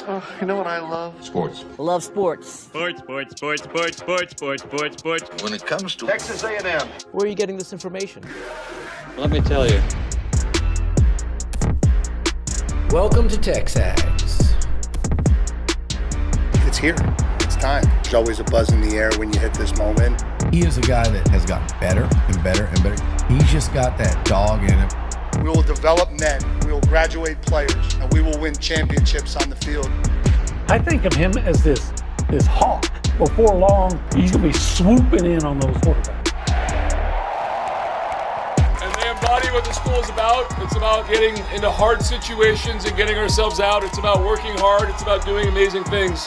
Oh, you know what I love? Sports. Love sports. Sports. When It comes to Texas A&M. Where are you getting this information? Let me tell you. Welcome to TexAgs. It's here. It's time. There's always a buzz in the air when you hit this moment. He is a guy that has gotten better and better and better. He's just got that dog in him. We will develop men. We will graduate players, and we will win championships on the field. I think of him as this hawk. Before long, he's going to be swooping in on those quarterbacks. And they embody what the school is about. It's about getting into hard situations and getting ourselves out. It's about working hard. It's about doing amazing things.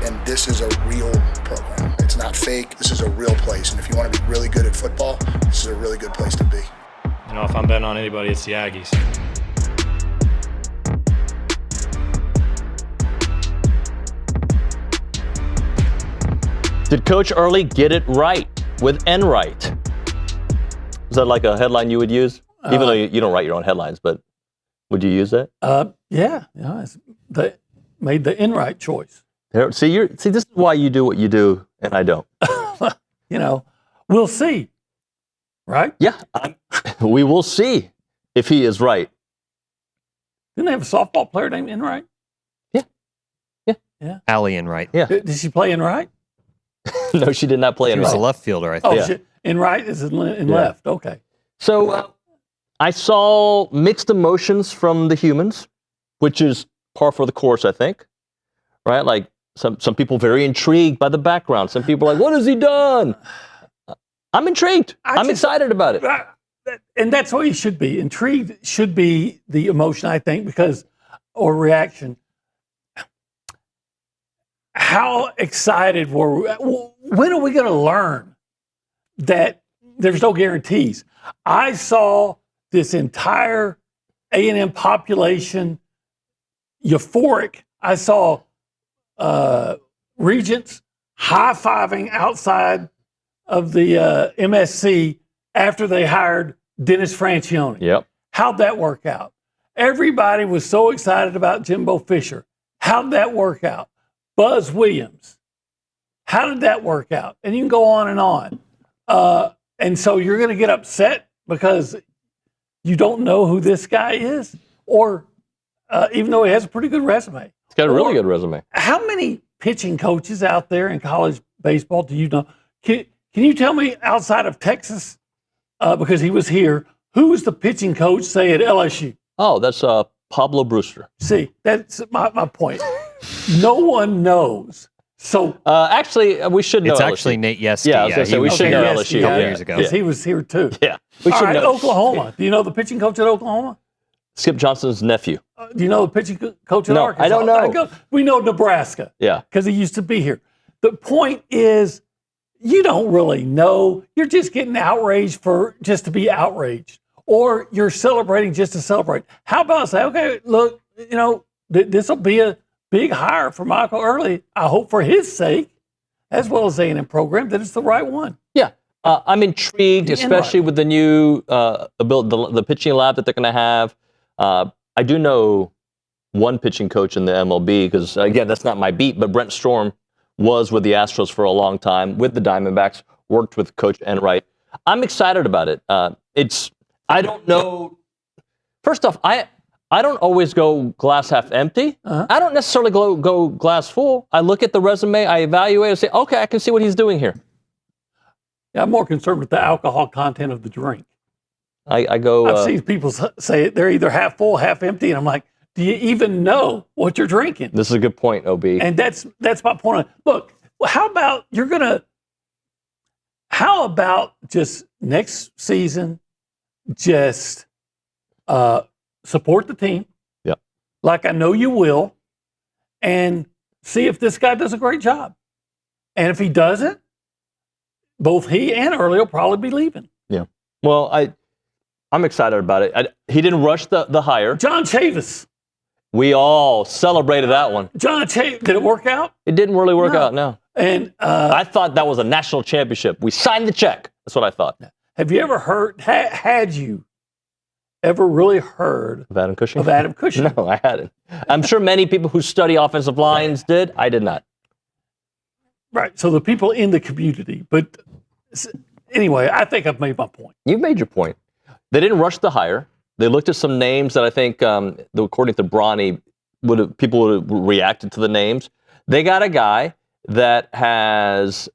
And this is a real program. It's not fake. This is a real place. And if you want to be really good at football, this is a really good place to be. You know, if I'm betting on anybody, it's the Aggies. Did Coach Early get it right with Enright? Is that like a headline you would use? Even though you don't write your own headlines, but would you use that? Yeah, they made the Enright choice. See, this is why you do what you do, and I don't. We'll see, right? Yeah, we will see if he is right. Didn't they have a softball player named Enright? Yeah. Allie Enright. Yeah. Did she play Enright? No, she did not play She was a Enright. left fielder, I think. Oh, Enright is in left. Okay. So I saw mixed emotions from the humans, which is par for the course, I think. Right? Like some people very intrigued by the background. Some people are like, what has he done? I'm intrigued. I'm excited about it. And that's what you should be. Intrigued should be the emotion, I think, or reaction. How excited were we? When are we going to learn that there's no guarantees? I saw this entire A&M population euphoric. I saw regents high-fiving outside of the MSC after they hired Dennis Francione. Yep. How'd that work out? Everybody was so excited about Jimbo Fisher. How'd that work out? Buzz Williams. How did that work out? And you can go on and on. And so you're going to get upset because you don't know who this guy is, or even though he has a pretty good resume. He's got a really good resume. How many pitching coaches out there in college baseball do you know? Can you tell me outside of Texas, because he was here, who's the pitching coach, say, at LSU? Oh, that's Pablo Brewster. See, that's my point. No one knows. So actually, we should know. It's LSU. actually Nate Yesky. Yeah, I was going to say we should know LSU. A couple years ago. Because he was here too. Yeah, we All should right, know. Oklahoma. Do you know the pitching coach at Oklahoma? Skip Johnson's nephew. Do you know the pitching coach at No, Arkansas? I don't know. We know Nebraska. Yeah. Because he used to be here. The point is, you don't really know. You're just getting outraged just to be outraged. Or you're celebrating just to celebrate. How about say, okay, look, this will be a big hire for Michael Early. I hope for his sake, as well as A&M program, that it's the right one. Yeah. I'm intrigued, especially with the new the pitching lab that they're going to have. I do know one pitching coach in the MLB because, again, that's not my beat, but Brent Storm was with the Astros for a long time, with the Diamondbacks, worked with Coach Enright. I'm excited about it. I don't know. First off, I don't always go glass half empty. I don't necessarily go glass full. I look at the resume, I evaluate, and say, okay, I can see what he's doing here. Yeah, I'm more concerned with the alcohol content of the drink. I go. I've seen people say they're either half full, half empty, and I'm like, do you even know what you're drinking? This is a good point, OB. And that's my point. Look, how about just next season, just support the team. Yeah. Like I know you will, and see if this guy does a great job. And if he doesn't, both he and Early will probably be leaving. Yeah. Well, I'm excited about it. He didn't rush the hire. John Chavis. We all celebrated that one. John Chavis, did it work out? It didn't really work out, no. And I thought that was a national championship. We signed the check. That's what I thought. Have you ever heard, had you ever really heard Of Adam Cushing? of Adam Cushing. No, I hadn't. I'm sure many people who study offensive lines did. I did not. Right. So the people in the community. But anyway, I think I've made my point. You've made your point. They didn't rush the hire. They looked at some names that I think, according to Bronny, people would have reacted to the names. They got a guy that has.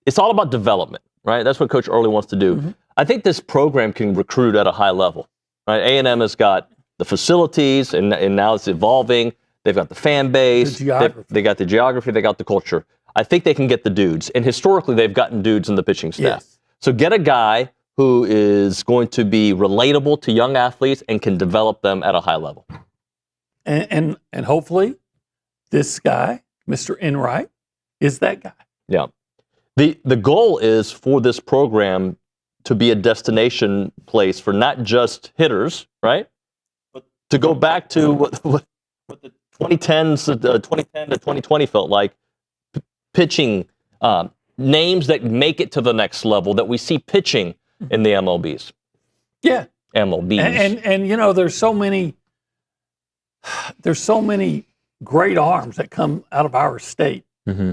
It's all about development, right? That's what Coach Early wants to do. Mm-hmm. I think this program can recruit at a high level, right? A&M has got the facilities, and now it's evolving. They've got the fan base. The geography. They got the geography. They got the culture. I think they can get the dudes. And historically, they've gotten dudes in the pitching staff. Yes. So get a guy who is going to be relatable to young athletes and can develop them at a high level. And hopefully this guy, Mr. Enright, is that guy. Yeah. The goal is for this program to be a destination place for not just hitters, right? But to go back to what the 2010s, 2010 to 2020 felt like, pitching names that make it to the next level that we see pitching in the MLBs. Yeah. MLBs. And you know, there's so many great arms that come out of our state. Mm-hmm.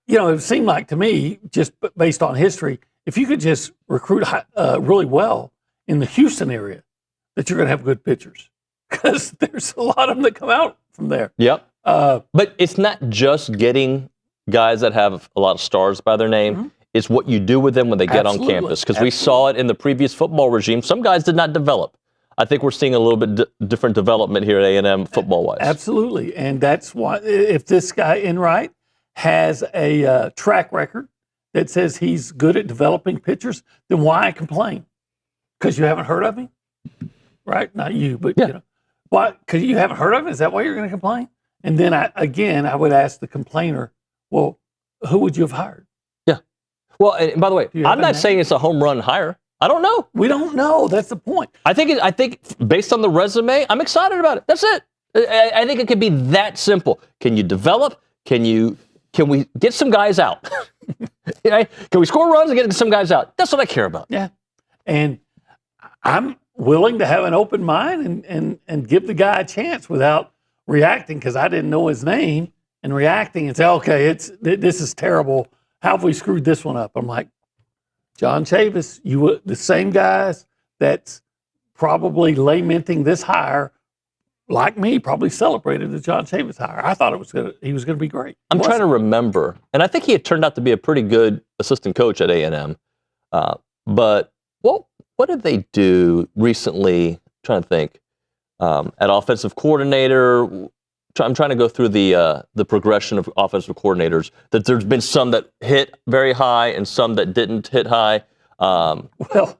It seemed like to me, just based on history, if you could just recruit really well in the Houston area, that you're going to have good pitchers, because there's a lot of them that come out from there. Yep. But it's not just getting guys that have a lot of stars by their name. Mm-hmm. It's what you do with them when they get Absolutely. on campus. Because we saw it in the previous football regime. Some guys did not develop. I think we're seeing a little bit different development here at A&M football-wise. Absolutely. And that's why, if this guy Enright has a track record that says he's good at developing pitchers, then why complain? Because you haven't heard of him? Right? Not you, but Yeah. Why? Because you haven't heard of him? Is that why you're going to complain? And then I would ask the complainer, well, who would you have hired? Yeah. Well, and by the way, you have I'm a not name? saying it's a home run hire. I don't know. We don't know. That's the point. I think based on the resume, I'm excited about it. That's it. I think it could be that simple. Can you develop? Can we get some guys out? Can we score runs and get some guys out? That's what I care about. Yeah. And I'm willing to have an open mind and give the guy a chance without reacting, because I didn't know his name, and reacting and say, okay, this is terrible. How have we screwed this one up? I'm like, John Chavis, you were the same guys that's probably lamenting this hire, like me, probably celebrated the John Chavis hire. I thought he was going to be great. I'm trying to remember, and I think he had turned out to be a pretty good assistant coach at A&M. But what did they do recently? I'm trying to think. At offensive coordinator, I'm trying to go through the progression of offensive coordinators. That there's been some that hit very high and some that didn't hit high. Well,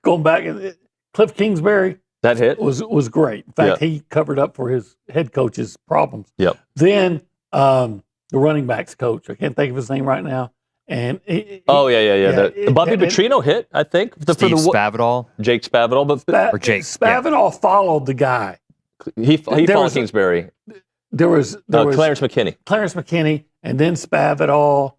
going back, Cliff Kingsbury. That hit was great. In fact, he covered up for his head coach's problems. Yep. Then the running backs coach, I can't think of his name right now. And the Bobby Petrino hit, I think. Steve Spavital. Jake Spavital. Or Jake. Spavital followed the guy. He followed Kingsbury. There was Clarence McKinney. Clarence McKinney, and then Spavital,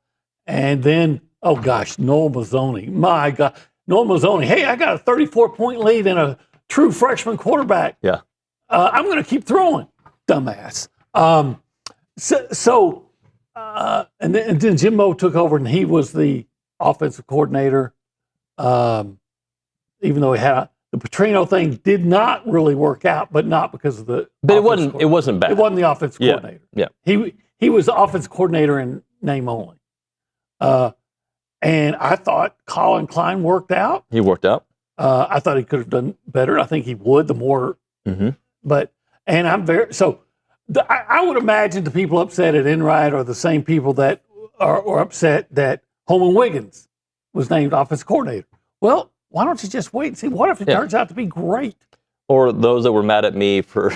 and then, oh gosh, Noel Mazzoni. My God. Noel Mazzoni. Hey, I got a 34-point lead in a true freshman quarterback. Yeah. I'm going to keep throwing, dumbass. And then Jim Moe took over, and he was the offensive coordinator. Even though he had the Petrino thing did not really work out, but not because of the. But it wasn't bad. It wasn't the offensive coordinator. Yeah. He was the offensive coordinator in name only. And I thought Colin Klein worked out. He worked out. I thought he could have done better. I think he would. The more, and I'm very so. I would imagine the people upset at Enright are the same people that are upset that Holman Wiggins was named offensive coordinator. Well, why don't you just wait and see? What if it turns out to be great? Or those that were mad at me for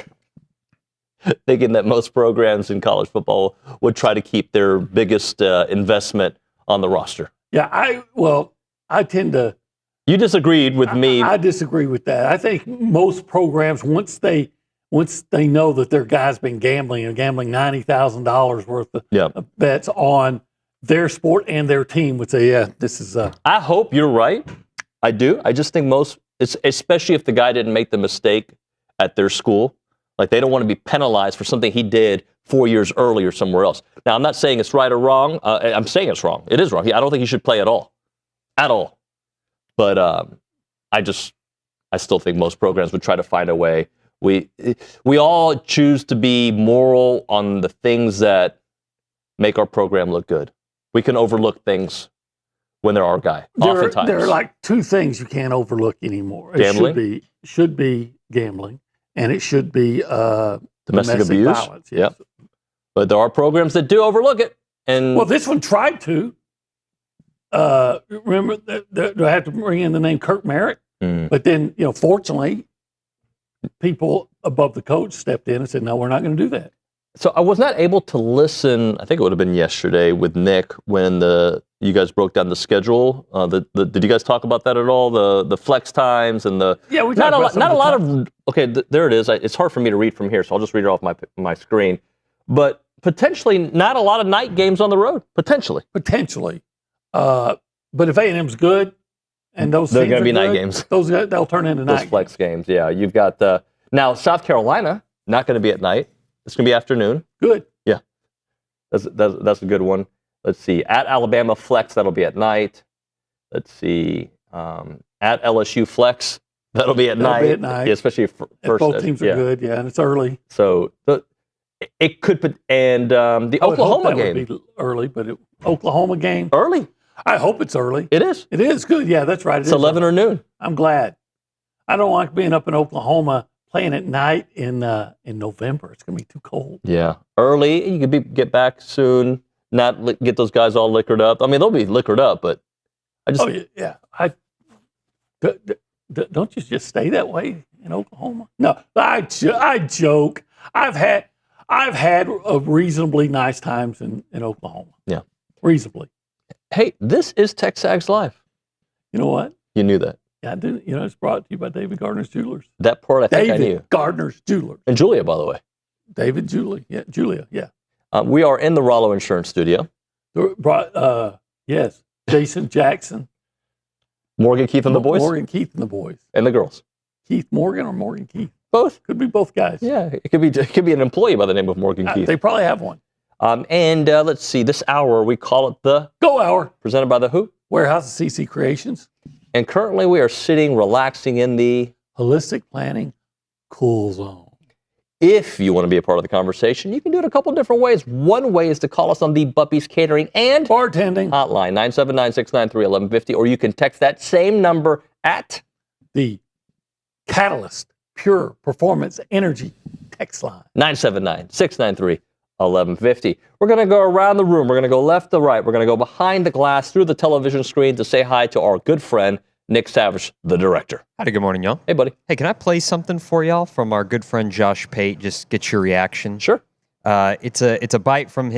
thinking that most programs in college football would try to keep their biggest investment on the roster. Yeah, I tend to. You disagreed with me. I disagree with that. I think most programs, once they know that their guy's been gambling $90,000 worth of bets on their sport and their team, would say, yeah, this is. I hope you're right, I do. I just think especially if the guy didn't make the mistake at their school, like they don't want to be penalized for something he did 4 years earlier somewhere else. Now, I'm not saying it's right or wrong. I'm saying it's wrong. It is wrong. I don't think he should play at all. At all. But I still think most programs would try to find a way. We all choose to be moral on the things that make our program look good. We can overlook things when they're our guy. Oftentimes. There are like two things you can't overlook anymore. Gambling? It should be gambling, and it should be domestic abuse. Violence. Yes. Yep. But there are programs that do overlook it. And well, this one tried to. Remember, do I have to bring in the name Kirk Merritt? But then, fortunately, people above the coach stepped in and said, no, we're not going to do that. So I was not able to listen, I think it would have been yesterday with Nick when you guys broke down the schedule. Did you guys talk about that at all? The flex times and the... Yeah, we talked about not a lot of... Okay, there it is. It's hard for me to read from here, so I'll just read it off my screen. But potentially not a lot of night games on the road. Potentially. But if A&M's good and those they're going to be good, night games. They'll turn into those night flex games. Yeah, you've got... now, South Carolina, not going to be at night. It's going to be afternoon. Good. Yeah. That's a good one. Let's see. At Alabama Flex, that'll be at night. Let's see. At LSU Flex, that'll be at night. Be at night. Yeah, especially if both teams are good, and it's early. So it could put, and the Oklahoma game. Would be early, but Oklahoma game. Early. I hope it's early. It is. It is good. Yeah, that's right. It's 11 or noon. I'm glad. I don't like being up in Oklahoma playing at night in November. It's going to be too cold. Yeah. Early. You could get back soon. Not get those guys all liquored up. I mean, they'll be liquored up, but I just... Oh, yeah. Don't you just stay that way in Oklahoma? No, I joke. I've had a reasonably nice times in Oklahoma. Yeah. Reasonably. Hey, this is TexAgs Live. You know what? You knew that. Yeah, I do. It's brought to you by David Gardner's Jewelers. That part I think I knew. David Gardner's Jewelers. And Julia, by the way. Julia, yeah. We are in the Rollo Insurance Studio. Yes, Jason Jackson. Morgan Keith and the boys? Morgan Keith and the boys. And the girls. Keith Morgan or Morgan Keith? Both. Could be both guys. Yeah, it could be an employee by the name of Morgan Keith. They probably have one. And let's see, this hour, we call it the... Go Hour. Presented by the who? Warehouse of CC Creations. And currently we are sitting, relaxing in the... Holistic Planning Cool Zone. If you want to be a part of the conversation, you can do it a couple different ways. One way is to call us on the Buppies Catering and Bartending hotline, 979-693-1150, or you can text that same number at the Catalyst Pure Performance Energy text line. 979-693-1150. We're going to go around the room. We're going to go left to right. We're going to go behind the glass through the television screen to say hi to our good friend, Nick Savage, the director. Howdy, good morning, y'all. Hey, buddy. Hey, can I play something for y'all from our good friend Josh Pate? Just get your reaction. Sure. It's a bite from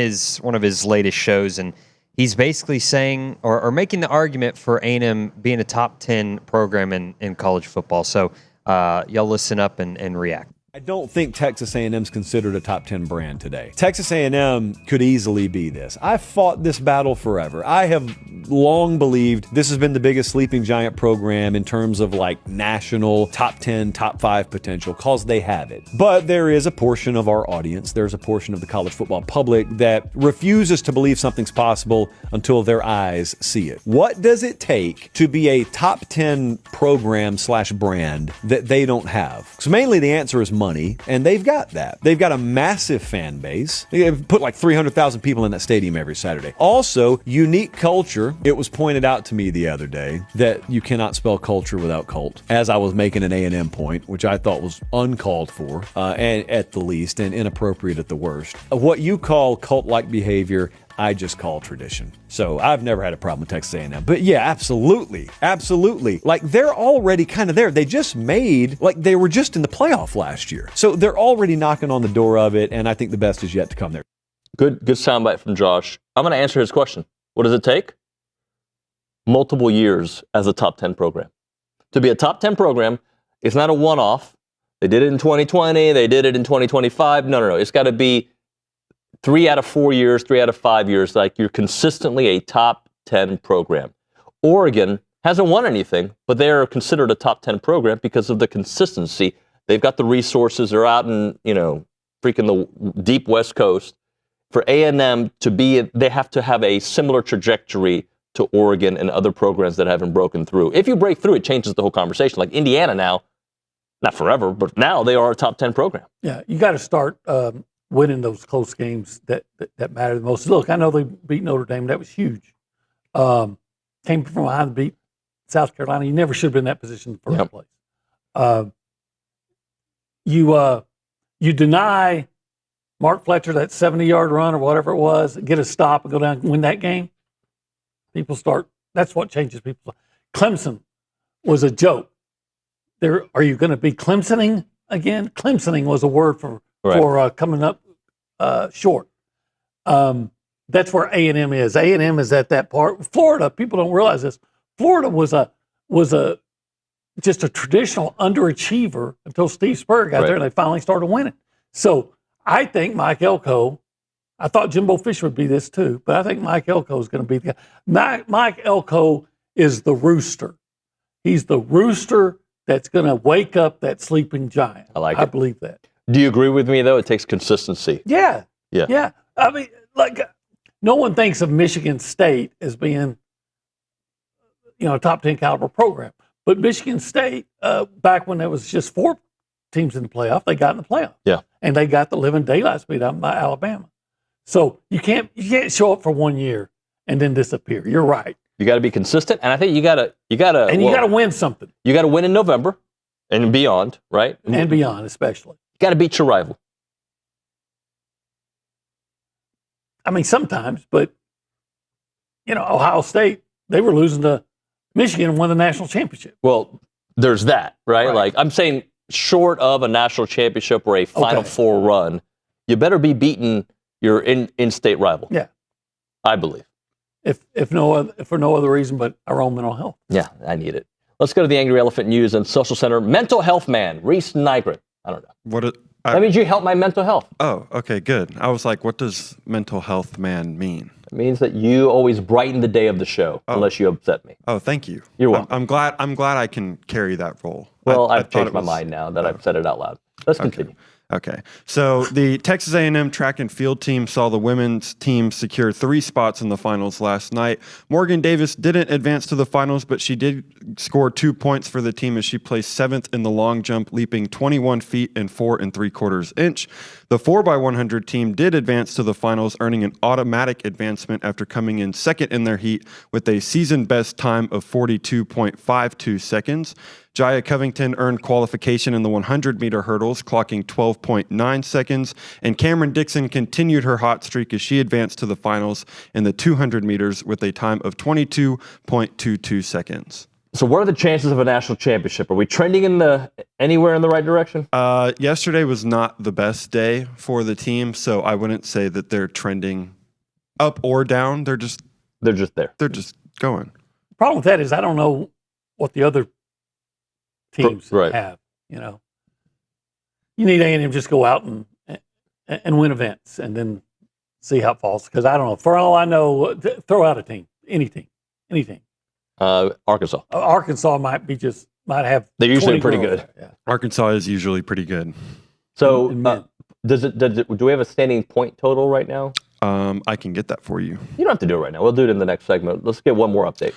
one of his latest shows, and he's basically saying or making the argument for A&M being a top 10 program in college football. So y'all listen up and react. I don't think Texas A&M's considered a top 10 brand today. Texas A&M could easily be this. I've fought this battle forever. I have long believed this has been the biggest sleeping giant program in terms of like national top 10, top 5 potential, cause they have it. But there is a portion of our audience, there's a portion of the college football public that refuses to believe something's possible until their eyes see it. What does it take to be a top 10 program / brand that they don't have? So mainly the answer is money, and they've got that. They've got a massive fan base. They put like 300,000 people in that stadium every Saturday. Also, unique culture. It was pointed out to me the other day that you cannot spell culture without cult, as I was making an A&M point, which I thought was uncalled for, and at the least, and inappropriate at the worst. What you call cult-like behavior, I just call tradition. So I've never had a problem with Texas A&M. But yeah, absolutely. Like they're already kind of there. They just made, like they were just in the playoff last year. So they're already knocking on the door of it, and I think the best is yet to come there. Good soundbite from Josh. I'm going to answer his question. What does it take? Multiple years as a top 10 program. To be a top 10 program, it's not a one-off. They did it in 2020. They did it in 2025. No. It's got to be 3 out of 4 years, 3 out of 5 years, like you're consistently a top 10 program. Oregon hasn't won anything, but they're considered a top 10 program because of the consistency. They've got the resources. They're out in, freaking the deep West Coast. For A&M to be, they have to have a similar trajectory to Oregon and other programs that haven't broken through. If you break through, it changes the whole conversation. Like Indiana now, not forever, but now they are a top 10 program. Yeah, you got to start winning those close games that matter the most. Look, I know they beat Notre Dame. That was huge. Came from behind to beat South Carolina. You never should have been in that position in the first place. You deny Mark Fletcher that 70-yard run or whatever it was, get a stop and go down and win that game. People start. That's what changes people. Clemson was a joke. Are you going to be Clemsoning again? Clemsoning was a word for coming up short. That's where A&M is. A&M is at that part. Florida, people don't realize this. Florida was just a traditional underachiever until Steve Spurrier got there and they finally started winning. So I think Mike Elko, I thought Jimbo Fisher would be this too, but I think Mike Elko is going to be the guy. Mike Elko is the rooster. He's the rooster that's going to wake up that sleeping giant. I believe that. Do you agree with me, though? It takes consistency. Yeah. I mean, no one thinks of Michigan State as being, a top 10 caliber program. But Michigan State, back when there was just 4 teams in the playoff, they got in the playoff. Yeah. And they got the living daylights beat out by Alabama. So you can't show up for 1 year and then disappear. You're right. You got to be consistent, and I think you got to you got to win something. You got to win in November and beyond, right? And beyond, especially. You got to beat your rival. I mean, sometimes, but Ohio State, they were losing to Michigan and won the national championship. Well, there's that, right? Like I'm saying, short of a national championship or a Final Four run, you better be beating your in-state rival. Yeah, I believe. If for no other reason but our own mental health. Yeah, I need it. Let's go to the Angry Elephant News and Social Center. Mental health man, Reese Nygren. I don't know. That means you help my mental health. Oh, okay, good. I was like, what does mental health man mean? It means that you always brighten the day of the show, unless you upset me. Oh, thank you. You're welcome. I'm glad I can carry that role. Well, I've changed my mind now that I've said it out loud. Let's continue. Okay. So the Texas A&M track and field team saw the women's team secure 3 spots in the finals last night. Morgan Davis didn't advance to the finals, but she did score 2 points for the team as she placed 7th in the long jump, leaping 21 feet and 4 3/4 inch. The 4x100 team did advance to the finals, earning an automatic advancement after coming in second in their heat with a season best time of 42.52 seconds. Jaya Covington earned qualification in the 100-meter hurdles, clocking 12.9 seconds, and Cameron Dixon continued her hot streak as she advanced to the finals in the 200 meters with a time of 22.22 seconds. So what are the chances of a national championship? Are we trending anywhere in the right direction? Yesterday was not the best day for the team, so I wouldn't say that they're trending up or down. They're just there. They're just going. The problem with that is I don't know what the other teams have. You need A&M just go out and win events and then see how it falls. Because I don't know. For all I know, throw out a team, any team. Arkansas. Arkansas might have. They're usually pretty good. Yeah. Arkansas is usually pretty good. So, do we have a standing point total right now? I can get that for you. You don't have to do it right now. We'll do it in the next segment. Let's get one more update.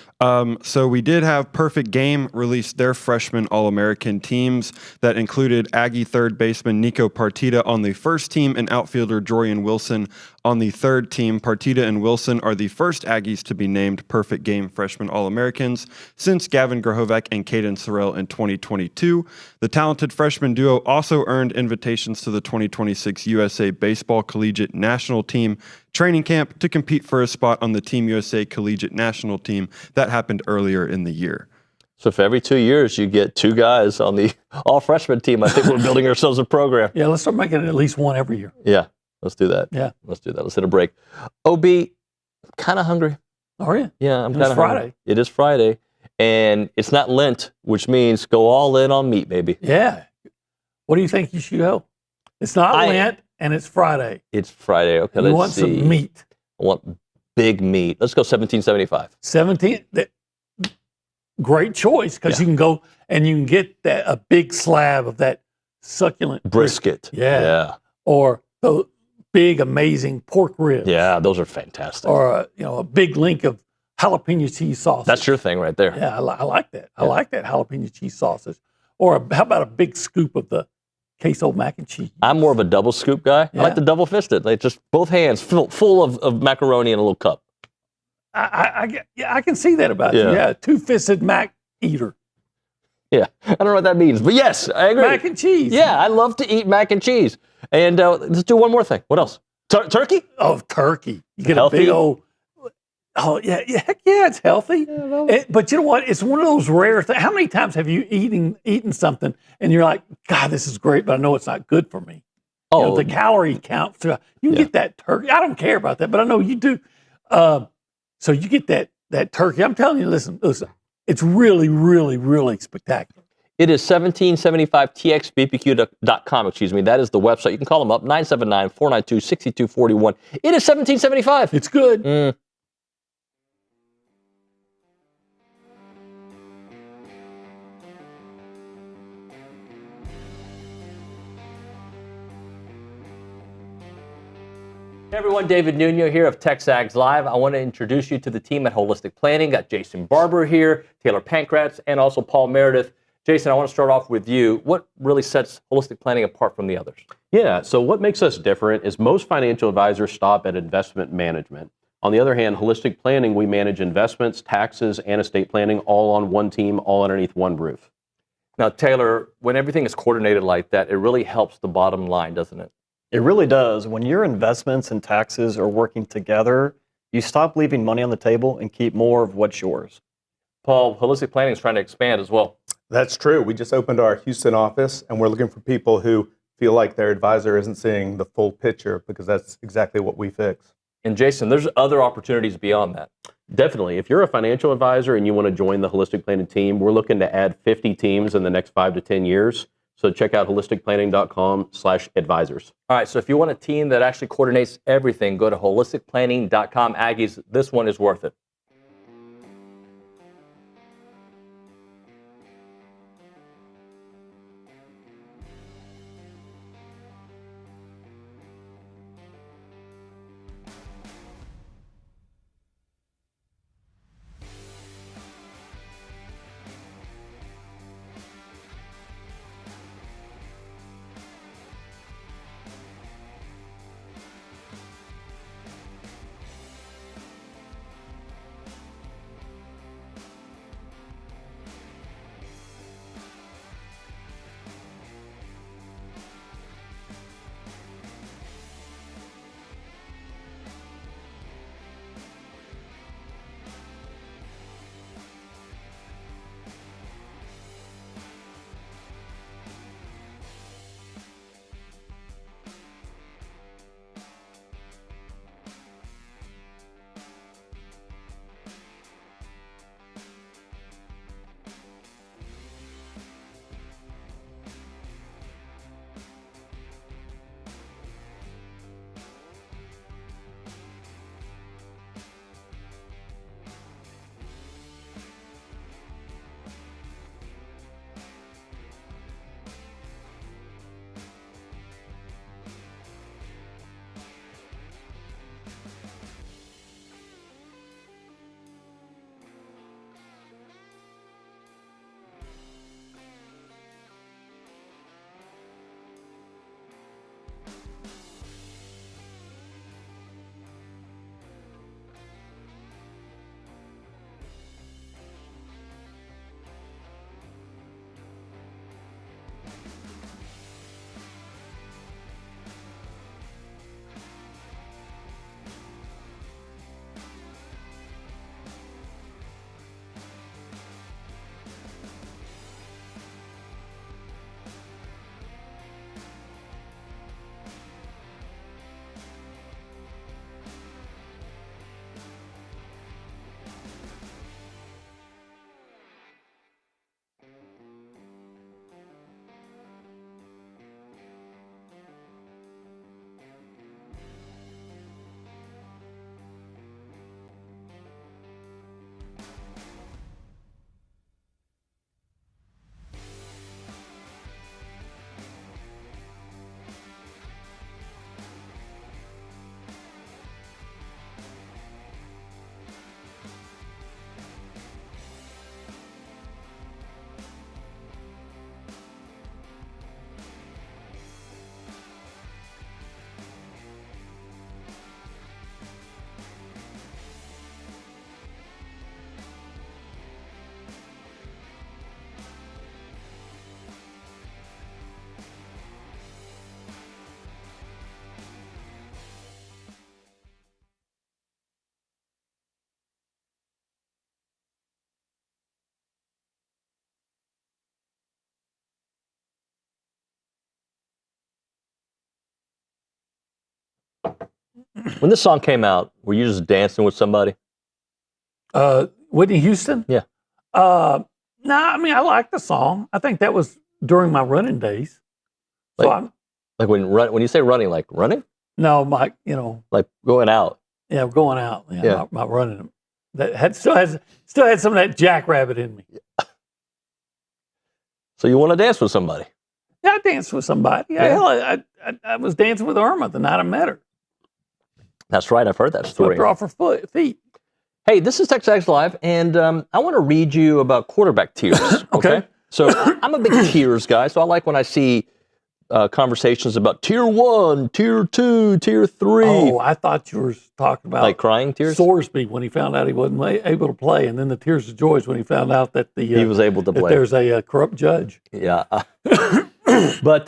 So we did have Perfect Game release their freshman All-American teams that included Aggie third baseman Nico Partita on the first team and outfielder Jorian Wilson on the third team. Partita and Wilson are the first Aggies to be named Perfect Game freshman All-Americans since Gavin Grahovac and Caden Sorrell in 2022. The talented freshman duo also earned invitations to the 2026 USA Baseball Collegiate National Team training camp to compete for a spot on the Team USA Collegiate National Team that happened earlier in the year. So for every 2 years, you get 2 guys on the all-freshman team. I think we're building ourselves a program. Yeah, let's start making it at least one every year. Yeah, let's do that. Yeah. Let's do that. Let's hit a break. OB, kind of hungry. Are you? Yeah, I'm kind of hungry. It's Friday. It is Friday. And it's not Lent, which means go all in on meat, baby. Yeah. What do you think you should go? It's not Lent, and it's Friday. It's Friday. Okay, you want some meat. I want big meat. Let's go 1775. 17. great choice because you can go and you can get a big slab of that succulent Brisket. Yeah. Or the big, amazing pork ribs. Yeah, those are fantastic. Or a big link of jalapeno cheese sausage. That's your thing right there. Yeah, I like that. I like that jalapeno cheese sausage. Or how about a big scoop of the queso mac and cheese? I'm more of a double scoop guy. I like the double fisted. Like just both hands full of macaroni in a little cup. I can see that about you. Yeah, two-fisted mac eater. Yeah, I don't know what that means, but yes, I agree. Mac and cheese. Yeah, I love to eat mac and cheese. And let's do one more thing. What else? Turkey? Oh, turkey. You get Healthy? a big old. Oh yeah, heck yeah, it's healthy. But you know what? It's one of those rare things. How many times have you eaten something and you're like, God, this is great, but I know it's not good for me. Oh, the calorie count. You can get that turkey. I don't care about that, but I know you do. So you get that turkey. I'm telling you, listen, it's really, really, really spectacular. It is 1775txbpq.com, excuse me. That is the website. You can call them up, 979-492-6241. It is 1775. It's good. Hey everyone, David Nuño here of TexAgs Live. I want to introduce you to the team at Holistic Planning. Got Jason Barber here, Taylor Pankratz, and also Paul Meredith. Jason, I want to start off with you. What really sets Holistic Planning apart from the others? Yeah, so what makes us different is most financial advisors stop at investment management. On the other hand, Holistic Planning, we manage investments, taxes, and estate planning all on one team, all underneath one roof. Now, Taylor, when everything is coordinated like that, it really helps the bottom line, doesn't it? It really does. When your investments and taxes are working together, you stop leaving money on the table and keep more of what's yours. Paul, Holistic Planning is trying to expand as well. That's true. We just opened our Houston office, and we're looking for people who feel like their advisor isn't seeing the full picture, because that's exactly what we fix. And Jason, there's other opportunities beyond that. Definitely. If you're a financial advisor and you want to join the Holistic Planning team, we're looking to add 50 teams in the next 5 to 10 years. So check out holisticplanning.com/advisors. All right, so if you want a team that actually coordinates everything, go to holisticplanning.com. Aggies, this one is worth it. When this song came out, were you just dancing with somebody? Whitney Houston? Yeah. No, I mean, I like the song. I think that was during my running days. So Like when you say running, like running? No, like, like going out. Yeah, going out. Yeah. My running. That still had some of that jackrabbit in me. So you want to dance with somebody? Yeah, I danced with somebody. Yeah, hell, I was dancing with Irma the night I met her. That's right. I've heard that story. Swept her off her feet. Hey, this is TexAgs Live, and I want to read you about quarterback tiers. Okay. So I'm a big tiers guy, so I like when I see conversations about tier 1, tier 2, tier 3. Oh, I thought you were talking about like crying tears. Sorsby when he found out he wasn't able to play, and then the tears of joy when he found out that he was able to play. There's a corrupt judge. Yeah. But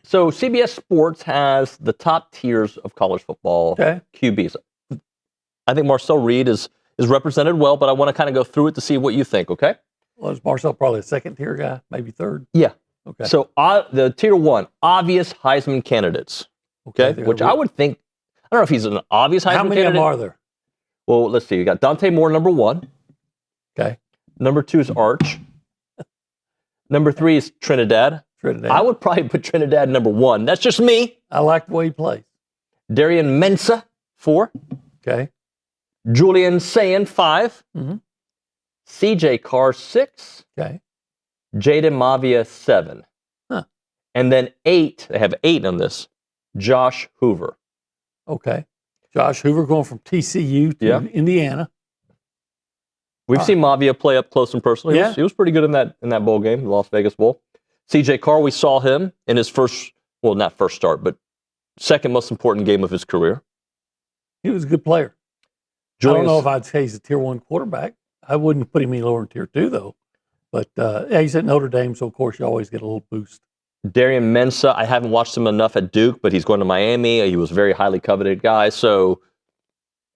so CBS Sports has the top tiers of college football QBs. I think Marcel Reed is represented well, but I want to kind of go through it to see what you think. Okay. Well, is Marcel probably a second tier guy, maybe third? Yeah. Okay. So the tier 1, obvious Heisman candidates. Okay. Which I would think, I don't know if he's an obvious Heisman candidate. How many of them are there? Well, let's see. You got Dante Moore, number 1. Okay. Number 2 is Arch. Number 3 is Trinidad. I would probably put Trinidad number 1. That's just me. I like the way he plays. Darian Mensah, 4. Okay. Julian Sayin, 5. Mm-hmm. CJ Carr, 6. Okay. Jaden Mavia, 7. Huh. And then 8, they have 8 on this, Josh Hoover. Okay. Josh Hoover going from TCU to Indiana. We've seen Mavia play up close and personal. He was pretty good in that bowl game, the Las Vegas Bowl. CJ Carr, we saw him in his not first start, but second most important game of his career. He was a good player. I don't know if I'd say he's a tier 1 quarterback. I wouldn't put him any lower in tier 2, though. But he's at Notre Dame, so of course you always get a little boost. Darian Mensah, I haven't watched him enough at Duke, but he's going to Miami. He was a very highly coveted guy, so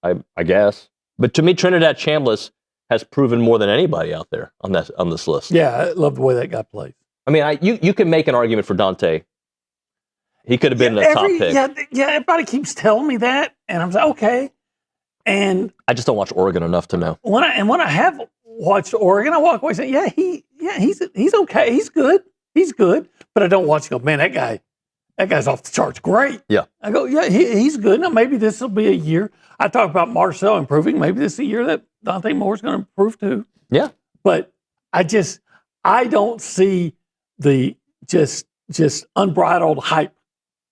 I guess. But to me, Trinidad Chambliss has proven more than anybody out there on this list. Yeah, I love the way that guy plays. I mean, you can make an argument for Dante. He could have been the top pick. Yeah, everybody keeps telling me that, and I'm like, okay. And I just don't watch Oregon enough to know. When I have watched Oregon, I walk away saying, he's okay, he's good. But I don't watch and go, man, that guy's off the charts, great. Yeah. I go, yeah, he's good. Now maybe this will be a year. I talk about Marcel improving. Maybe this is a year that Dante Moore's going to improve too. Yeah. But I don't see the just unbridled hype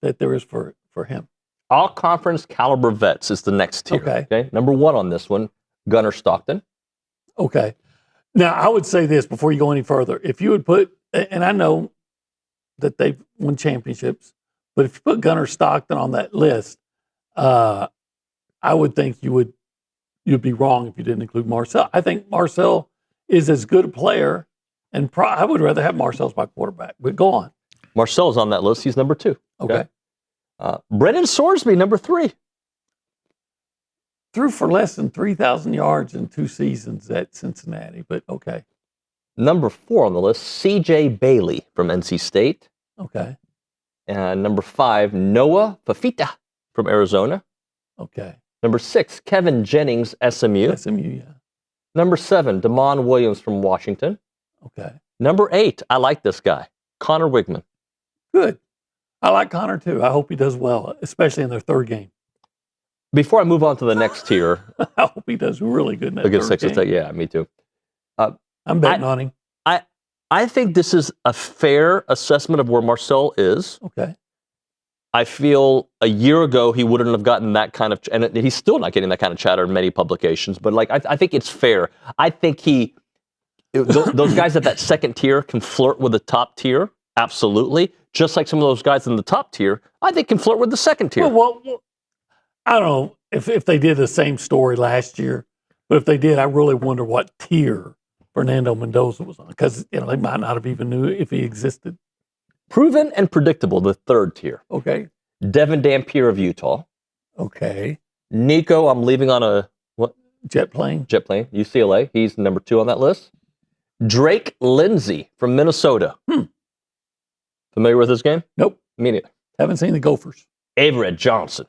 that there is for him. All conference caliber vets is the next tier. Okay. Number 1 on this one, Gunnar Stockton. Okay. Now, I would say this before you go any further. If you would put, and I know that they've won championships, but if you put Gunnar Stockton on that list, I would think you'd be wrong if you didn't include Marcel. I think Marcel is as good a player, and I would rather have Marcel as my quarterback. But go on. Marcel's on that list. He's number 2. Okay. Brennan Sorsby, number 3. Threw for less than 3,000 yards in 2 seasons at Cincinnati, but okay. Number 4 on the list, C.J. Bailey from NC State. Okay. And number 5, Noah Fafita from Arizona. Okay. Number 6, Kevin Jennings, SMU. SMU, yeah. Number 7, Damon Williams from Washington. Okay. Number 8, I like this guy, Connor Wigman. Good. I like Connor too. I hope he does well, especially in their 3rd game. Before I move on to the next tier. I hope he does really good in that against 3rd Texas game. Yeah, me too. I'm betting on him. I think this is a fair assessment of where Marcel is. Okay. I feel a year ago he wouldn't have gotten that kind of, and he's still not getting that kind of chatter in many publications, but I think it's fair. I think those guys at that second tier can flirt with the top tier, absolutely. Just like some of those guys in the top tier, I think can flirt with the second tier. Well, I don't know if they did the same story last year, but if they did, I really wonder what tier Fernando Mendoza was on, because they might not have even knew if he existed. Proven and predictable, the 3rd tier. Okay. Devin Dampier of Utah. Okay. Nico, I'm leaving on a what? Jet plane. UCLA. He's number 2 on that list. Drake Lindsay from Minnesota. Familiar with this game? Nope. Me neither. Haven't seen the Gophers. Everett Johnson,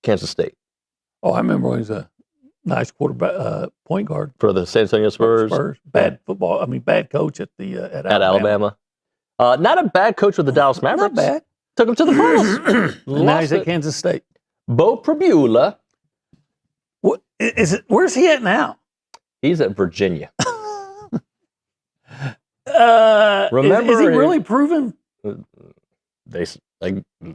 Kansas State. Oh, I remember when he was a nice quarterback, point guard For the San Antonio Spurs. Bad football. I mean, bad coach at Alabama. Not a bad coach with the Dallas Mavericks. Not bad. Took him to the finals. Now he's at Kansas State. Bo Prabula. What is it? Where's he at now? He's at Virginia. Remember, is he really proven?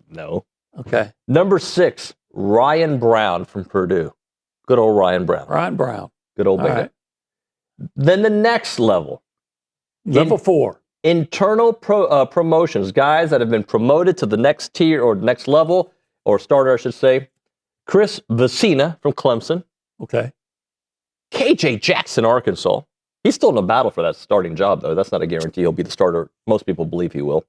No. Okay. Number 6, Ryan Brown from Purdue. Good old Ryan Brown. Ryan Brown. Good old man. Right. Then the next level. Level 4. Internal promotions, guys that have been promoted to the next tier or next level, or starter, I should say. Chris Vecina from Clemson. Okay. KJ Jackson, Arkansas. He's still in a battle for that starting job, though. That's not a guarantee he'll be the starter. Most people believe he will.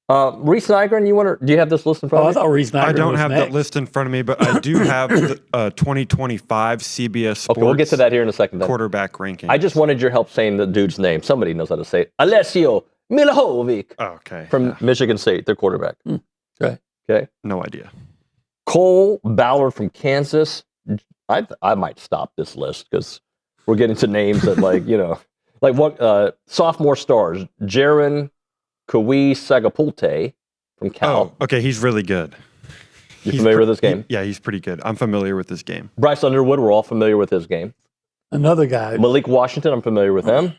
Reese Nygren, do you have this list in front of you? I thought Reese Nygren I don't was have next. that list in front of me, but I do have the 2025 CBS Sports. Okay, we'll get to that here in a second. Then. Quarterback ranking. I just wanted your help saying the dude's name. Somebody knows how to say it. Alessio Milahovic. Oh, okay. From Michigan State, their quarterback. Okay. Okay. No idea. Cole Ballard from Kansas. I might stop this list because we're getting to names that sophomore stars. Jaron Kawi Sagapulte from Cal. Oh, okay. He's really good. You familiar with this game? Yeah, he's pretty good. I'm familiar with this game. Bryce Underwood, we're all familiar with his game. Another guy. Malik Washington, I'm familiar with him.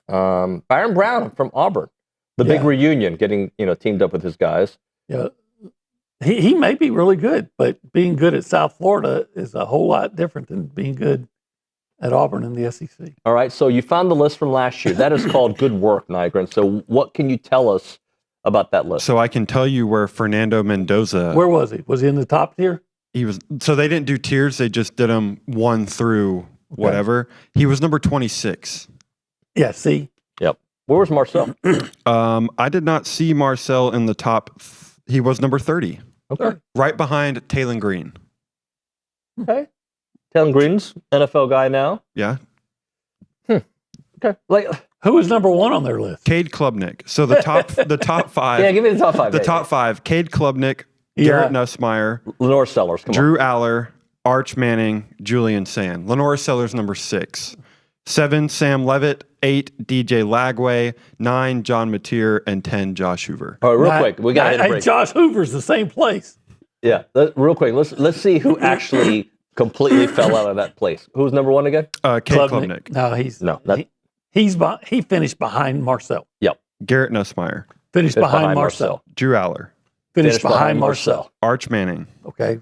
Byron Brown from Auburn. The big reunion, getting teamed up with his guys. Yeah. He may be really good, but being good at South Florida is a whole lot different than being good at Auburn in the SEC. All right, so you found the list from last year. That is called good work, Nygren. So what can you tell us about that list? So I can tell you where Fernando Mendoza. Where was he? Was he in the top tier? He was. So they didn't do tiers. They just did them 1 through whatever. He was number 26. Yeah. See. Yep. Where was Marcel? I did not see Marcel in the top. He was number 30. Okay. Right behind Taylon Green. Okay. Taylon Green's NFL guy now. Yeah. Okay. Who was number 1 on their list? Cade Klubnik. So the top 5. Yeah, give me the top 5. The top 5. Cade Klubnik, Garrett Nussmeier, Lenore Sellers, Drew Aller, Arch Manning, Julian Sand. Lenore Sellers number 6. 7, Sam Levitt. 8, DJ Lagway. 9, John Mateer. And 10, Josh Hoover. All right, real quick. We got to hit a break. Josh Hoover's the same place. Yeah. Real quick. Let's see who actually completely fell out of that place. Who's number 1 again? Cade Klubnik. No, he finished behind Marcel. Yep. Garrett Nussmeier. Finished behind Marcel. Drew Aller. Finished behind Marcel. Arch Manning. Okay.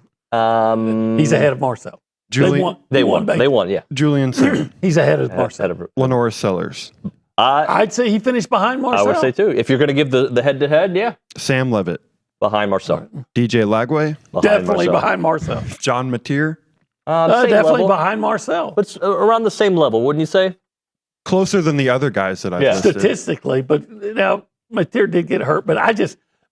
He's ahead of Marcel. They won, yeah. Julian Sand. He's ahead of Marcel. Lenore Sellers. I'd say he finished behind Marcel. I would say too. If you're going to give the head-to-head, yeah. Sam Levitt. Behind Marcel. DJ Lagway. Definitely behind Marcel. John Mateer. Definitely behind Marcel. But around the same level, wouldn't you say? Closer than the other guys that I've listed. Statistically, but now Mateer did get hurt, but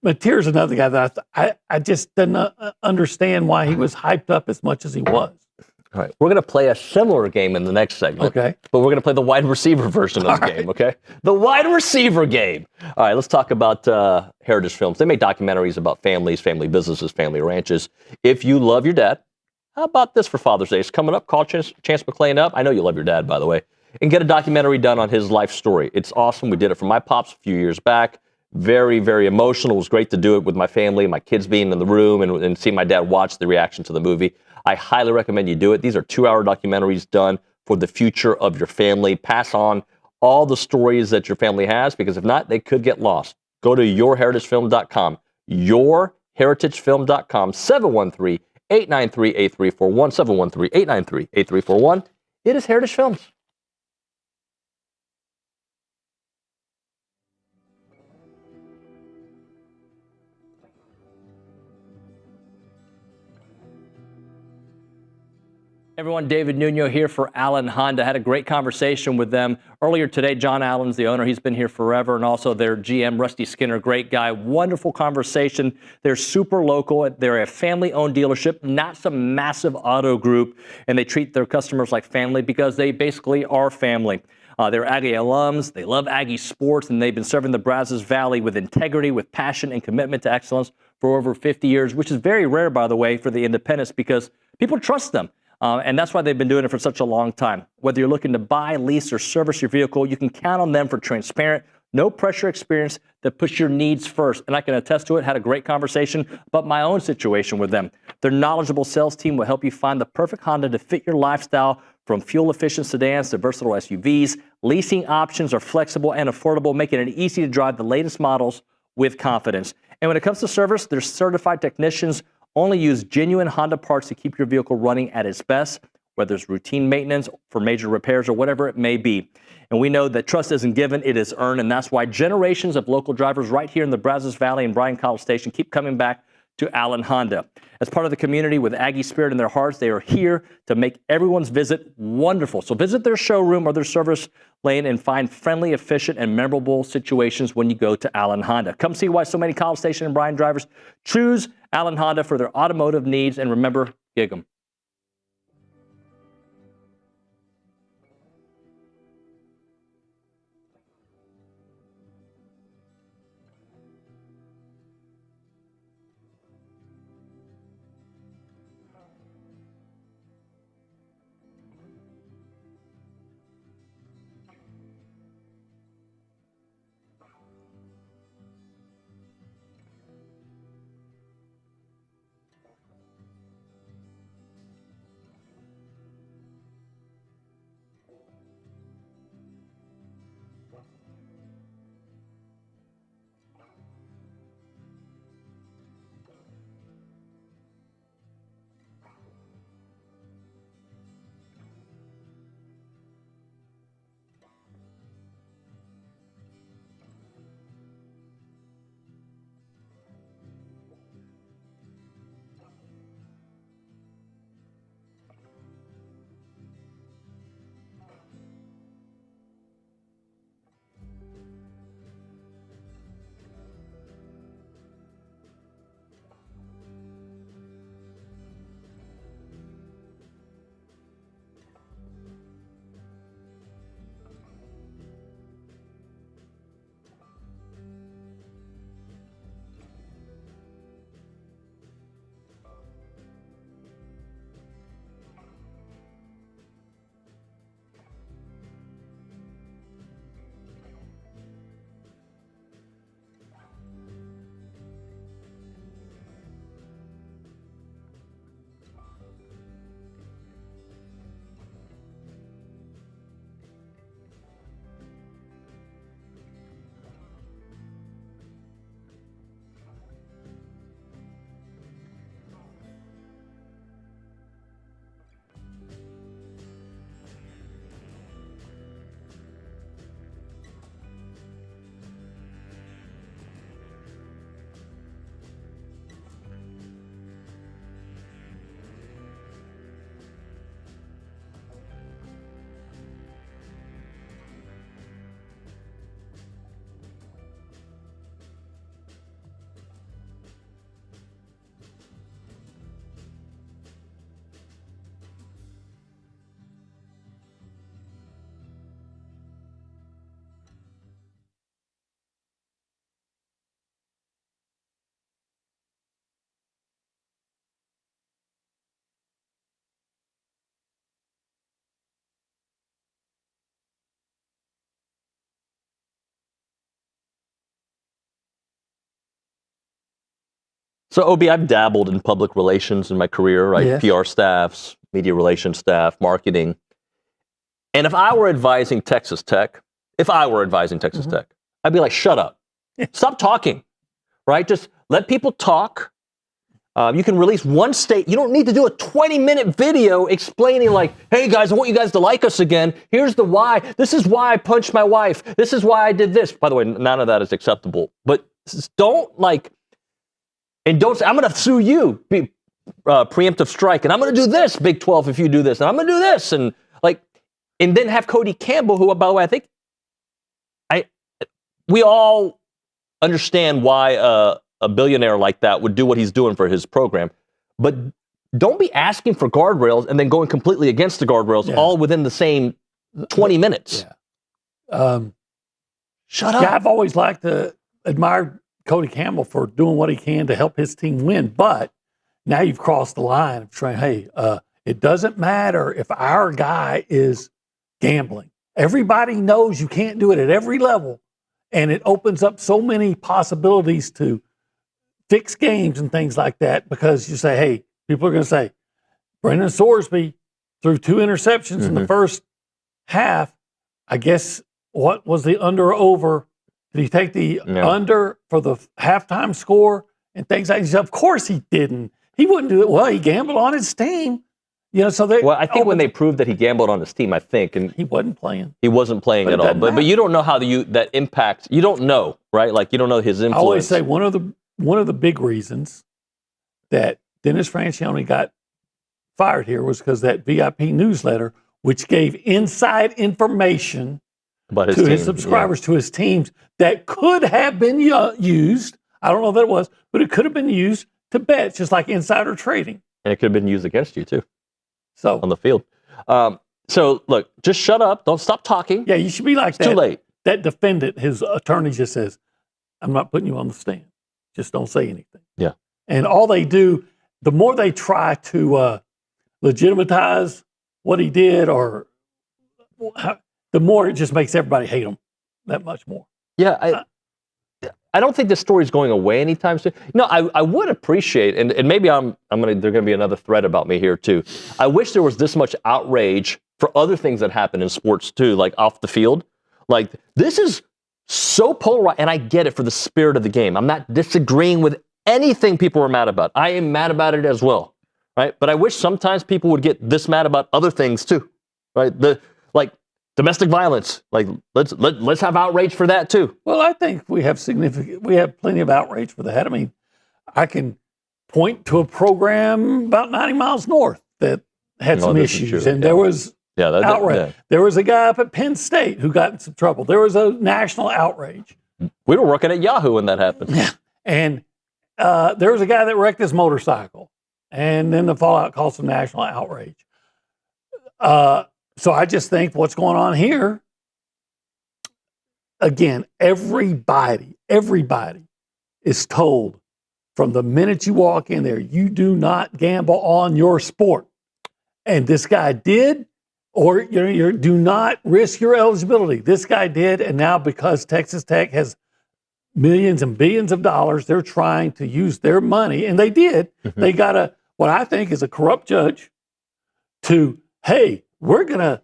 Mateer's another guy that I just didn't understand why he was hyped up as much as he was. All right, we're going to play a similar game in the next segment. Okay. But we're going to play the wide receiver version of the game, okay? The wide receiver game. All right, let's talk about Heritage Films. They make documentaries about families, family businesses, family ranches. If you love your dad, how about this for Father's Day? It's coming up. Call Chance McClain up. I know you love your dad, by the way. And get a documentary done on his life story. It's awesome. We did it for my pops a few years back. Very, very emotional. It was great to do it with my family, my kids being in the room, and see my dad watch the reaction to the movie. I highly recommend you do it. These are 2-hour documentaries done for the future of your family. Pass on all the stories that your family has, because if not, they could get lost. Go to yourheritagefilm.com. Yourheritagefilm.com. 713-893-8341. 713-893-8341. It is Heritage Films. Everyone, David Nuño here for Allen Honda. Had a great conversation with them earlier today. John Allen's the owner. He's been here forever. And also their GM, Rusty Skinner, great guy. Wonderful conversation. They're super local. They're a family-owned dealership, not some massive auto group. And they treat their customers like family because they basically are family. They're Aggie alums. They love Aggie sports, and they've been serving the Brazos Valley with integrity, with passion, and commitment to excellence for over 50 years, which is very rare, by the way, for the independents because people trust them. And that's why they've been doing it for such a long time. Whether you're looking to buy, lease, or service your vehicle, you can count on them for transparent, no pressure experience that puts your needs first. And I can attest to it. Had a great conversation about my own situation with them. Their knowledgeable sales team will help you find the perfect Honda to fit your lifestyle, from fuel-efficient sedans to versatile SUVs. Leasing options are flexible and affordable, making it easy to drive the latest models with confidence. And when it comes to service, their certified technicians only use genuine Honda parts to keep your vehicle running at its best, whether it's routine maintenance for major repairs or whatever it may be. And we know that trust isn't given, it is earned, and that's why generations of local drivers right here in the Brazos Valley and Bryan-College Station keep coming back to Allen Honda. As part of the community with Aggie spirit in their hearts, they are here to make everyone's visit wonderful. So visit their showroom or their service lane and find friendly, efficient, and memorable situations when you go to Allen Honda. Come see why so many College Station and Bryan drivers choose Allen Honda for their automotive needs, and remember, gig 'em. So, Obi, I've dabbled in public relations in my career, right? Yes. PR staffs, media relations staff, marketing. And if I were advising Texas Tech, I'd be like, shut up. Stop talking, right? Just let people talk. You can release one state. You don't need to do a 20-minute video explaining like, hey, guys, I want you guys to like us again. Here's the why. This is why I punched my wife. This is why I did this. By the way, none of that is acceptable. But don't like... And don't say, I'm going to sue you, preemptive strike, and I'm going to do this, Big 12, if you do this, and I'm going to do this, and then have Cody Campbell, who, by the way, I think we all understand why a billionaire like that would do what he's doing for his program, but don't be asking for guardrails and then going completely against the guardrails all within the same 20 minutes. Shut up. Yeah, I've always liked to admire Cody Campbell for doing what he can to help his team win. But now you've crossed the line of saying, hey, it doesn't matter if our guy is gambling. Everybody knows you can't do it at every level. And it opens up so many possibilities to fix games and things like that because you say, hey, people are going to say, Brendan Sorsby threw 2 interceptions in the first half. I guess what was the under or over? Did he take the under for the halftime score and things like that? Of course he didn't. He wouldn't do it. Well, he gambled on his team. So they. Well, I think when they proved that he gambled on his team, and he wasn't playing. He wasn't playing at all. But you don't know how that impacts. You don't know, right? Like you don't know his influence. I always say one of the big reasons that Dennis Franchione got fired here was because that VIP newsletter, which gave inside information about to his subscribers, to his teams, that could have been used. I don't know that it was, but it could have been used to bet, just like insider trading. And it could have been used against you too. So on the field. So look, just shut up. Don't stop talking. Yeah, you should be like that. Too late. That defendant, his attorney just says, I'm not putting you on the stand. Just don't say anything. Yeah. And all they do, the more they try to legitimize what he did, or the more it just makes everybody hate him that much more. Yeah, I don't think this story is going away anytime soon. No, I would appreciate, and maybe there's gonna be another thread about me here too. I wish there was this much outrage for other things that happen in sports too, like off the field. Like this is so polarized, and I get it for the spirit of the game. I'm not disagreeing with anything people are mad about. I am mad about it as well, right? But I wish sometimes people would get this mad about other things too, right? Domestic violence, like let's have outrage for that too. Well, I think we have plenty of outrage for that. I mean, I can point to a program about 90 miles north that had some issues, and there was outrage. Yeah. There was a guy up at Penn State who got in some trouble. There was a national outrage. We were working at Yahoo when that happened. Yeah, and there was a guy that wrecked his motorcycle, and then the fallout caused some national outrage. So I just think what's going on here, again, everybody is told from the minute you walk in there, you do not gamble on your sport. And this guy did, or you do not risk your eligibility. This guy did, and now because Texas Tech has millions and billions of dollars, they're trying to use their money, and they did. Mm-hmm. They got what I think is a corrupt judge to, hey, the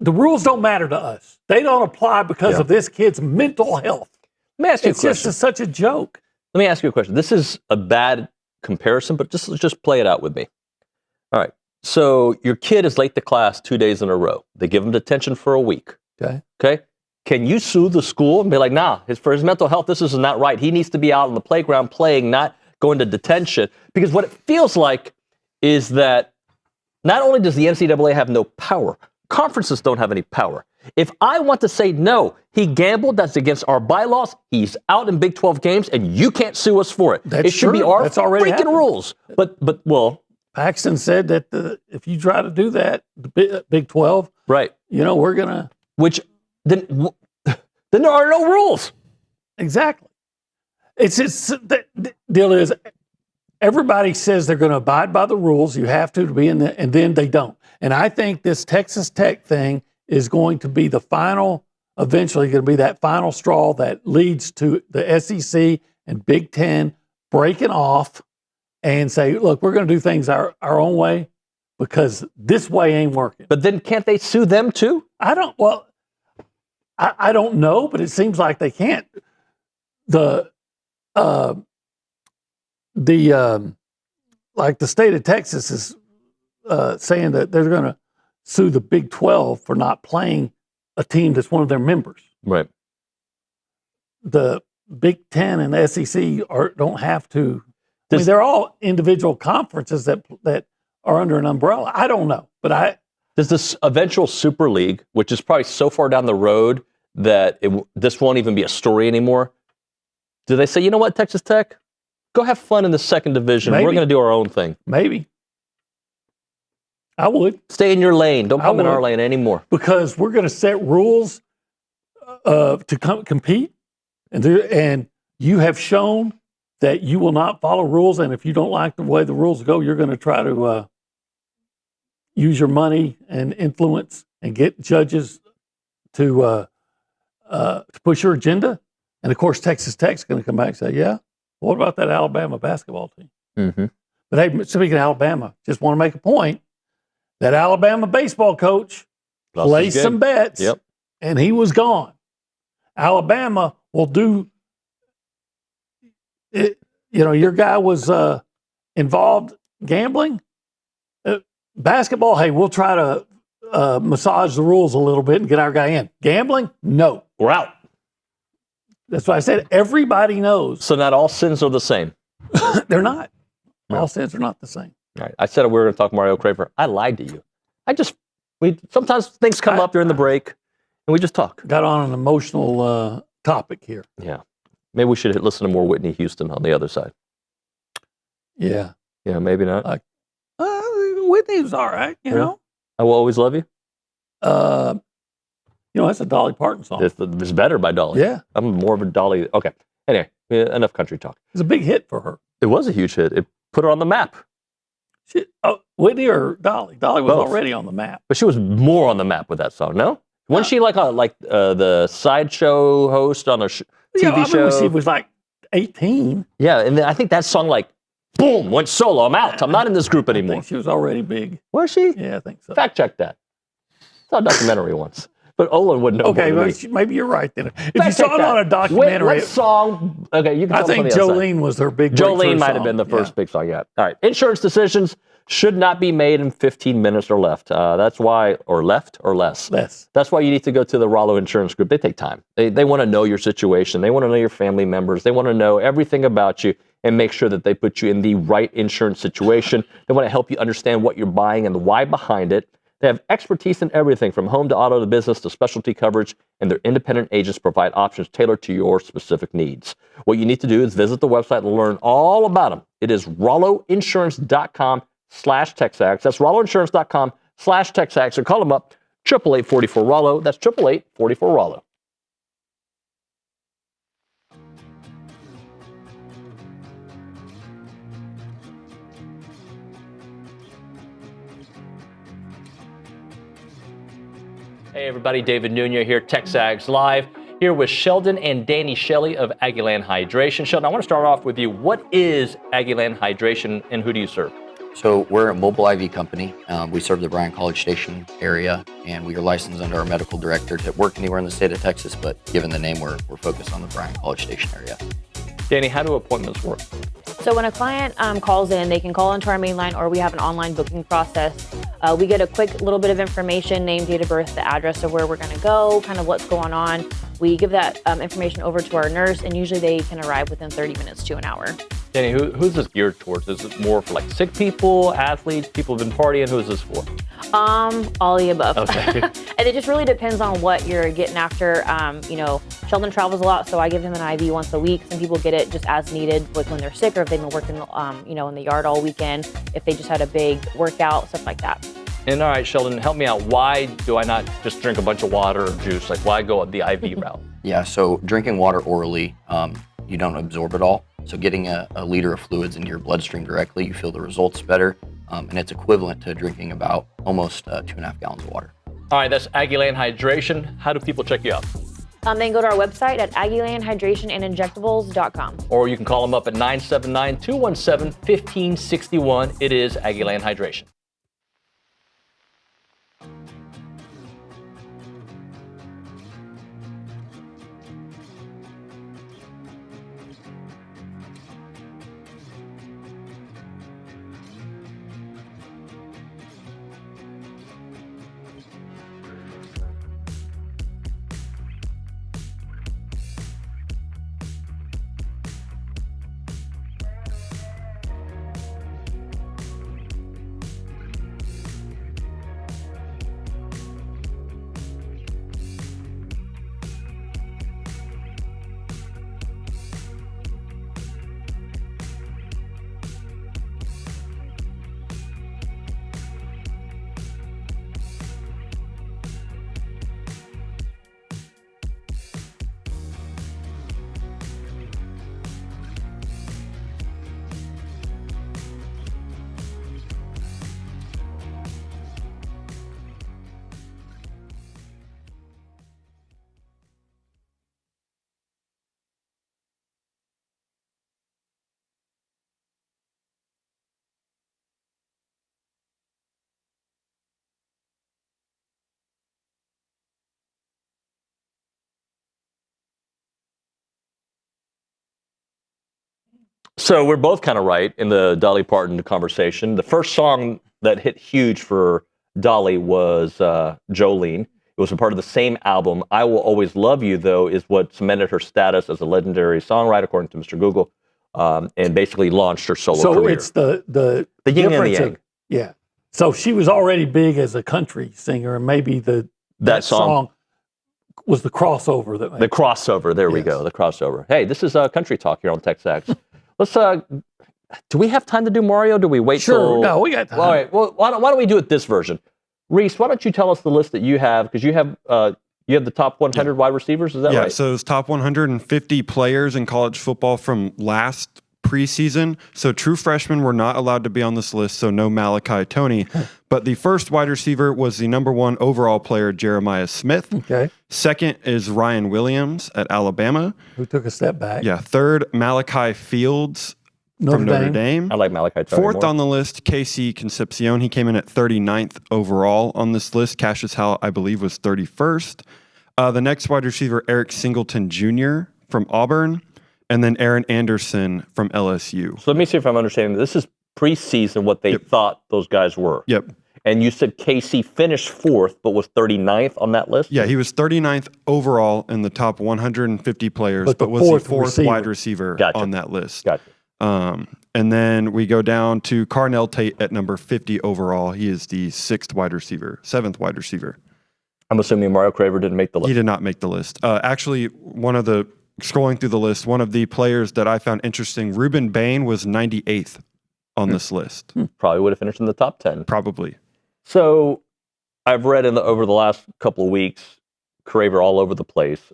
rules don't matter to us. They don't apply because of this kid's mental health. Let me ask you a question. It's just such a joke. Let me ask you a question. This is a bad comparison, but just play it out with me. All right. So your kid is late to class 2 days in a row. They give him detention for a week. Okay. Can you sue the school and be like, nah, for his mental health, this is not right. He needs to be out on the playground playing, not going to detention. Because what it feels like is that not only does the NCAA have no power, conferences don't have any power. If I want to say, no, he gambled, that's against our bylaws, he's out in Big 12 games, and you can't sue us for it. That's it should be our freaking rules. But Paxton said that if you try to do that, the Big 12, right? We're gonna. Which then there are no rules. Exactly. It's the deal is everybody says they're going to abide by the rules. You have to be in the, and then they don't. And I think this Texas Tech thing is going to be eventually going to be that final straw that leads to the SEC and Big Ten breaking off and say, look, we're going to do things our own way because this way ain't working. But then can't they sue them too? I don't know, but it seems like they can't. Like the state of Texas is saying that they're going to sue the Big 12 for not playing a team that's one of their members. Right. The Big 10 and the SEC don't have to. They're all individual conferences that are under an umbrella. I don't know, but does this eventual Super League, which is probably so far down the road that this won't even be a story anymore, do they say, you know what, Texas Tech, go have fun in the second division. Maybe. We're going to do our own thing. Maybe. I would. Stay in your lane. Don't come in our lane anymore. Because we're going to set rules to compete, and you have shown that you will not follow rules, and if you don't like the way the rules go, you're going to try to use your money and influence and get judges to push your agenda. And of course, Texas Tech's going to come back and say, "Yeah, what about that Alabama basketball team?" Mm-hmm. But hey, speaking of Alabama, just want to make a point that Alabama baseball coach placed some bets, and he was gone. Alabama will do it. You know, your guy was involved gambling. Basketball, hey, we'll try to massage the rules a little bit and get our guy in. Gambling, no. We're out. That's why I said everybody knows. So not all sins are the same. They're not. All sins are not the same. All right. I said we were going to talk Mario Craver. I lied to you. Sometimes things come up during the break, and we just talk. Got on an emotional topic here. Yeah. Maybe we should listen to more Whitney Houston on the other side. Yeah. Yeah, maybe not. Whitney's all right, you know. I Will Always Love You? You know, that's a Dolly Parton song. It's better by Dolly. Yeah. I'm more of a Dolly. Okay. Anyway, enough country talk. It's a big hit for her. It was a huge hit. It put her on the map. Whitney or Dolly? Dolly was Both. already on the map. But she was more on the map with that song, no? Wasn't she like the sideshow host on a TV show? She was like 18. Yeah, and then I think that song boom, went solo. I'm out. I'm not in this group anymore. I think she was already big. Was she? Yeah, I think so. Fact check that. Saw a documentary once. But Olin wouldn't know. Okay, well, maybe you're right then. If you saw it on a documentary. What song? Okay, you can tell I think Jolene was her big Jolene might have been the first big song yet. All right. Insurance decisions should not be made in 15 minutes or left. That's why, or left or less. Less. That's why you need to go to the Rollo Insurance Group. They take time. They want to know your situation. They want to know your family members. They want to know everything about you and make sure that they put you in the right insurance situation. They want to help you understand what you're buying and the why behind it. They have expertise in everything from home to auto to business to specialty coverage, and their independent agents provide options tailored to your specific needs. What you need to do is visit the website and learn all about them. It is rolloinsurance.com/TexAgs. That's rolloinsurance.com/TexAgs. Or call them up, 888-44-ROLLO. That's 888-44-ROLLO. Hey everybody, David Nuño here, TexAgs Live, here with Sheldon and Danny Shelley of Aggieland Hydration. Sheldon, I want to start off with you. What is Aggieland Hydration and who do you serve? So we're a mobile IV company. We serve the Bryan College Station area, and we are licensed under our medical director to work anywhere in the state of Texas, but given the name, we're focused on the Bryan College Station area. Danny, how do appointments work? So when a client calls in, they can call into our main line, or we have an online booking process. We get a quick little bit of information, name, date of birth, the address of where we're going to go, kind of what's going on. We give that information over to our nurse, and usually they can arrive within 30 minutes to an hour. Danny, who's this geared towards? Is it more for sick people, athletes, people who've been partying? Who is this for? All the above. Okay. And it just really depends on what you're getting after. Sheldon travels a lot, so I give him an IV once a week. Some people get it just as needed, like when they're sick or if they've been working, in the yard all weekend, if they just had a big workout, stuff like that. And all right, Sheldon, help me out. Why do I not just drink a bunch of water or juice? Why go the IV route? Yeah, so drinking water orally, you don't absorb it all. So getting a liter of fluids into your bloodstream directly, you feel the results better. And it's equivalent to drinking about almost 2.5 gallons of water. All right, that's Aggieland Hydration. How do people check you out? They can go to our website at aggielandhydrationandinjectables.com. Or you can call them up at 979-217-1561. It is Aggieland Hydration. So we're both kind of right in the Dolly Parton conversation. The first song that hit huge for Dolly was Jolene. It was a part of the same album. I Will Always Love You, though, is what cemented her status as a legendary songwriter, according to Mr. Google, and basically launched her solo career. So it's the yin and the difference yang. Yeah. So she was already big as a country singer, and maybe that song was the crossover. The crossover. There we go. The crossover. Hey, this is Country Talk here on TexAgs. Let's. Do we have time to do Mario? Do we wait till? No, we got time. All right. Well, why don't we do it this version? Reese, why don't you tell us the list that you have? Because you have the top 100 wide receivers. Is that right? Yeah. So it's top 150 players in college football from last preseason. So true freshmen were not allowed to be on this list. So no Malachi Toney. But the first wide receiver was the number 1 overall player, Jeremiah Smith. Okay. Second is Ryan Williams at Alabama, who took a step back. Yeah. Third, Malachi Fields from Notre Dame. I like Malachi Toney Fourth more. on the list, Casey Concepcion. He came in at 39th overall on this list. Cassius Howell, I believe, was 31st. The next wide receiver, Eric Singleton Jr. from Auburn. And then Aaron Anderson from LSU. So let me see if I'm understanding. This is preseason what they thought those guys were. Yep. And you said Casey finished 4th, but was 39th on that list? Yeah, he was 39th overall in the top 150 players, but was the fourth wide receiver on that list. Gotcha. And then we go down to Carnell Tate at number 50 overall. He is the 7th wide receiver. I'm assuming Mario Craver didn't make the list. He did not make the list. Actually, scrolling through the list, one of the players that I found interesting, Ruben Bain, was 98th on this list. Probably would have finished in the top 10. Probably. So I've read over the last couple of weeks, Craver all over the place.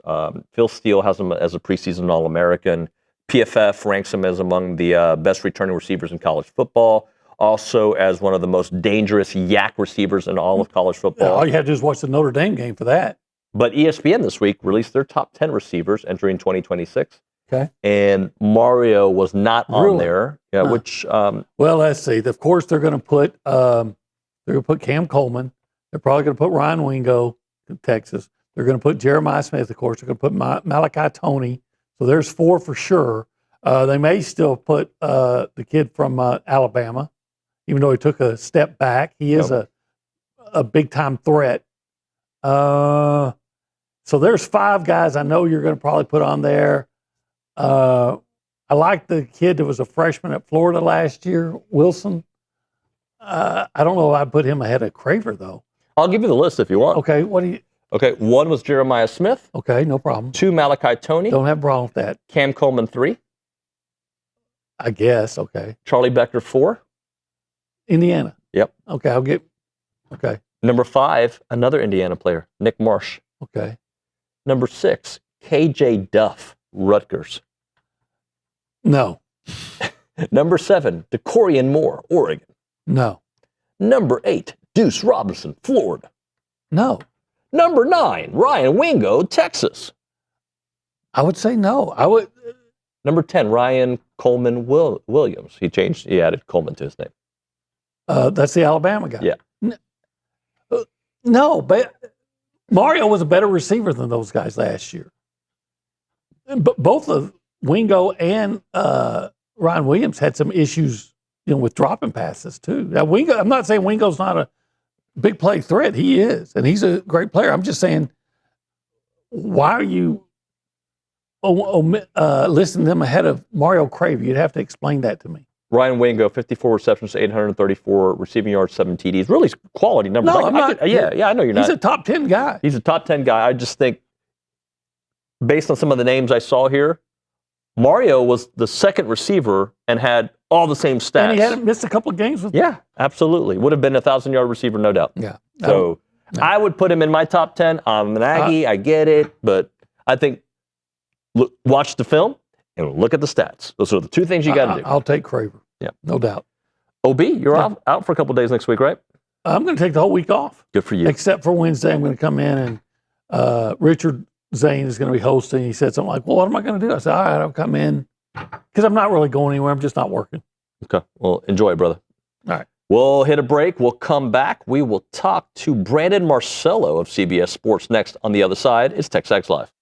Phil Steele has him as a preseason All-American. PFF ranks him as among the best returning receivers in college football. Also as one of the most dangerous yak receivers in all of college football. Yeah, all you have to do is watch the Notre Dame game for that. But ESPN this week released their top 10 receivers entering 2026. Okay. And Mario was not on there. Yeah, which well, let's see. Of course they're going to put Cam Coleman. They're probably going to put Ryan Wingo in Texas. They're going to put Jeremiah Smith, of course. They're going to put Malachi Toney. So there's 4 for sure. They may still put the kid from Alabama, even though he took a step back. He is a big-time threat. So there's 5 guys I know you're going to probably put on there. I like the kid that was a freshman at Florida last year, Wilson. I don't know if I'd put him ahead of Craver, though. I'll give you the list if you want. Okay, what do you... Okay, 1 was Jeremiah Smith. Okay, no problem. 2, Malachi Toney. Don't have a problem with that. Cam Coleman, 3. I guess, okay. Charlie Becker, 4. Indiana. Yep. Okay, okay. Number 5, another Indiana player, Nick Marsh. Okay. Number 6, KJ Duff, Rutgers. No. Number 7, DeCorian Moore, Oregon. No. Number 8, Deuce Robinson, Florida. No. Number 9, Ryan Wingo, Texas. I would say no. I would. Number 10, Ryan Coleman Williams. He added Coleman to his name. That's the Alabama guy. Yeah. No, but Mario was a better receiver than those guys last year. But both of Wingo and Ryan Williams had some issues, with dropping passes too. Now Wingo, I'm not saying Wingo's not a big play threat. He is, and he's a great player. I'm just saying, why are you listing them ahead of Mario Craver? You'd have to explain that to me. Ryan Wingo, 54 receptions, 834 receiving yards, 7 TDs. Really quality numbers. No, I'm not. I know you're not. He's a top 10 guy. He's a top 10 guy. I just think, based on some of the names I saw here, Mario was the second receiver and had all the same stats. And he hadn't missed a couple of games with. Yeah, absolutely. Would have been a 1,000-yard receiver, no doubt. Yeah. So I would put him in my top 10. I'm an Aggie. I get it. But I think, watch the film and look at the stats. Those are the 2 things you got to do. I'll take Craver. Yeah. No doubt. OB, you're out for a couple of days next week, right? I'm going to take the whole week off. Good for you. Except for Wednesday, I'm going to come in and Richard Zane is going to be hosting. He said something like, well, what am I going to do? I said, all right, I'll come in because I'm not really going anywhere. I'm just not working. Okay. Well, enjoy, brother. All right. We'll hit a break. We'll come back. We will talk to Brandon Marcello of CBS Sports next on the other side. It's TexAgs Live.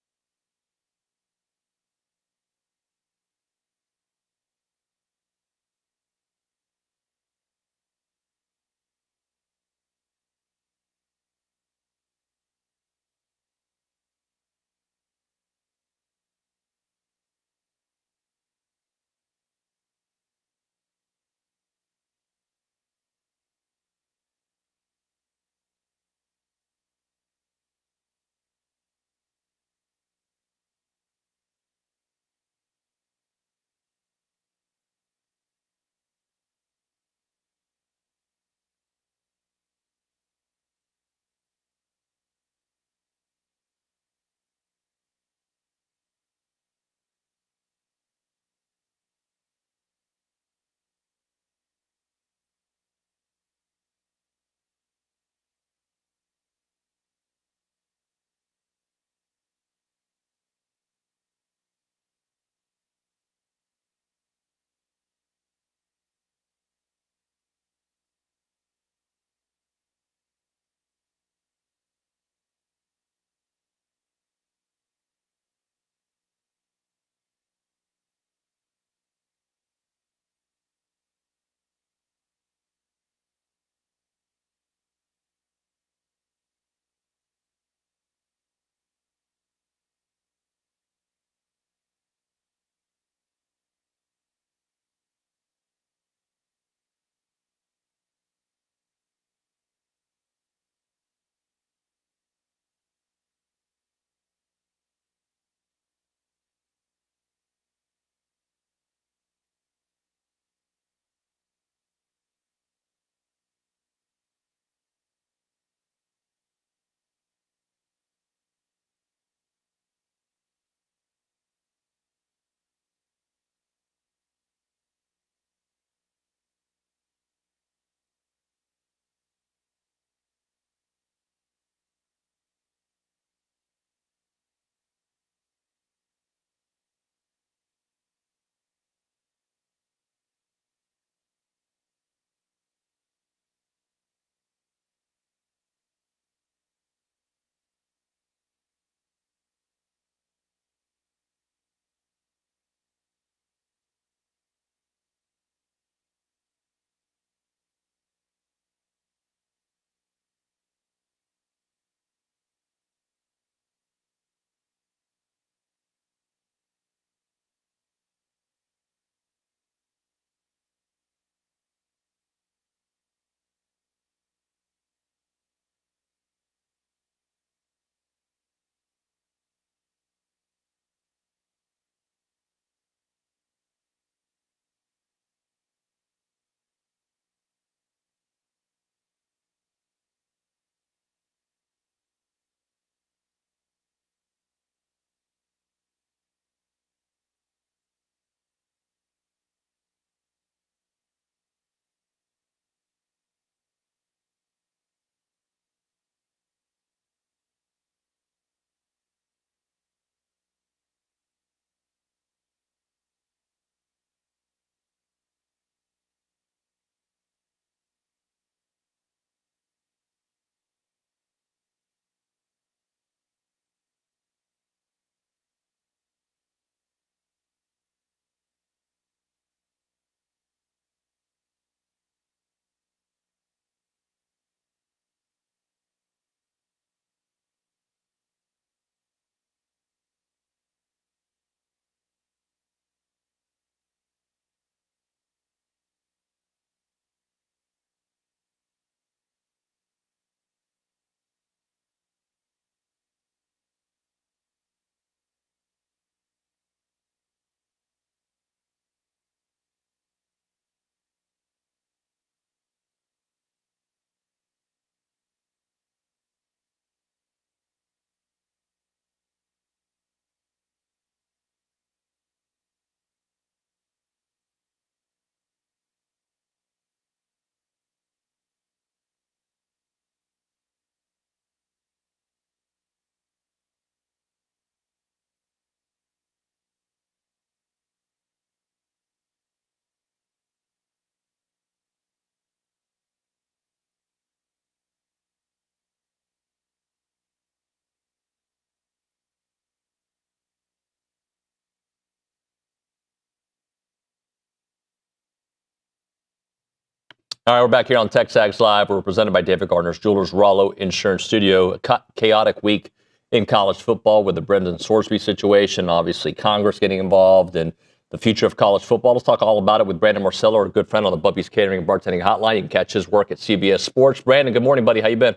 All right, we're back here on TexAgs Live. We're presented by David Gardner's Jewelers, Rollo Insurance Studio. A chaotic week in college football with the Brendan Sorsby situation, obviously Congress getting involved, and the future of college football. Let's talk all about it with Brandon Marcello, our good friend on the Bubby's Catering and Bartending Hotline. You can catch his work at CBS Sports. Brandon, good morning, buddy. How you been?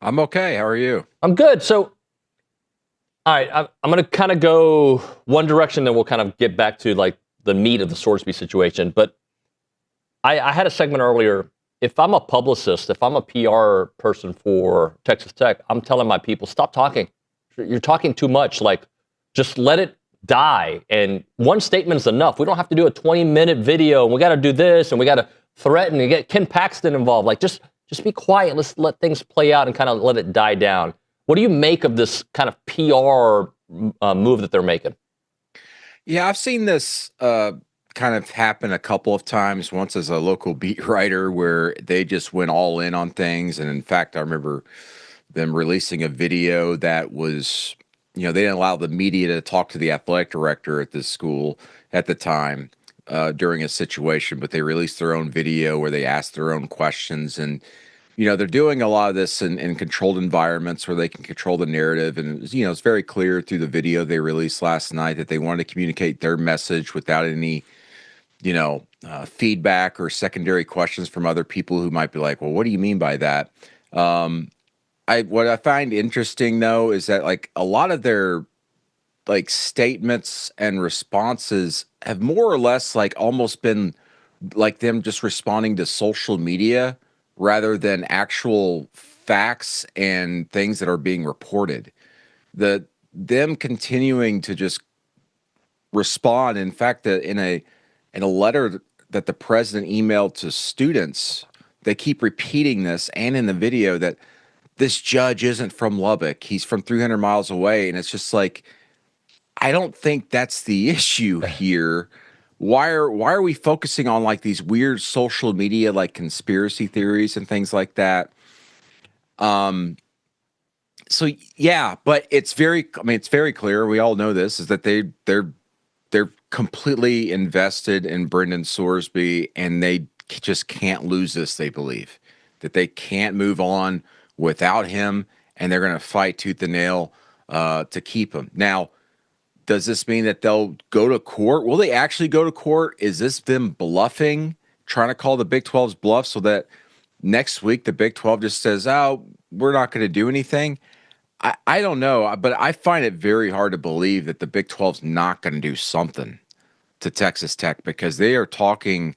I'm okay. How are you? I'm good. So, all right, I'm going to kind of go one direction, then we'll kind of get back to like the meat of the Sorsby situation. But I had a segment earlier. If I'm a publicist, if I'm a PR person for Texas Tech, I'm telling my people, stop talking. You're talking too much. Like, just let it die. And one statement is enough. We don't have to do a 20-minute video. And we got to do this, and we got to threaten and get Ken Paxton involved. Like, just be quiet. Let's let things play out and kind of let it die down. What do you make of this kind of PR move that they're making? Yeah, I've seen this kind of happen a couple of times. Once as a local beat writer where they just went all in on things. And in fact, I remember them releasing a video that was, they didn't allow the media to talk to the athletic director at this school at the time during a situation, but they released their own video where they asked their own questions. And, they're doing a lot of this in controlled environments where they can control the narrative. And, it's very clear through the video they released last night that they wanted to communicate their message without any feedback or secondary questions from other people who might be like, well, what do you mean by that? What I find interesting though, is that like a lot of their like statements and responses have more or less like almost been like them just responding to social media rather than actual facts and things that are being reported. Them continuing to just respond. In fact, in a letter that the president emailed to students, they keep repeating this, and in the video, that this judge isn't from Lubbock. He's from 300 miles away. And it's just like, I don't think that's the issue here. Why are we focusing on like these weird social media, like conspiracy theories and things like that? So yeah, but it's very clear. We all know this, is that they're completely invested in Brendan Sorsby, and they just can't lose this. They believe that they can't move on without him, and they're going to fight tooth and nail to keep him. Now, does this mean that they'll go to court? Will they actually go to court? Is this them bluffing, trying to call the Big 12's bluff so that next week the Big 12 just says, oh, we're not going to do anything? I don't know, but I find it very hard to believe that the Big 12's not going to do something to Texas Tech, because they are talking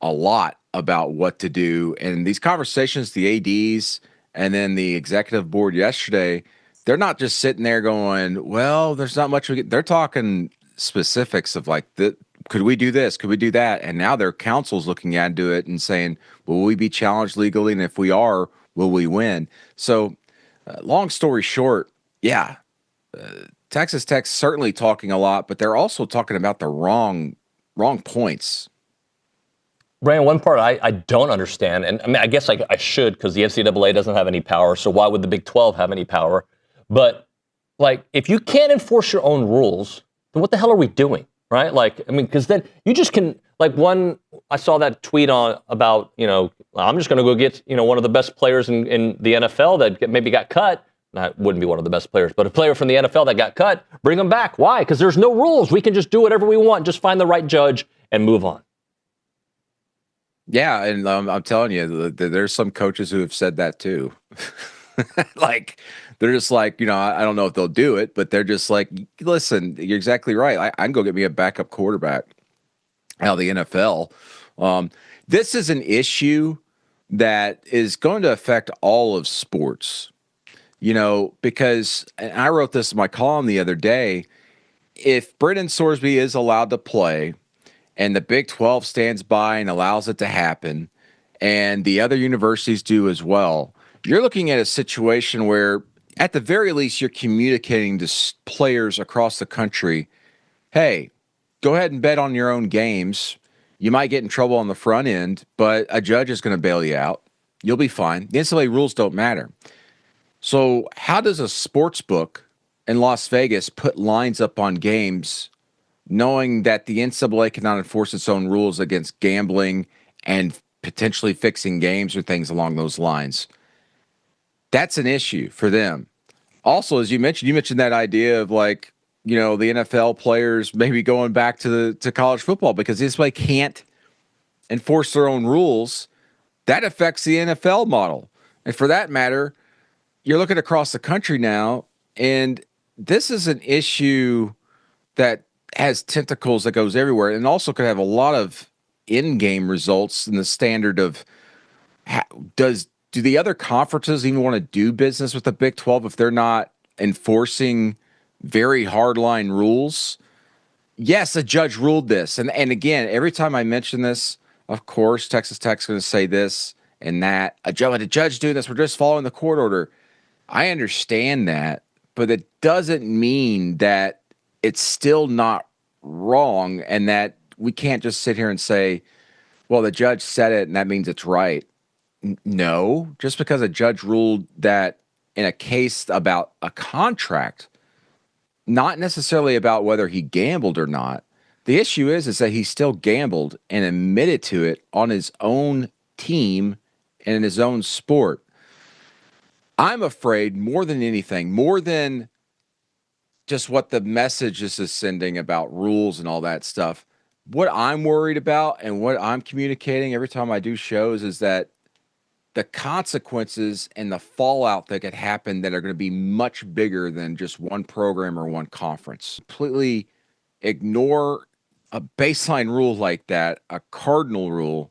a lot about what to do. And these conversations, the ADs and then the executive board yesterday, they're not just sitting there going, well, there's not much. They're talking specifics of like, could we do this? Could we do that? And now their counsel's looking into it and saying, will we be challenged legally? And if we are, will we win? So long story short, yeah, Texas Tech's certainly talking a lot, but they're also talking about the wrong points. Brian, one part I don't understand, and I mean, I guess I should, because the NCAA doesn't have any power, so why would the Big 12 have any power? But, like, if you can't enforce your own rules, then what the hell are we doing, right? Like, I mean, because then you just can, like, I saw that tweet about, I'm just going to go get, one of the best players in the NFL that maybe got cut. That wouldn't be one of the best players, but a player from the NFL that got cut, bring him back. Why? Because there's no rules. We can just do whatever we want, just find the right judge and move on. Yeah, and I'm telling you, there's some coaches who have said that too. Like, they're just like, I don't know if they'll do it, but they're just like, listen, you're exactly right. I can go get me a backup quarterback out of the NFL. This is an issue that is going to affect all of sports, because, and I wrote this in my column the other day, if Brendan Sorsby is allowed to play and the Big 12 stands by and allows it to happen, and the other universities do as well, you're looking at a situation where, at the very least, you're communicating to players across the country, hey, go ahead and bet on your own games. You might get in trouble on the front end, but a judge is going to bail you out. You'll be fine. The NCAA rules don't matter. So how does a sports book in Las Vegas put lines up on games knowing that the NCAA cannot enforce its own rules against gambling and potentially fixing games or things along those lines. That's an issue for them. Also, as you mentioned that idea of like, the NFL players maybe going back to college football because this way can't enforce their own rules. That affects the NFL model. And for that matter, you're looking across the country now, and this is an issue that has tentacles that goes everywhere and also could have a lot of in-game results in the standard of do the other conferences even want to do business with the Big 12 if they're not enforcing very hardline rules? Yes, a judge ruled this. And again, every time I mention this, of course, Texas Tech's going to say this and that. A judge doing this, we're just following the court order. I understand that, but it doesn't mean that it's still not wrong and that we can't just sit here and say, well, the judge said it and that means it's right. No, just because a judge ruled that in a case about a contract, not necessarily about whether he gambled or not. The issue is that he still gambled and admitted to it on his own team and in his own sport. I'm afraid more than anything, more than just what the message is sending about rules and all that stuff, what I'm worried about and what I'm communicating every time I do shows is that the consequences and the fallout that could happen that are going to be much bigger than just one program or one conference. Completely ignore a baseline rule like that, a cardinal rule.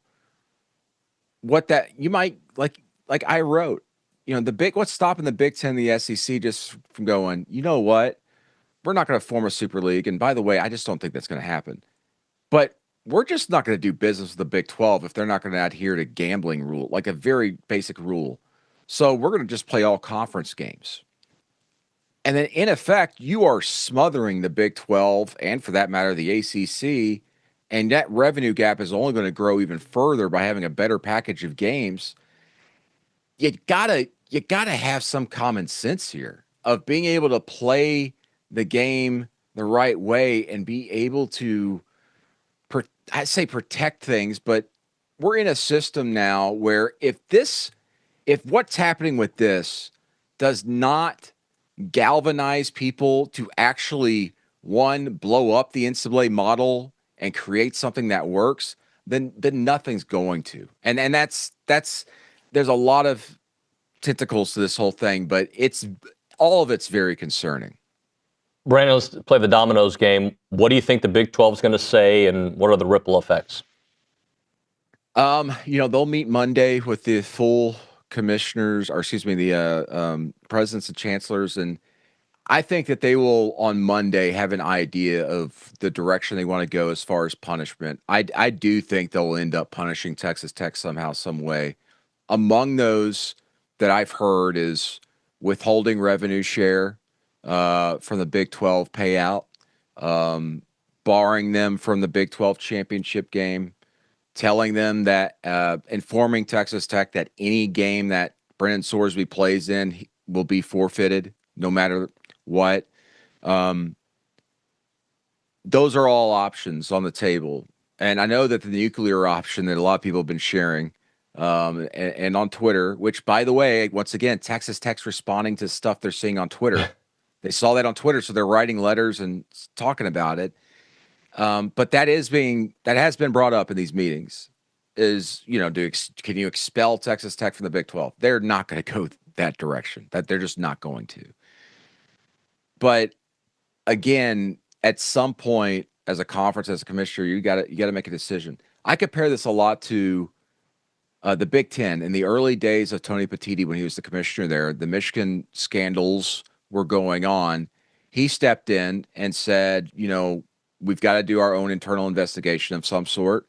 What that you might like I wrote, what's stopping the Big Ten and the SEC just from going, you know what? We're not going to form a super league. And by the way, I just don't think that's going to happen. But we're just not going to do business with the Big 12 if they're not going to adhere to gambling rule, like a very basic rule. So we're going to just play all conference games. And then in effect, you are smothering the Big 12 and for that matter, the ACC. And that revenue gap is only going to grow even further by having a better package of games. You gotta have some common sense here of being able to play the game the right way and be able to I say protect things, but we're in a system now where if what's happening with this does not galvanize people to actually, one, blow up the NCAA model and create something that works, then nothing's going to. And that's there's a lot of tentacles to this whole thing, but all of it's very concerning. Brandon, let's play the dominoes game. What do you think the Big 12 is going to say, and what are the ripple effects? They'll meet Monday with the full commissioners, or excuse me, the presidents and chancellors, and I think that they will on Monday have an idea of the direction they want to go as far as punishment. I do think they'll end up punishing Texas Tech somehow, some way. Among those that I've heard is withholding revenue share from the Big 12 payout, barring them from the Big 12 championship game, telling them that, informing Texas Tech that any game that Brennan Sorsby plays in will be forfeited no matter what. Those are all options on the table. And I know that the nuclear option that a lot of people have been sharing, and on Twitter, which, by the way, once again, Texas Tech's responding to stuff they're seeing on Twitter. They saw that on Twitter, so they're writing letters and talking about it. But that has been brought up in these meetings. Is can you expel Texas Tech from the Big 12? They're not going to go that direction. That they're just not going to. But again, at some point, as a conference, as a commissioner, you got to make a decision. I compare this a lot to the Big Ten in the early days of Tony Petitti when he was the commissioner there. The Michigan scandals were going on. He stepped in and said, we've got to do our own internal investigation of some sort.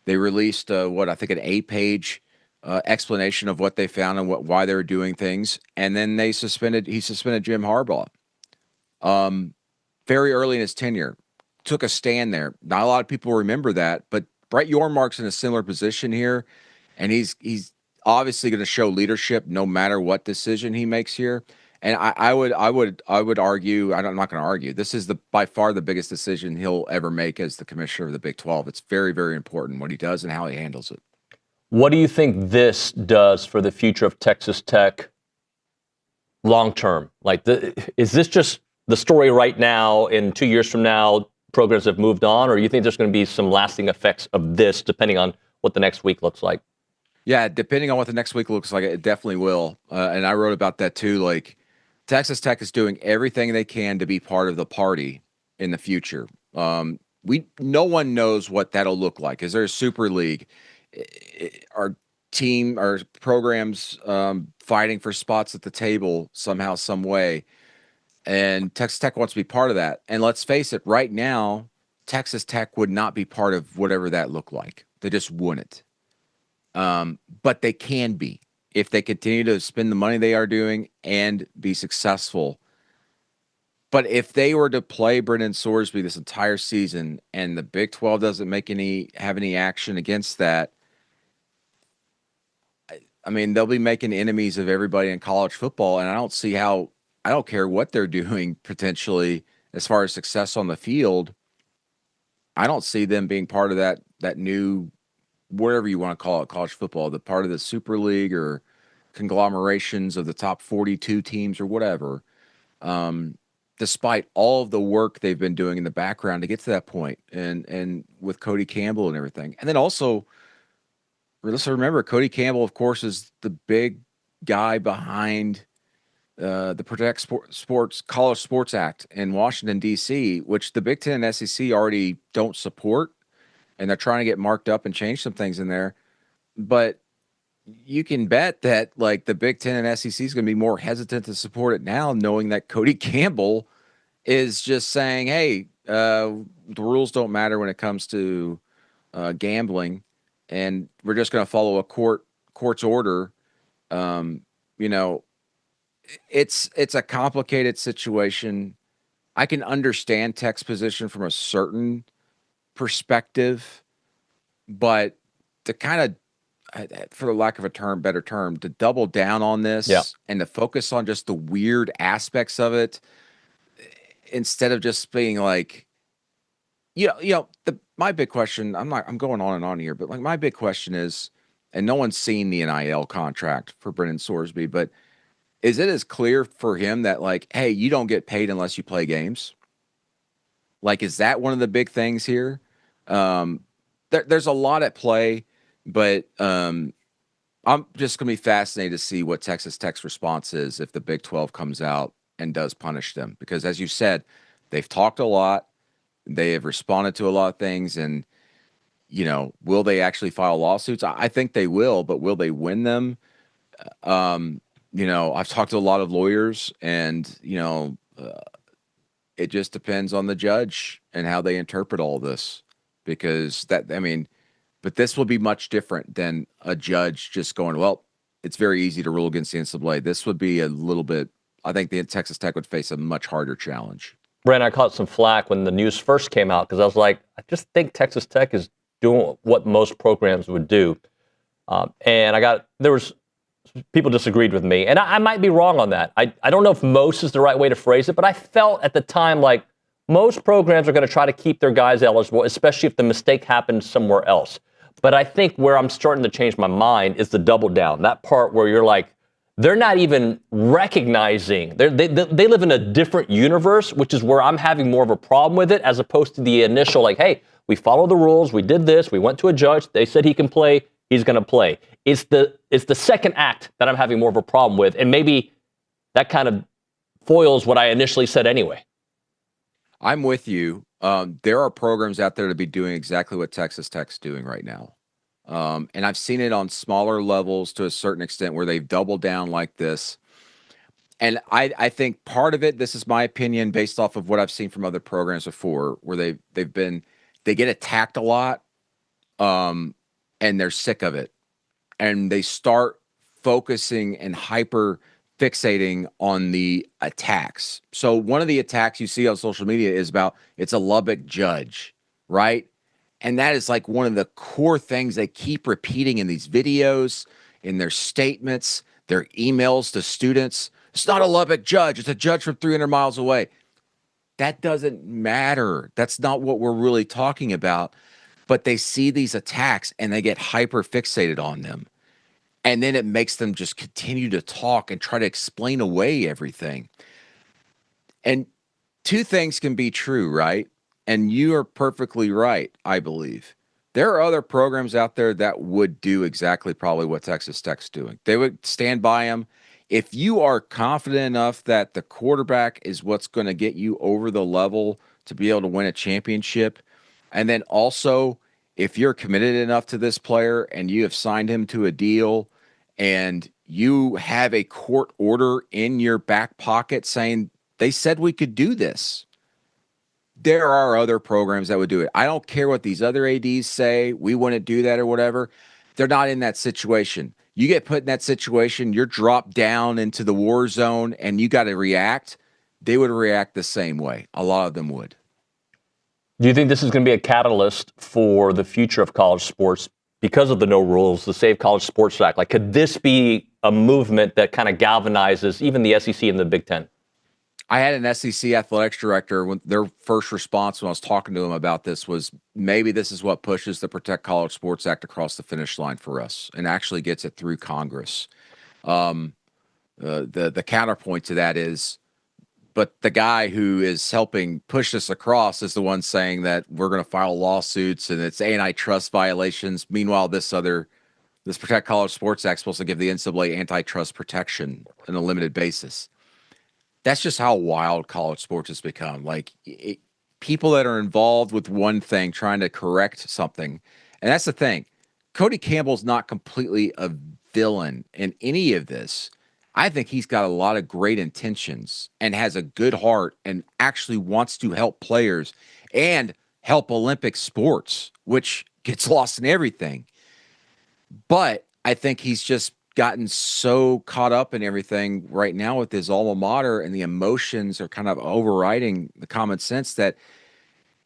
They released I think an 8-page explanation of what they found and why they were doing things, and then he suspended Jim Harbaugh. Very early in his tenure, took a stand there. Not a lot of people remember that, but Brett Yormark's in a similar position here, and he's obviously going to show leadership no matter what decision he makes here. And I would argue, I'm not going to argue, this is by far the biggest decision he'll ever make as the commissioner of the Big 12. It's very, very important what he does and how he handles it. What do you think this does for the future of Texas Tech long term? Like, is this just the story right now? In 2 years from now, programs have moved on, or you think there's going to be some lasting effects of this, depending on what the next week looks like? Yeah, depending on what the next week looks like, it definitely will. And I wrote about that too. Like, Texas Tech is doing everything they can to be part of the party in the future. No one knows what that'll look like. Is there a super league? Our programs fighting for spots at the table somehow, some way? And Texas Tech wants to be part of that. And let's face it, right now, Texas Tech would not be part of whatever that looked like. They just wouldn't. But they can be if they continue to spend the money they are doing and be successful. But if they were to play Brendan Sorsby this entire season and the Big 12 doesn't have any action against that, I mean, they'll be making enemies of everybody in college football. And I don't see how, I don't care what they're doing potentially as far as success on the field. I don't see them being part of that new, whatever you want to call it, college football, the part of the Super League or conglomerations of the top 42 teams or whatever. Despite all of the work they've been doing in the background to get to that point, and with Cody Campbell and everything. And then also, let's remember, Cody Campbell, of course, is the big guy behind the Protect Sports College Sports Act in Washington, D.C., which the Big Ten and SEC already don't support, and they're trying to get marked up and change some things in there. But you can bet that like the Big Ten and SEC is going to be more hesitant to support it now, knowing that Cody Campbell is just saying, hey, the rules don't matter when it comes to gambling, and we're just going to follow a court's order. It's a complicated situation. I can understand Tech's position from a certain perspective, but to kind of, for the lack of a better term, to double down on this and to focus on just the weird aspects of it instead of just being like, my big question, I'm going on and on here, but like my big question is, and no one's seen the NIL contract for Brendan Sorsby, but is it as clear for him that like, hey, you don't get paid unless you play games? Like, is that one of the big things here? There's a lot at play, but I'm just going to be fascinated to see what Texas Tech's response is if the Big 12 comes out and does punish them. Because as you said, they've talked a lot. They have responded to a lot of things. And, will they actually file lawsuits? I think they will, but will they win them? I've talked to a lot of lawyers, and, it just depends on the judge and how they interpret all this. Because but this will be much different than a judge just going, well, it's very easy to rule against the NCAA. This would be a little bit, I think the Texas Tech would face a much harder challenge. Brandon, I caught some flack when the news first came out because I was like, I just think Texas Tech is doing what most programs would do. And there was people disagreed with me, and I might be wrong on that. I don't know if most is the right way to phrase it, but I felt at the time like most programs are going to try to keep their guys eligible, especially if the mistake happened somewhere else. But I think where I'm starting to change my mind is the double down, that part where you're like, they're not even recognizing, they live in a different universe, which is where I'm having more of a problem with it, as opposed to the initial like, hey, we follow the rules, we did this, we went to a judge, they said he can play, he's going to play. It's the second act that I'm having more of a problem with, and maybe that kind of foils what I initially said anyway. I'm with you. There are programs out there to be doing exactly what Texas Tech's doing right now. And I've seen it on smaller levels to a certain extent where they've doubled down like this. And I think part of it, this is my opinion based off of what I've seen from other programs before, where they get attacked a lot, and they're sick of it. And they start focusing and hyper fixating on the attacks. So one of the attacks you see on social media is about, it's a Lubbock judge, right? And that is like one of the core things they keep repeating in these videos, in their statements, their emails to students. It's not a Lubbock judge. It's a judge from 300 miles away. That doesn't matter. That's not what we're really talking about. but they see these attacks and they get hyper fixated on them. And then it makes them just continue to talk and try to explain away everything. And two things can be true, right? And you are perfectly right, I believe. There are other programs out there that would do exactly probably what Texas Tech's doing. They would stand by them. If you are confident enough that the quarterback is what's going to get you over the level to be able to win a championship, and then also if you're committed enough to this player and you have signed him to a deal and you have a court order in your back pocket saying they said we could do this, there are other programs that would do it. I don't care what these other ADs say, we wouldn't do that or whatever. They're not in that situation. You get put in that situation, you're dropped down into the war zone and you got to react. They would react the same way. A lot of them would. Do you think this is going to be a catalyst for the future of college sports because of the no rules, the Save College Sports Act? Like, could this be a movement that kind of galvanizes even the SEC and the Big Ten? I had an SEC athletics director, when their first response when I was talking to them about this was, maybe this is what pushes the Protect College Sports Act across the finish line for us and actually gets it through Congress. The counterpoint to that is, but the guy who is helping push this across is the one saying that we're going to file lawsuits and it's antitrust violations. Meanwhile, this Protect College Sports Act is supposed to give the NCAA antitrust protection on a limited basis. That's just how wild college sports has become. Like, people that are involved with one thing trying to correct something. And that's the thing. Cody Campbell's not completely a villain in any of this. I think he's got a lot of great intentions and has a good heart and actually wants to help players and help Olympic sports, which gets lost in everything. But I think he's just gotten so caught up in everything right now with his alma mater, and the emotions are kind of overriding the common sense that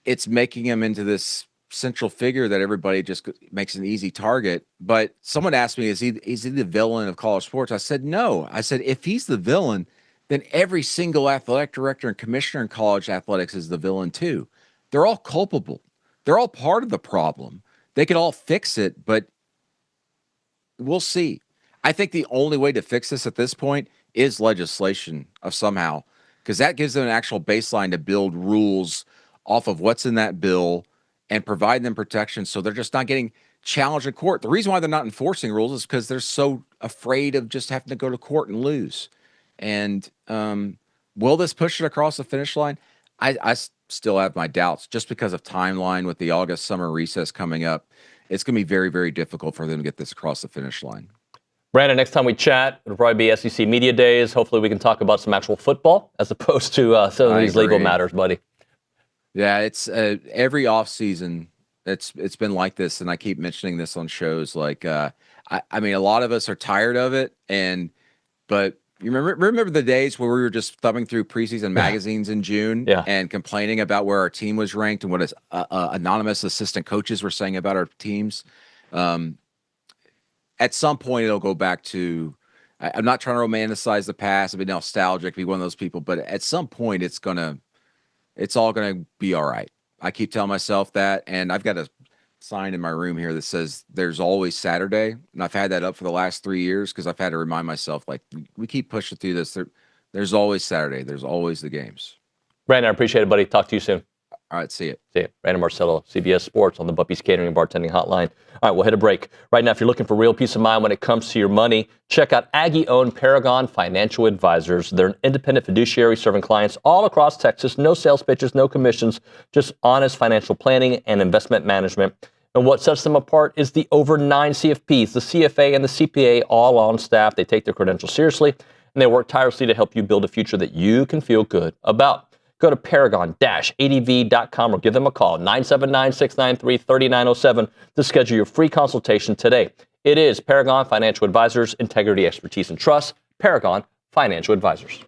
it's making him into this central figure that everybody just makes an easy target. But someone asked me, is he the villain of college sports? I said, no. I said, if he's the villain, then every single athletic director and commissioner in college athletics is the villain too. They're all culpable. They're all part of the problem. They could all fix it, but we'll see. I think the only way to fix this at this point is legislation of somehow, because that gives them an actual baseline to build rules off of what's in that bill and provide them protection so they're just not getting challenged in court. The reason why they're not enforcing rules is because they're so afraid of just having to go to court and lose. And will this push it across the finish line? I still have my doubts just because of timeline with the August summer recess coming up. It's going to be very, very difficult for them to get this across the finish line. Brandon, next time we chat, it'll probably be SEC Media Days. Hopefully we can talk about some actual football as opposed to some of these legal matters, buddy. Yeah, it's every offseason, it's been like this, and I keep mentioning this on shows. Like, I mean, a lot of us are tired of it, but you remember the days where we were just thumbing through preseason magazines in June and complaining about where our team was ranked and what anonymous assistant coaches were saying about our teams. At some point, it'll go back to, I'm not trying to romanticize the past, be nostalgic, be one of those people, but at some point, it's all going to be all right. I keep telling myself that, and I've got a sign in my room here that says there's always Saturday, and I've had that up for the last 3 years because I've had to remind myself, like, we keep pushing through this. There's always Saturday. There's always the games. Brandon, I appreciate it, buddy. Talk to you soon. All right, see you. See you. Brandon Marcello, CBS Sports on the Buppy's Catering and Bartending Hotline. All right, we'll hit a break. Right now, if you're looking for real peace of mind when it comes to your money, check out Aggie-owned Paragon Financial Advisors. They're an independent fiduciary serving clients all across Texas. No sales pitches, no commissions, just honest financial planning and investment management. And what sets them apart is the over 9 CFPs, the CFA and the CPA, all on staff. They take their credentials seriously, and they work tirelessly to help you build a future that you can feel good about. Go to paragon-adv.com or give them a call, 979-693-3907, to schedule your free consultation today. It is Paragon Financial Advisors, integrity, expertise, and trust. Paragon Financial Advisors.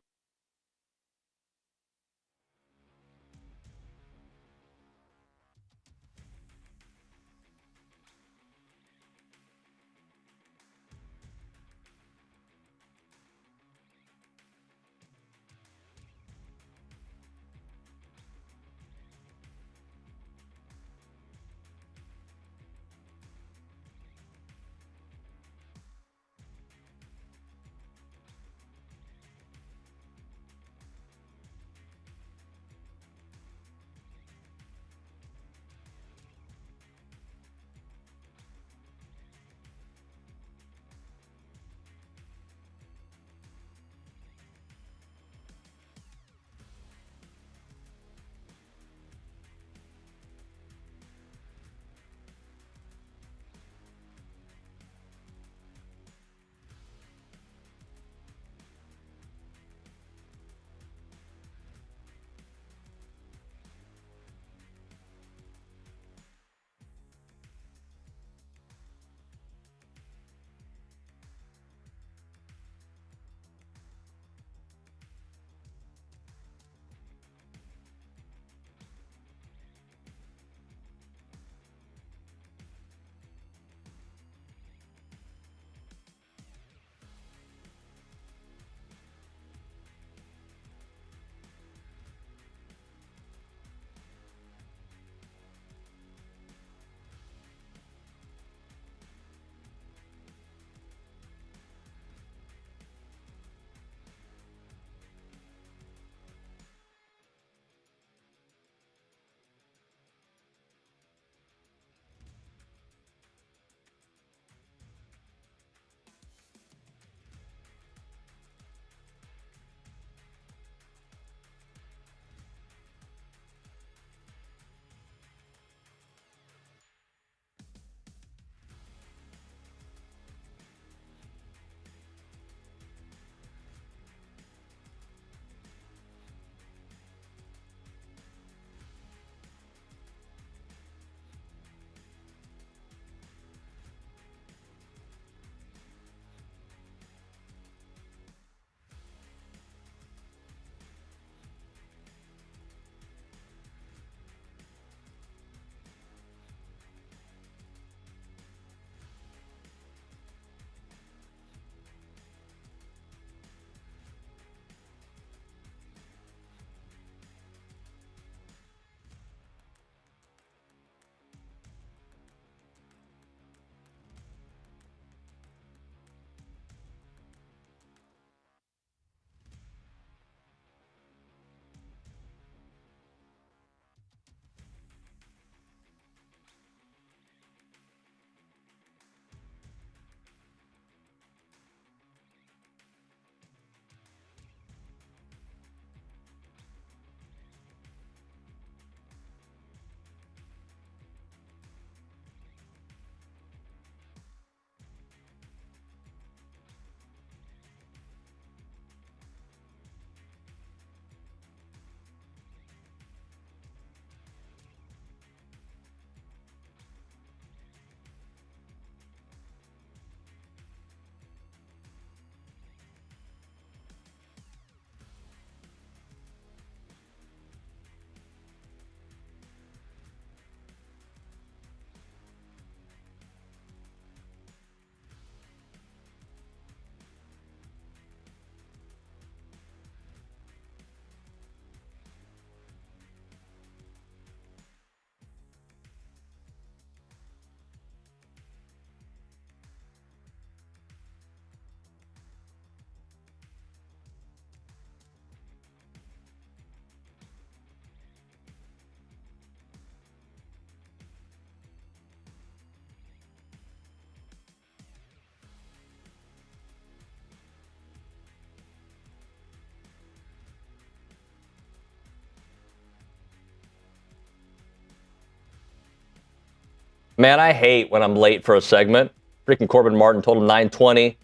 Man, I hate when I'm late for a segment. Freaking Corbin Martin told him 9:20.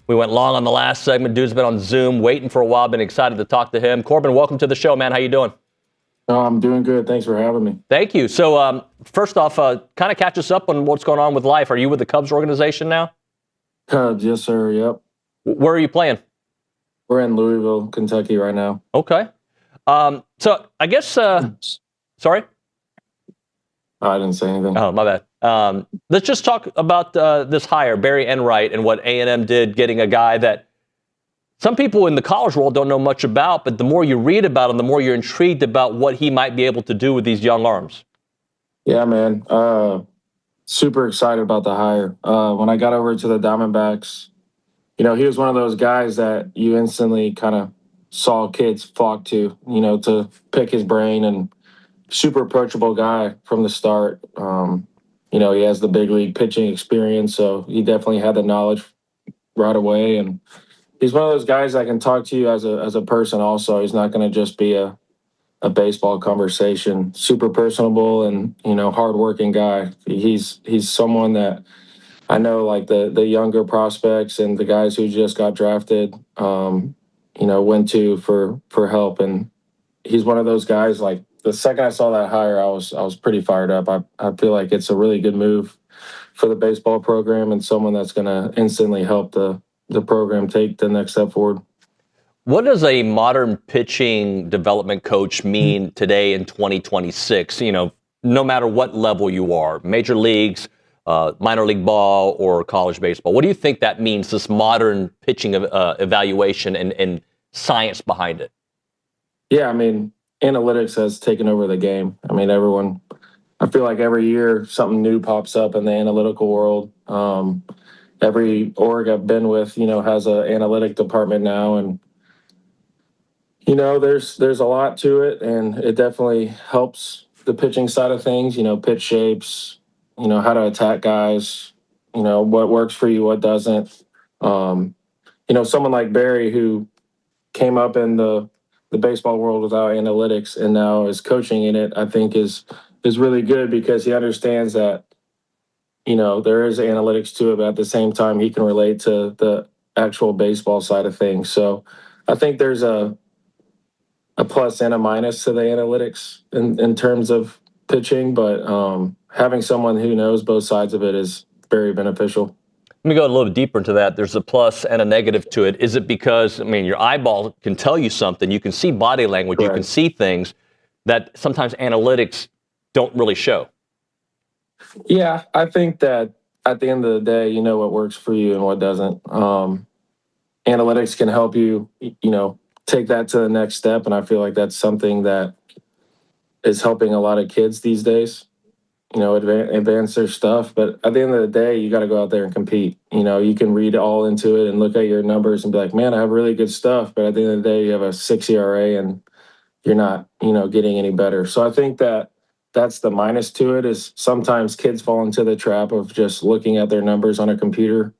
We went long on the last segment. Dude's been on Zoom waiting for a while. Been excited to talk to him. Corbin, welcome to the show, man. How you doing? Oh, I'm doing good. Thanks for having me. Thank you. So first off, kind of catch us up on what's going on with life. Are you with the Cubs organization now? Cubs, yes, sir. Yep. Where are you playing? We're in Louisville, Kentucky right now. Okay. So I guess, sorry? I didn't say anything. Oh, my bad. Let's just talk about this hire, Barry Enright, and what A&M did getting a guy that some people in the college world don't know much about, but the more you read about him, the more you're intrigued about what he might be able to do with these young arms. Yeah, man. Super excited about the hire. When I got over to the Diamondbacks, he was one of those guys that you instantly kind of saw kids flock to, to pick his brain, and super approachable guy from the start. He has the big league pitching experience, so he definitely had the knowledge right away. And he's one of those guys that can talk to you as a person also. He's not going to just be a baseball conversation. Super personable and, hardworking guy. He's someone that I know, like the younger prospects and the guys who just got drafted, went to for help. And he's one of those guys, like the second I saw that hire, I was pretty fired up. I feel like it's a really good move for the baseball program and someone that's going to instantly help the program take the next step forward. What does a modern pitching development coach mean today in 2026? No matter what level you are, major leagues, minor league ball, or college baseball. What do you think that means, this modern pitching evaluation and science behind it? Yeah, I mean, analytics has taken over the game. I mean, I feel like every year something new pops up in the analytical world. Every org I've been with, has an analytic department now, and there's a lot to it, and it definitely helps the pitching side of things. Pitch shapes, how to attack guys, what works for you, what doesn't. Someone like Barry, who came up in the baseball world without analytics and now is coaching in it, I think is really good, because he understands that there is analytics to it, but at the same time, he can relate to the actual baseball side of things. So I think there's a plus and a minus to the analytics in terms of pitching, but having someone who knows both sides of it is very beneficial. Let me go a little deeper into that. There's a plus and a negative to it. Is it because, your eyeball can tell you something. You can see body language. Correct. You can see things that sometimes analytics don't really show. Yeah, I think that at the end of the day, you know what works for you and what doesn't. Analytics can help you, take that to the next step, and I feel like that's something that is helping a lot of kids these days, advance their stuff. But at the end of the day, you got to go out there and compete. You can read all into it and look at your numbers and be like, man, I have really good stuff. But at the end of the day, you have a 6 ERA and you're not, getting any better. So I think that's the minus to it, is sometimes kids fall into the trap of just looking at their numbers on a computer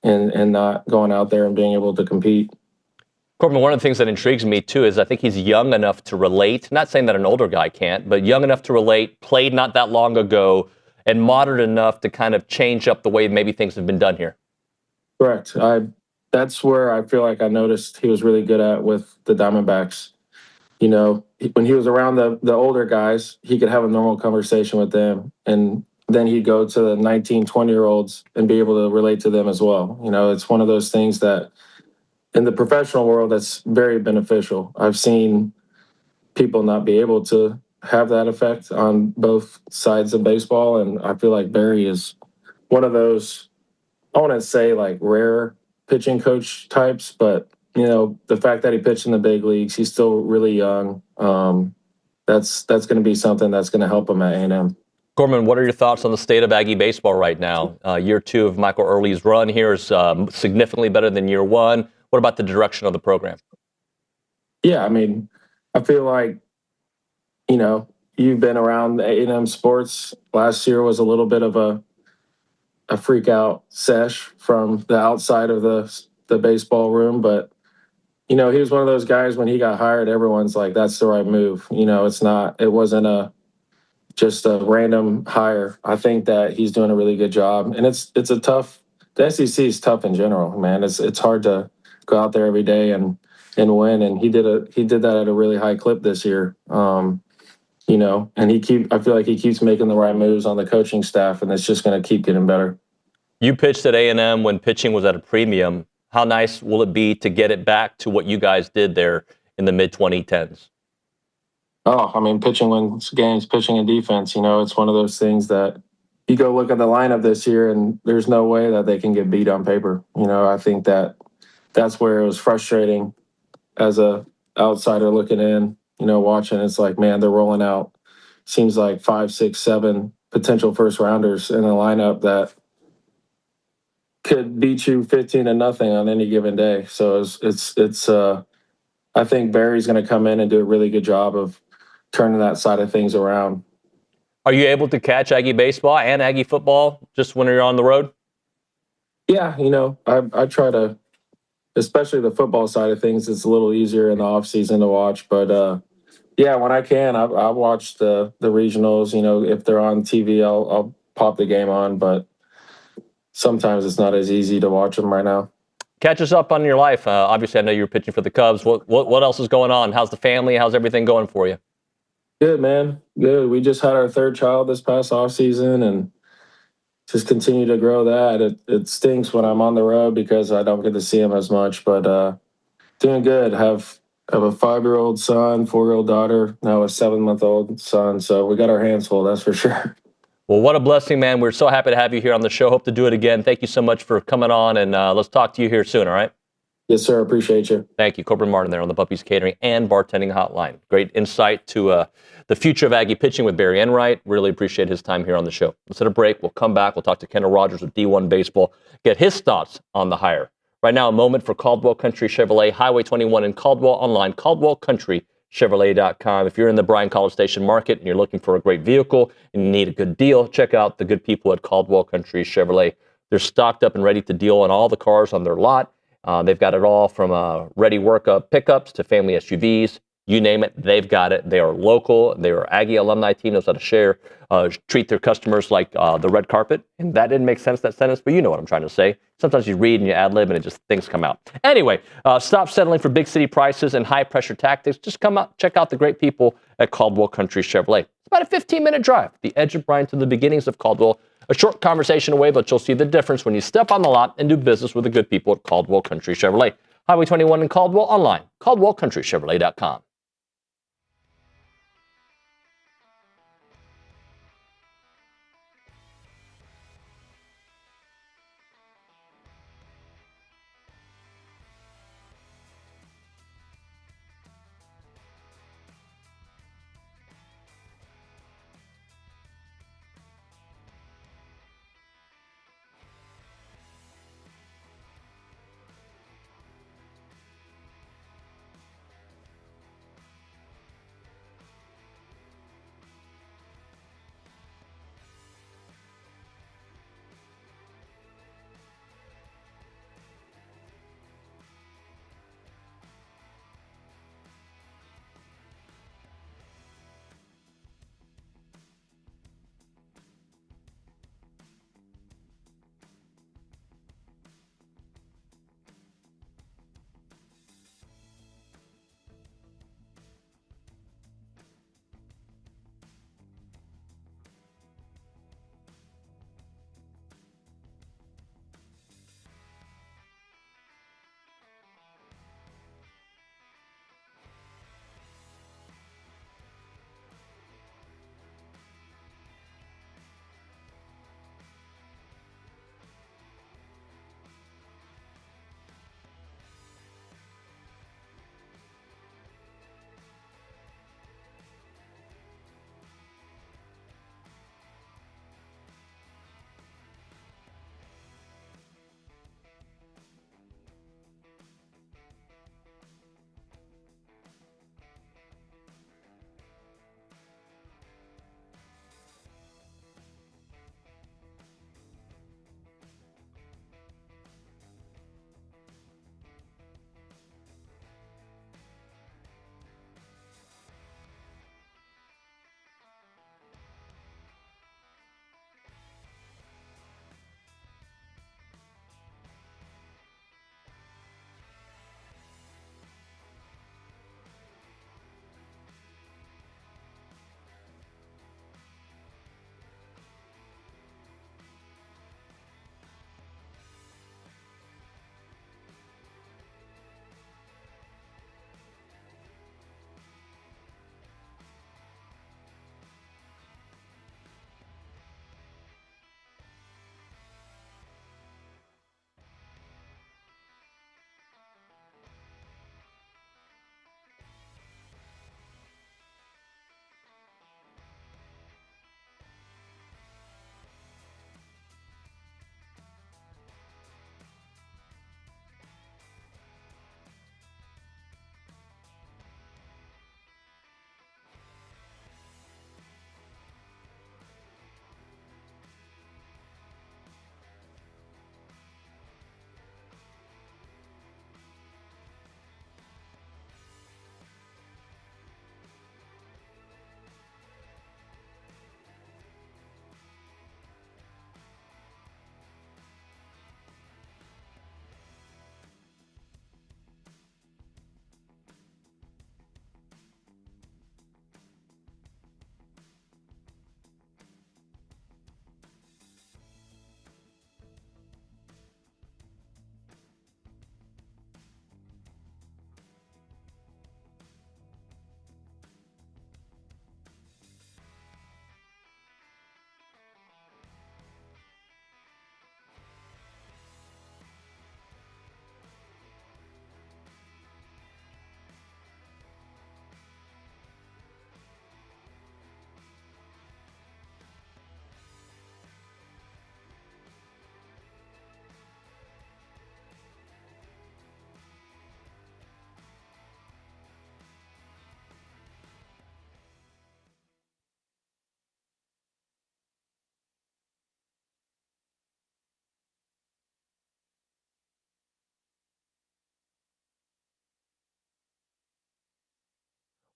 and not going out there and being able to compete. Corbin, one of the things that intrigues me, too, is I think he's young enough to relate. Not saying that an older guy can't, but young enough to relate, played not that long ago, and modern enough to kind of change up the way maybe things have been done here. Correct. That's where I feel like I noticed he was really good at with the Diamondbacks. When he was around the older guys, he could have a normal conversation with them, and then he'd go to the 19, 20-year-olds and be able to relate to them as well. It's one of those things that in the professional world, that's very beneficial. I've seen people not be able to have that effect on both sides of baseball, and I feel like Barry is one of those, I wouldn't say like rare pitching coach types, but the fact that he pitched in the big leagues, he's still really young. That's going to be something that's going to help him at A&M. Corbin, what are your thoughts on the state of Aggie baseball right now? Year 2 of Michael Early's run here is significantly better than year 1. What about the direction of the program? Yeah, I feel like, you've been around the A&M sports. Last year was a little bit of a freak out sesh from the outside of the baseball room, but he was one of those guys when he got hired, everyone's like, that's the right move. It wasn't a just a random hire. I think that he's doing a really good job, and it's a tough. The SEC is tough in general, man. It's hard to go out there every day and win, and he did that at a really high clip this year. You know, and I feel like he keeps making the right moves on the coaching staff, and it's just going to keep getting better. You pitched at A&M when pitching was at a premium. How nice will it be to get it back to what you guys did there in the mid-2010s? Oh, I mean, pitching wins games, pitching and defense. You know, it's one of those things that you go look at the lineup this year, and there's no way that they can get beat on paper. You know, I think that's where it was frustrating as a outsider looking in. You know, watching, it's like, man, they're rolling out. Seems like 5, 6, 7 potential first rounders in a lineup that could beat you 15-0 on any given day. So it's I think Barry's going to come in and do a really good job of turning that side of things around. Are you able to catch Aggie baseball and Aggie football just when you're on the road? Yeah, you know, I try to, especially the football side of things, it's a little easier in the off season to watch. But yeah, when I can, I watch the regionals. You know, if they're on TV, I'll pop the game on. But sometimes it's not as easy to watch them right now. Catch us up on your life. Obviously, I know you were pitching for the Cubs. What else is going on? How's the family? How's everything going for you? Good, man. Good. We just had our 3rd child this past off season, and just continue to grow that. It stinks when I'm on the road because I don't get to see him as much, but doing good. Have a 5-year-old son, 4-year-old daughter, now a 7-month-old son. So we got our hands full, that's for sure. Well, what a blessing, man. We're so happy to have you here on the show. Hope to do it again. Thank you so much for coming on, and let's talk to you here soon, all right? Yes, sir. Appreciate you. Thank you. Corbin Martin there on the Puppies Catering and Bartending Hotline. Great insight to the future of Aggie pitching with Barry Enright. Really appreciate his time here on the show. Let's hit a break. We'll come back. We'll talk to Kendall Rogers of D1Baseball, get his thoughts on the hire. Right now, a moment for Caldwell Country Chevrolet, Highway 21 in Caldwell, online, CaldwellCountryChevrolet.com. If you're in the Bryan College Station market and you're looking for a great vehicle and you need a good deal, check out the good people at Caldwell Country Chevrolet. They're stocked up and ready to deal on all the cars on their lot. They've got it all from ready workup pickups to family SUVs. You name it, they've got it. They are local. They are Aggie alumni team, knows how to treat their customers like the red carpet. And that didn't make sense, that sentence, but you know what I'm trying to say. Sometimes you read and you ad-lib and things come out. Anyway, stop settling for big city prices and high-pressure tactics. Just come out, check out the great people at Caldwell Country Chevrolet. It's about a 15-minute drive, the edge of Bryan to the beginnings of Caldwell. A short conversation away, but you'll see the difference when you step on the lot and do business with the good people at Caldwell Country Chevrolet. Highway 21 in Caldwell, online, CaldwellCountryChevrolet.com.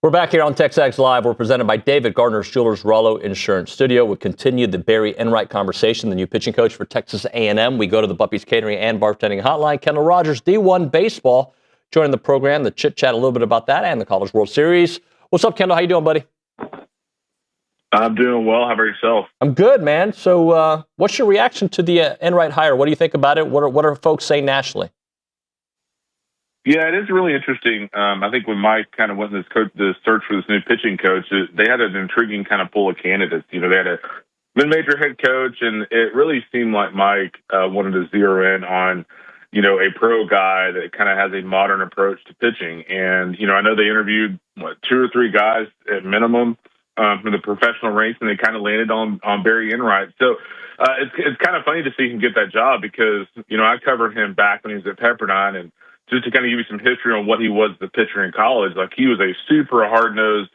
We're back here on TexAgs Live. We're presented by David Gardner's Jewelers Rollo Insurance Studio. We continue the Barry Enright conversation, the new pitching coach for Texas A&M. We go to the Buppy's Catering and Bartending Hotline. Kendall Rogers, D1Baseball, joining the program to chit-chat a little bit about that and the College World Series. What's up, Kendall? How you doing, buddy? I'm doing well. How about yourself? I'm good, man. So what's your reaction to the Enright hire? What do you think about it? What are folks saying nationally? Yeah, it is really interesting. I think when Mike kind of went in the search for this new pitching coach, they had an intriguing kind of pool of candidates. You know, they had a mid-major head coach, and it really seemed like Mike wanted to zero in on, you know, a pro guy that kind of has a modern approach to pitching. And, you know, I know they interviewed, 2 or 3 guys at minimum from the professional ranks, and they kind of landed on Barry Enright. So it's kind of funny to see him get that job because, you know, I covered him back when he was at Pepperdine, and just to kind of give you some history on what he was as a pitcher in college, like he was a super hard-nosed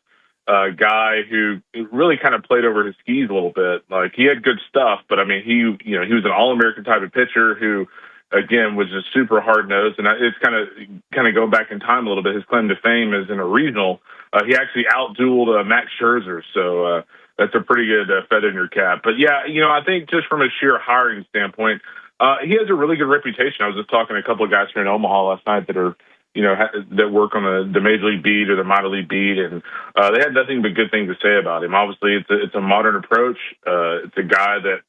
guy who really kind of played over his skis a little bit. Like he had good stuff, but I mean, he was an All-American type of pitcher who, again, was just super hard-nosed. And it's kind of going back in time a little bit. His claim to fame is in a regional. He actually out-dueled Max Scherzer, so that's a pretty good feather in your cap. But yeah, you know, I think just from a sheer hiring standpoint, he has a really good reputation. I was just talking to a couple of guys here in Omaha last night that are, you know, that work on the major league beat or the minor league beat, and they had nothing but good things to say about him. Obviously, it's a modern approach. It's a guy that,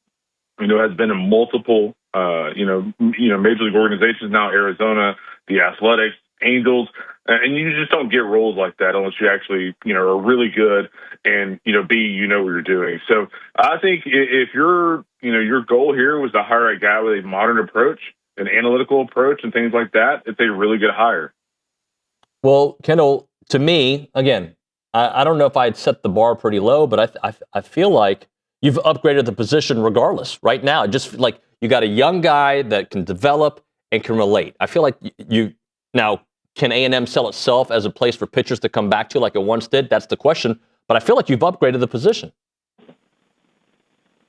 you know, has been in multiple, major league organizations now, Arizona, the Athletics, Angels, and you just don't get roles like that unless you actually, you know, are really good and, you know, you know what you're doing. So I think if your goal here was to hire a guy with a modern approach, an analytical approach and things like that, it's a really good hire. Well, Kendall, to me, again, I don't know if I'd set the bar pretty low, but I feel like you've upgraded the position regardless right now. Just like you got a young guy that can develop and can relate. I feel like now, can A&M sell itself as a place for pitchers to come back to like it once did? That's the question. But I feel like you've upgraded the position.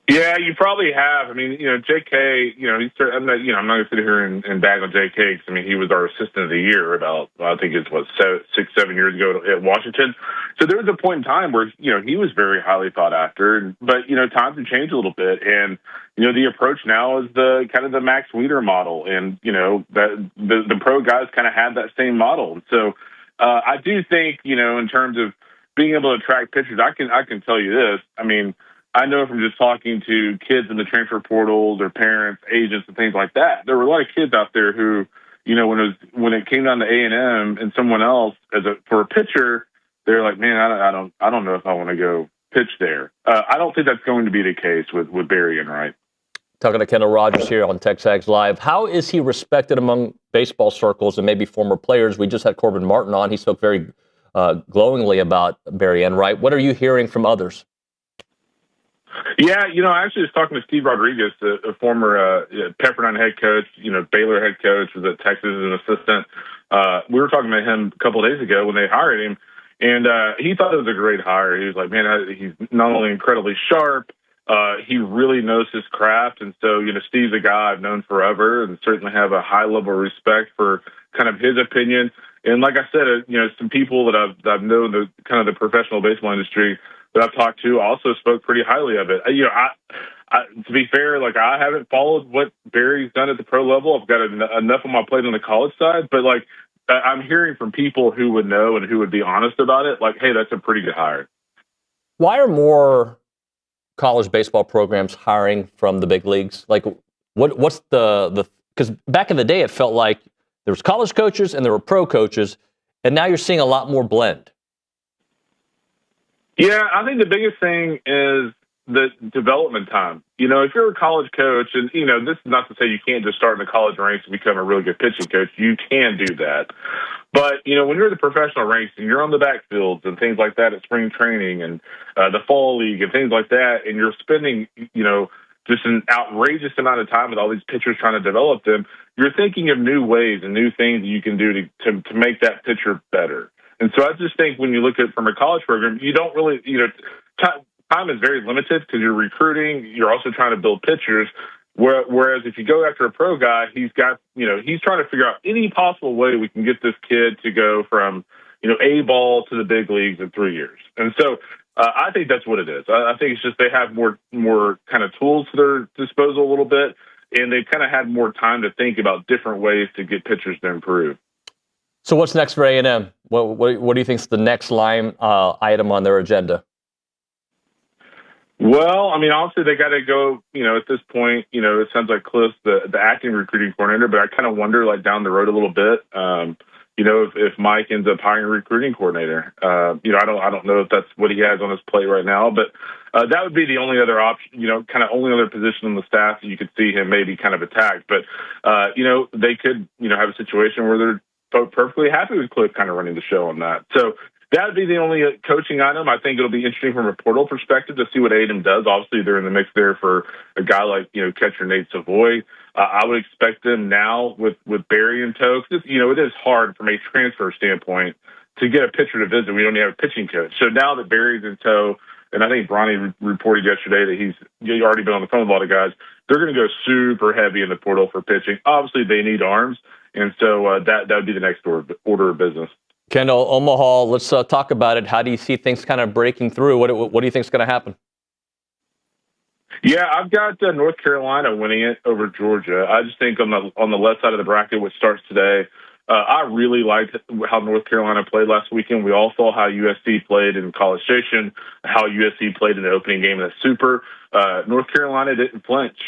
Yeah, you probably have. I mean, you know, J.K., you know, I'm not going to sit here and bag on J.K. because, I mean, he was our assistant of the year about, I think it's, 6-7 years ago at Washington. So there was a point in time where, you know, he was very highly thought after. But, you know, times have changed a little bit. And, you know, the approach now is the kind of the Max Weeder model. And, you know, the pro guys kind of had that same model. And so I do think, you know, in terms of being able to attract pitchers, I can tell you this. I mean, I know from just talking to kids in the transfer portal, their parents, agents, and things like that, there were a lot of kids out there who, you know, when it came down to A&M and someone else for a pitcher, they're like, man, I don't know if I want to go pitch there. I don't think that's going to be the case with Barry Enright. Talking to Kendall Rogers here on TexAgs Live. How is he respected among baseball circles and maybe former players? We just had Corbin Martin on. He spoke very glowingly about Barry Enright. What are you hearing from others? Yeah, you know, I actually was talking to Steve Rodriguez, a former Pepperdine head coach, you know, Baylor head coach, was at Texas as an assistant. We were talking to him a couple of days ago when they hired him, and he thought it was a great hire. He was like, man, he's not only incredibly sharp, he really knows his craft. And so, you know, Steve's a guy I've known forever and certainly have a high level of respect for kind of his opinion. And like I said, you know, some people that I've known the kind of the professional baseball industry that I've talked to also spoke pretty highly of it. You know, I to be fair, like I haven't followed what Barry's done at the pro level. I've got enough on my plate on the college side, but like I'm hearing from people who would know and who would be honest about it. Like, hey, that's a pretty good hire. Why are more college baseball programs hiring from the big leagues? Like, what's the? Because back in the day, it felt like there was college coaches and there were pro coaches, and now you're seeing a lot more blend. Yeah, I think the biggest thing is the development time. You know, if you're a college coach, and, you know, this is not to say you can't just start in the college ranks and become a really good pitching coach. You can do that. But, you know, when you're in the professional ranks and you're on the backfields and things like that at spring training and the fall league and things like that, and you're spending, you know, just an outrageous amount of time with all these pitchers trying to develop them, you're thinking of new ways and new things that you can do to make that pitcher better. And so I just think when you look at from a college program, you don't really, you know, time is very limited because you're recruiting. You're also trying to build pitchers. Whereas if you go after a pro guy, he's got, you know, he's trying to figure out any possible way we can get this kid to go from, A ball to the big leagues in 3 years. And so I think that's what it is. I think it's just they have more kind of tools to their disposal a little bit, and they've kind of had more time to think about different ways to get pitchers to improve. So what's next for A&M? What do you think is the next line item on their agenda? Well, I mean, obviously they got to go, at this point, it sounds like Cliff's the acting recruiting coordinator, but I kind of wonder, like, down the road a little bit, if Mike ends up hiring a recruiting coordinator. I don't know if that's what he has on his plate right now, but that would be the only other option, kind of only other position on the staff that you could see him maybe kind of attacked. But, they could, have a situation where they're perfectly happy with Cliff kind of running the show on that. So that would be the only coaching item. I think it'll be interesting from a portal perspective to see what A&M does. Obviously, they're in the mix there for a guy like, catcher Nate Savoy. I would expect them now with Barry in tow. Cause it is hard from a transfer standpoint to get a pitcher to visit. We don't have a pitching coach. So now that Barry's in tow, and I think Bronny reported yesterday that he's already been on the phone with a lot of guys, they're going to go super heavy in the portal for pitching. Obviously, they need arms. And so that would be the next order of business. Kendall, Omaha, let's talk about it. How do you see things kind of breaking through? What do you think is going to happen? Yeah, I've got North Carolina winning it over Georgia. I just think on the left side of the bracket, which starts today, I really liked how North Carolina played last weekend. We all saw how USC played in College Station, how USC played in the opening game of the Super. North Carolina didn't flinch.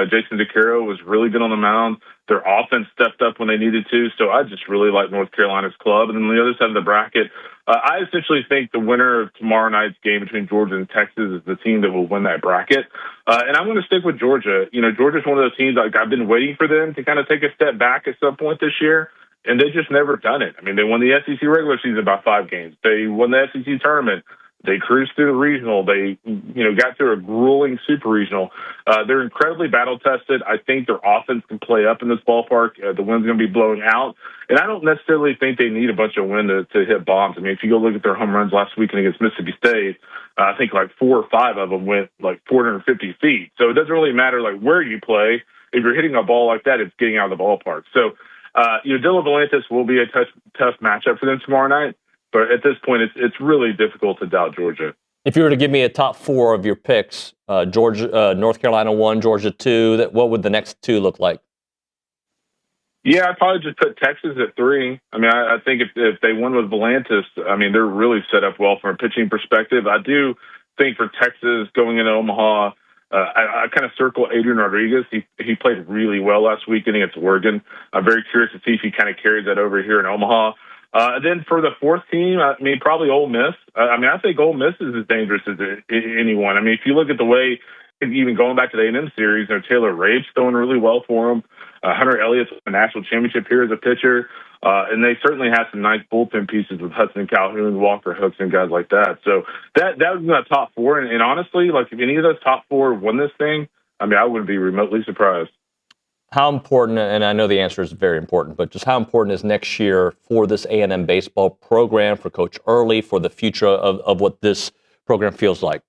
Jason DeCaro was really good on the mound. Their offense stepped up when they needed to. So I just really like North Carolina's club. And then on the other side of the bracket, I essentially think the winner of tomorrow night's game between Georgia and Texas is the team that will win that bracket. And I'm going to stick with Georgia. Georgia's one of those teams, like, I've been waiting for them to kind of take a step back at some point this year. And they've just never done it. I mean, they won the SEC regular season by 5 games. They won the SEC tournament. They cruised through the regional. They, got through a grueling super regional. They're incredibly battle tested. I think their offense can play up in this ballpark. The wind's going to be blowing out. And I don't necessarily think they need a bunch of wind to hit bombs. I mean, if you go look at their home runs last weekend against Mississippi State, I think like 4 or 5 of them went like 450 feet. So it doesn't really matter like where you play. If you're hitting a ball like that, it's getting out of the ballpark. So, Dylan Volantis will be a tough matchup for them tomorrow night. But at this point, it's really difficult to doubt Georgia. If you were to give me a top 4 of your picks, North Carolina 1, Georgia 2, what would the next 2 look like? Yeah, I'd probably just put Texas at 3. I mean, I think if they win with Volantis, I mean, they're really set up well from a pitching perspective. I do think for Texas going into Omaha, I kind of circle Adrian Rodriguez. He played really well last weekend against Oregon. I'm very curious to see if he kind of carries that over here in Omaha. Then for the 4th team, I mean, probably Ole Miss. I think Ole Miss is as dangerous as anyone. I mean, if you look at the way, even going back to the A&M series, Taylor Rabe's throwing really well for them. Hunter Elliott's a national championship here as a pitcher. And they certainly have some nice bullpen pieces with Hudson Calhoun, Walker Hooks, and guys like that. So that was my top 4. And honestly, like if any of those top 4 won this thing, I mean, I wouldn't be remotely surprised. How important, and I know the answer is very important, but just how important is next year for this A&M baseball program, for Coach Early, for the future of what this program feels like?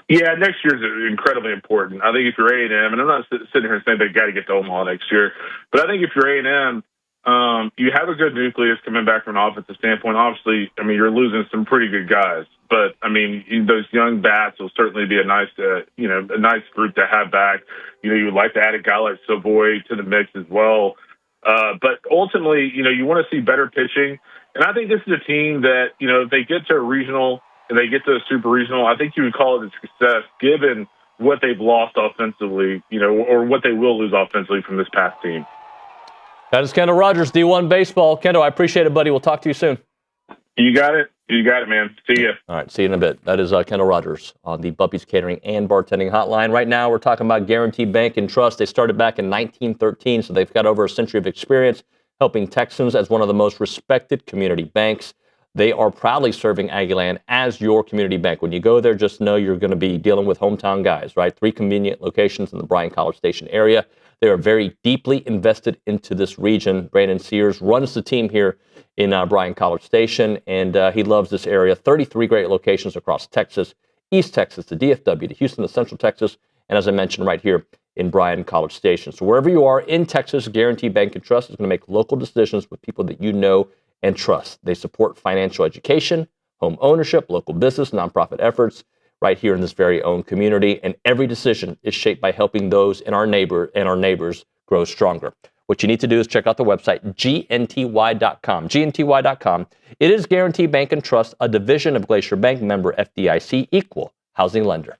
Yeah, next year is incredibly important. I think if you're A&M, and I'm not sitting here saying they got to get to Omaha next year, but I think if you're A&M, you have a good nucleus coming back from an offensive standpoint. Obviously, I mean, you're losing some pretty good guys, but I mean, those young bats will certainly be a nice group to have back. You would like to add a guy like Savoy to the mix as well. But ultimately, you want to see better pitching. And I think this is a team that, if they get to a regional and they get to a super regional, I think you would call it a success given what they've lost offensively, or what they will lose offensively from this past team. That is Kendall Rogers, D1Baseball. Kendall, I appreciate it, buddy. We'll talk to you soon. You got it. You got it, man. See you. All right, see you in a bit. That is Kendall Rogers on the Buppy's Catering and Bartending Hotline. Right now, we're talking about Guaranteed Bank and Trust. They started back in 1913, so they've got over a century of experience helping Texans as one of the most respected community banks. They are proudly serving Aggieland as your community bank. When you go there, just know you're going to be dealing with hometown guys, right? 3 convenient locations in the Bryan-College Station area. They are very deeply invested into this region. Brandon Sears runs the team here in Bryan-College Station, and he loves this area. 33 great locations across Texas, East Texas, to DFW, to Houston, to Central Texas, and as I mentioned, right here in Bryan-College Station. So wherever you are in Texas, Guaranteed Bank and Trust is going to make local decisions with people that you know and trust. They support financial education, home ownership, local business, nonprofit efforts right here in this very own community. And every decision is shaped by helping those in our neighbors grow stronger. What you need to do is check out the website, gnty.com. gnty.com. It is Guarantee Bank and Trust, a division of Glacier Bank, member FDIC, equal housing lender.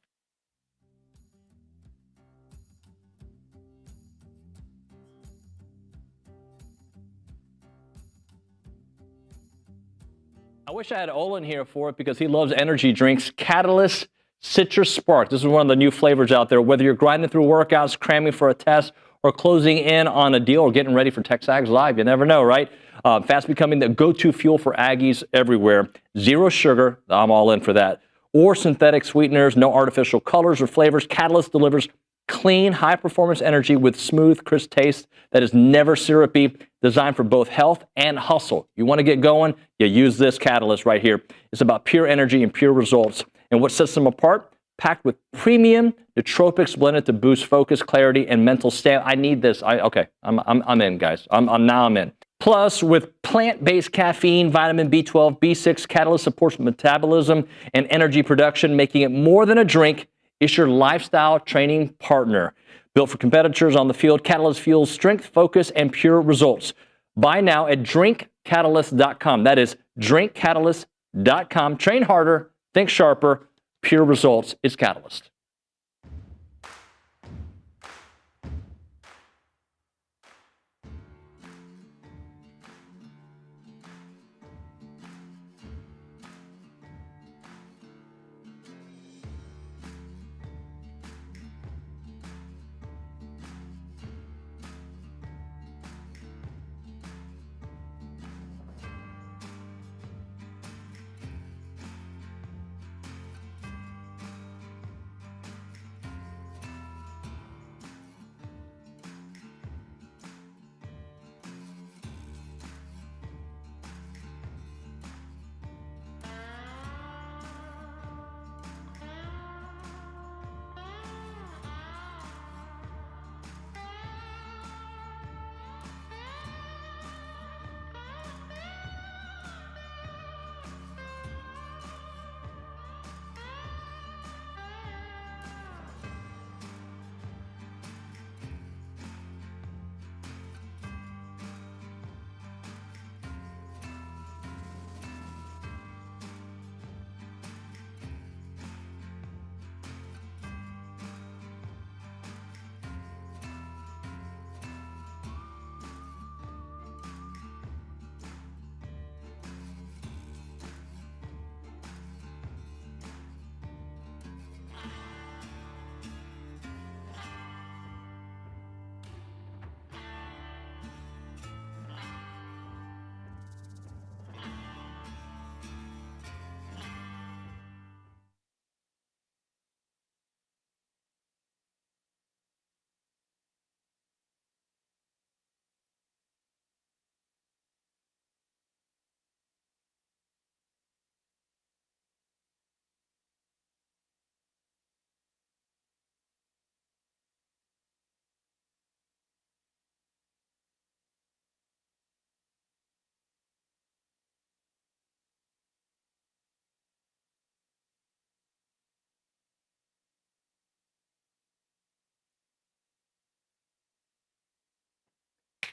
I wish I had Olin here for it because he loves energy drinks. Catalyst Citrus Spark. This is one of the new flavors out there. Whether you're grinding through workouts, cramming for a test, or closing in on a deal, or getting ready for TexAgs Live, you never know, right? Fast becoming the go-to fuel for Aggies everywhere. Zero sugar, I'm all in for that. Or synthetic sweeteners, no artificial colors or flavors. Catalyst delivers clean, high-performance energy with smooth, crisp taste that is never syrupy, designed for both health and hustle. You want to get going? You use this Catalyst right here. It's about pure energy and pure results. And what sets them apart? Packed with premium nootropics blended to boost focus, clarity, and mental stamina. I need this. I'm in, guys. I'm in. Plus, with plant-based caffeine, vitamin B12, B6, Catalyst supports metabolism and energy production, making it more than a drink. It's your lifestyle training partner. Built for competitors on the field, Catalyst fuels strength, focus, and pure results. Buy now at drinkcatalyst.com. That is drinkcatalyst.com. Train harder, think sharper, pure results. It's Catalyst.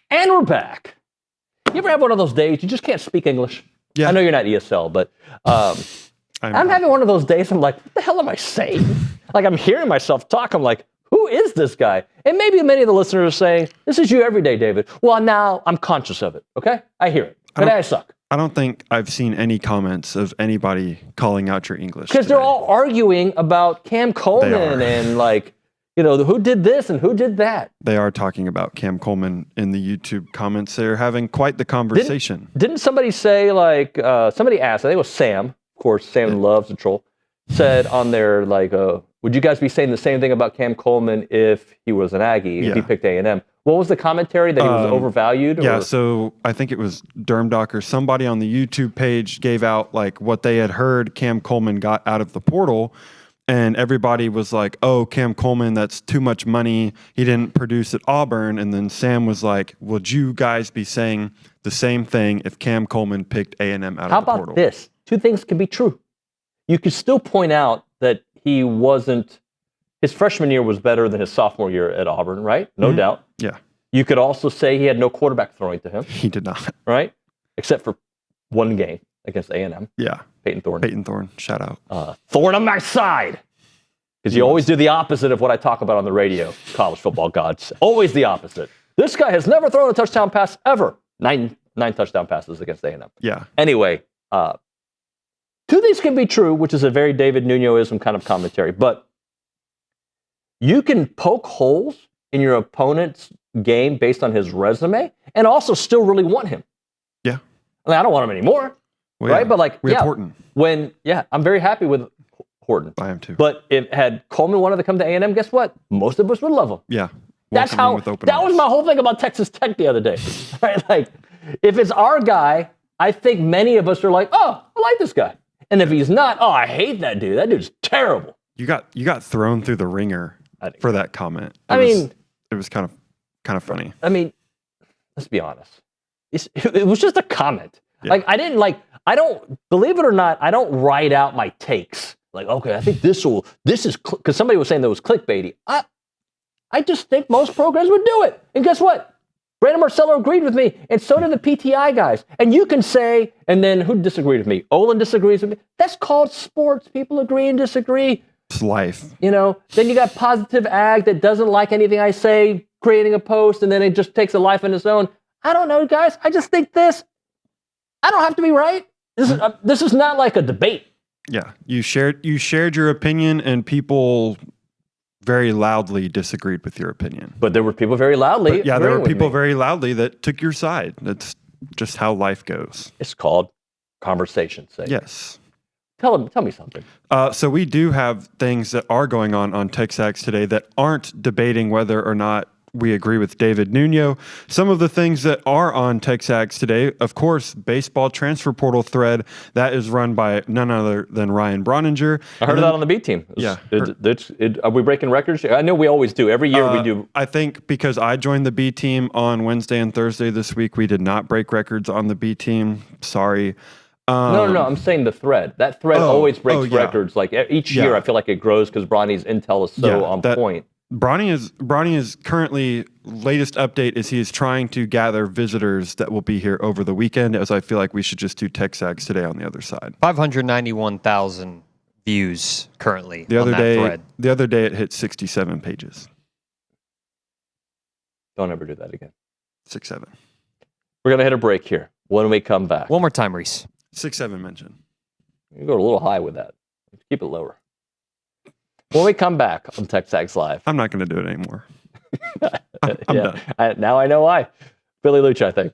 And we're back. You ever have one of those days you just can't speak English? Yeah. I know you're not ESL, but I'm having one of those days. I'm like, what the hell am I saying? Like, I'm hearing myself talk. I'm like, who is this guy? And maybe many of the listeners are saying, this is you every day, David. Well, now I'm conscious of it, okay? I hear it. But I suck. I don't think I've seen any comments of anybody calling out your English. Because they're all arguing about Cam Coleman and, like, you know, who did this and who did that. They are talking about Cam Coleman in the YouTube comments. They're having quite the conversation. Didn't somebody say, like, somebody asked, I think it was Sam, of course, Sam loves the troll, said on there, like, would you guys be saying the same thing about Cam Coleman if he was an Aggie, if he picked A&M? What was the commentary, that he was overvalued? Yeah, so I think it was Dermdock or somebody on the YouTube page gave out, like, what they had heard Cam Coleman got out of the portal. And everybody was like, oh, Cam Coleman, that's too much money. He didn't produce at Auburn. And then Sam was like, would you guys be saying the same thing if Cam Coleman picked A&M out of the portal? How about this? Two things can be true. You could still point out that he wasn't, his freshman year was better than his sophomore year at Auburn, right? No doubt. Yeah. You could also say he had no quarterback throwing to him. He did not. Right? Except for one game against A&M. Yeah. Peyton Thorne, shout out. Thorne on my side. Because you always do the opposite of what I talk about on the radio, college football gods. Always the opposite. This guy has never thrown a touchdown pass ever. Nine touchdown passes against A&M. Yeah. Anyway, two things can be true, which is a very David Nuñoism kind of commentary. But you can poke holes in your opponent's game based on his resume and also still really want him. Yeah. I mean, I don't want him anymore. Well, right? yeah. But like, we have Horton. I'm very happy with Horton. I am too. But if had Coleman wanted to come to A&M, guess what? Most of us would love him. Yeah. That's how. That was my whole thing about Texas Tech the other day. Right? Like, if it's our guy, I think many of us are like, oh, I like this guy. And if he's not, oh, I hate that dude. That dude's terrible. You got thrown through the ringer for that comment. It was kind of funny. I mean, let's be honest. It was just a comment. Yeah. Like, I don't, believe it or not, I don't write out my takes. Like, okay, I think this is, because somebody was saying that was clickbaity. I just think most programs would do it. And guess what? Brandon Marcello agreed with me, and so did the PTI guys. And you can say, and then who disagreed with me? Olin disagrees with me. That's called sports. People agree and disagree. It's life. You know, then you got Positive Ag that doesn't like anything I say, creating a post, and then it just takes a life on its own. I don't know, guys. I just think this. I don't have to be right. This is not like a debate. Yeah, you shared your opinion, and people very loudly disagreed with your opinion. But there were people very loudly. There were people very loudly that took your side. That's just how life goes. It's called conversation. Yes. Tell me something. So we do have things that are going on TexAgs today that aren't debating whether or not we agree with David Nuño. Some of the things that are on TexAgs today, of course, baseball transfer portal thread that is run by none other than Ryan Broninger. I heard that on the B team. Are we breaking records? I know we always do. Every year we do. I think because I joined the B team on Wednesday and Thursday this week, we did not break records on the B team. Sorry. No. I'm saying the thread. That thread always breaks records. Like each year, I feel like it grows because Bronny's intel is so on point. Bronny is currently, latest update is he is trying to gather visitors that will be here over the weekend, as I feel like we should just do TexAgs today on the other side. 591,000 views currently the on that thread. The other day it hit 67 pages. Don't ever do that again. 6-7. We're going to hit a break here. When we come back. One more time, Reese. 6-7 mention. You go a little high with that. Keep it lower. When we come back on TexAgs Live. I'm not going to do it anymore. I'm done. Now I know why. Billy Liucci, I think.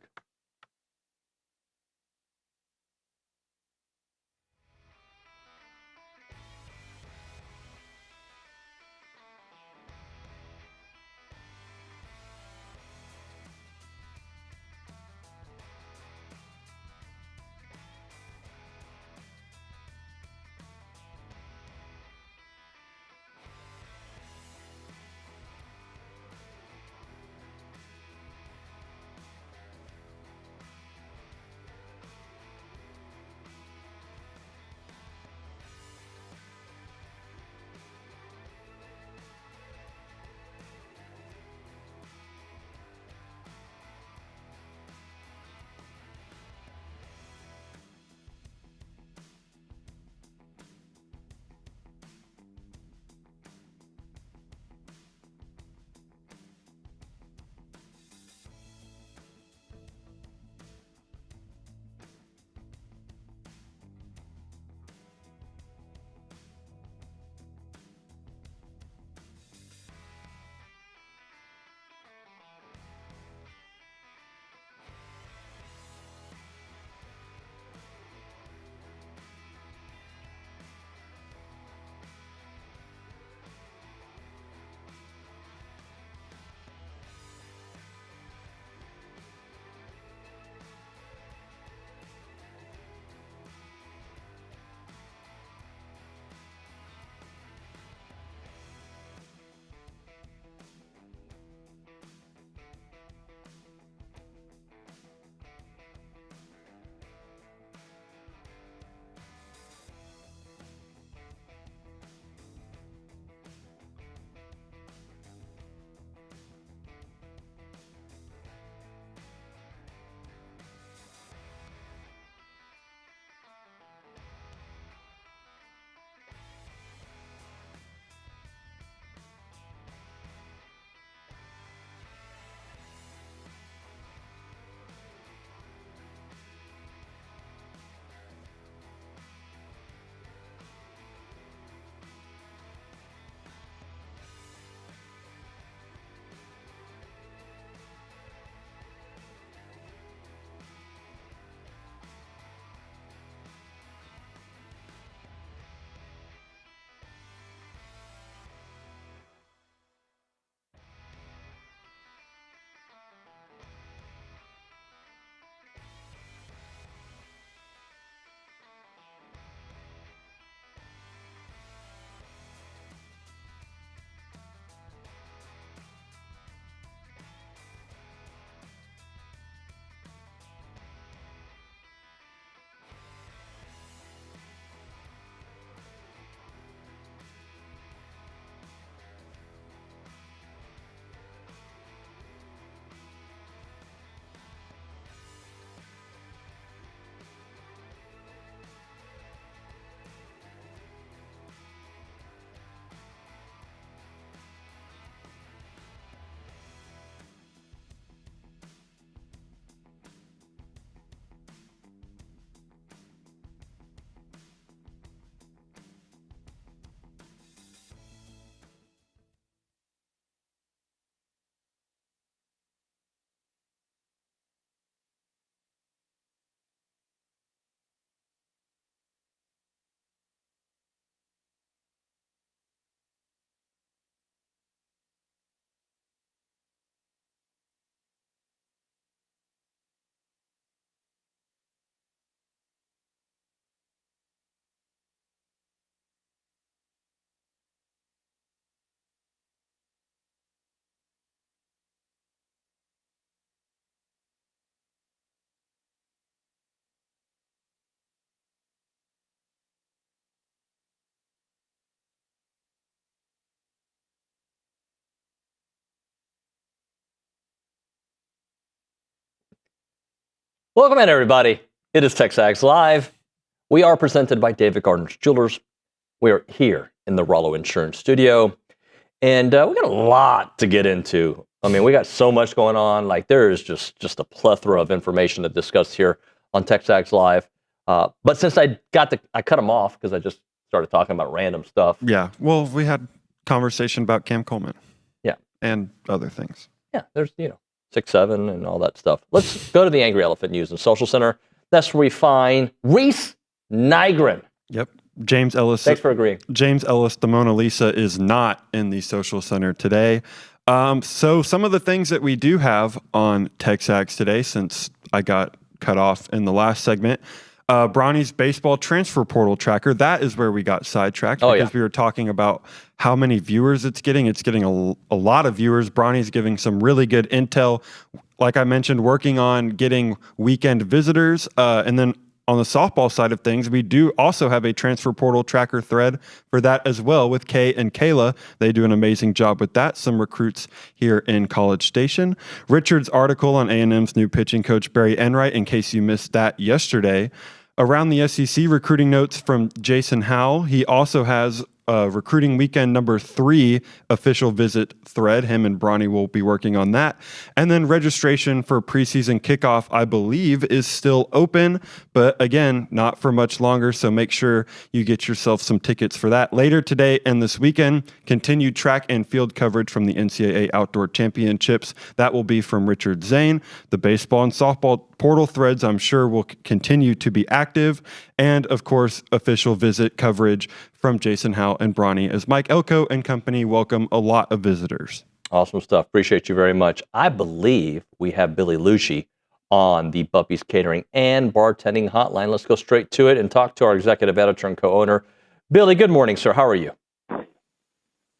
Welcome in, everybody. It is TexAgs Live. We are presented by David Gardner's Jewelers. We are here in the Rollo Insurance Studio, and we got a lot to get into. I mean, we got so much going on. Like, there is just a plethora of information to discuss here on TexAgs Live. But since I cut them off because I just started talking about random stuff. Yeah. Well, we had conversation about Cam Coleman. Yeah. And other things. Yeah, there's, 6'7" and all that stuff. Let's go to the Angry Elephant News and Social Center. That's where we find Reese Nygren. Yep. James Ellis. Thanks for agreeing. James Ellis, the Mona Lisa, is not in the Social Center today. So some of the things that we do have on TexAgs today, since I got cut off in the last segment, Bronny's baseball transfer portal tracker. That is where we got sidetracked because we were talking about how many viewers it's getting. It's getting a lot of viewers. Bronny's giving some really good intel. Like I mentioned, working on getting weekend visitors. And then on the softball side of things, we do also have a transfer portal tracker thread for that as well with Kay and Kayla. They do an amazing job with that. Some recruits here in College Station. Richard's article on A&M's new pitching coach, Barry Enright, in case you missed that yesterday. Around the SEC, recruiting notes from Jason Howell. He also has recruiting weekend number 3 official visit thread. Him and Bronny will be working on that. And then registration for preseason kickoff, I believe, is still open, but again, not for much longer. So make sure you get yourself some tickets for that. Later today and this weekend, continued track and field coverage from the NCAA Outdoor Championships. That will be from Richard Zane. The baseball and softball portal threads, I'm sure, will continue to be active. And of course, official visit coverage from Jason Howell and Bronny as Mike Elko and company welcome a lot of visitors. Awesome stuff. Appreciate you very much. I believe we have Billy Liucci on the Buppy's Catering and Bartending Hotline. Let's go straight to it and talk to our executive editor and co-owner. Billy, good morning, sir. How are you?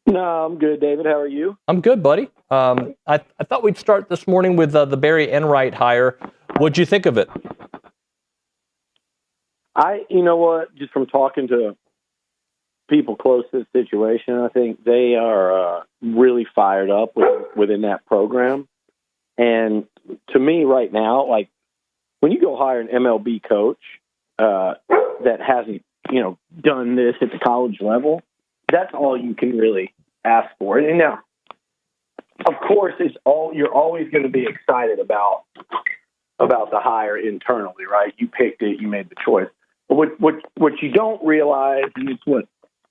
No, I'm good, David. How are you? I'm good, buddy. I thought we'd start this morning with the Barry Enright hire. What'd you think of it? You know what, just from talking to people close to the situation, I think they are really fired up within that program. And to me right now, like when you go hire an MLB coach that hasn't, done this at the college level, that's all you can really ask for. And now, of course, you're always going to be excited about the hire internally, right? You picked it, you made the choice. But what you don't realize, and it's what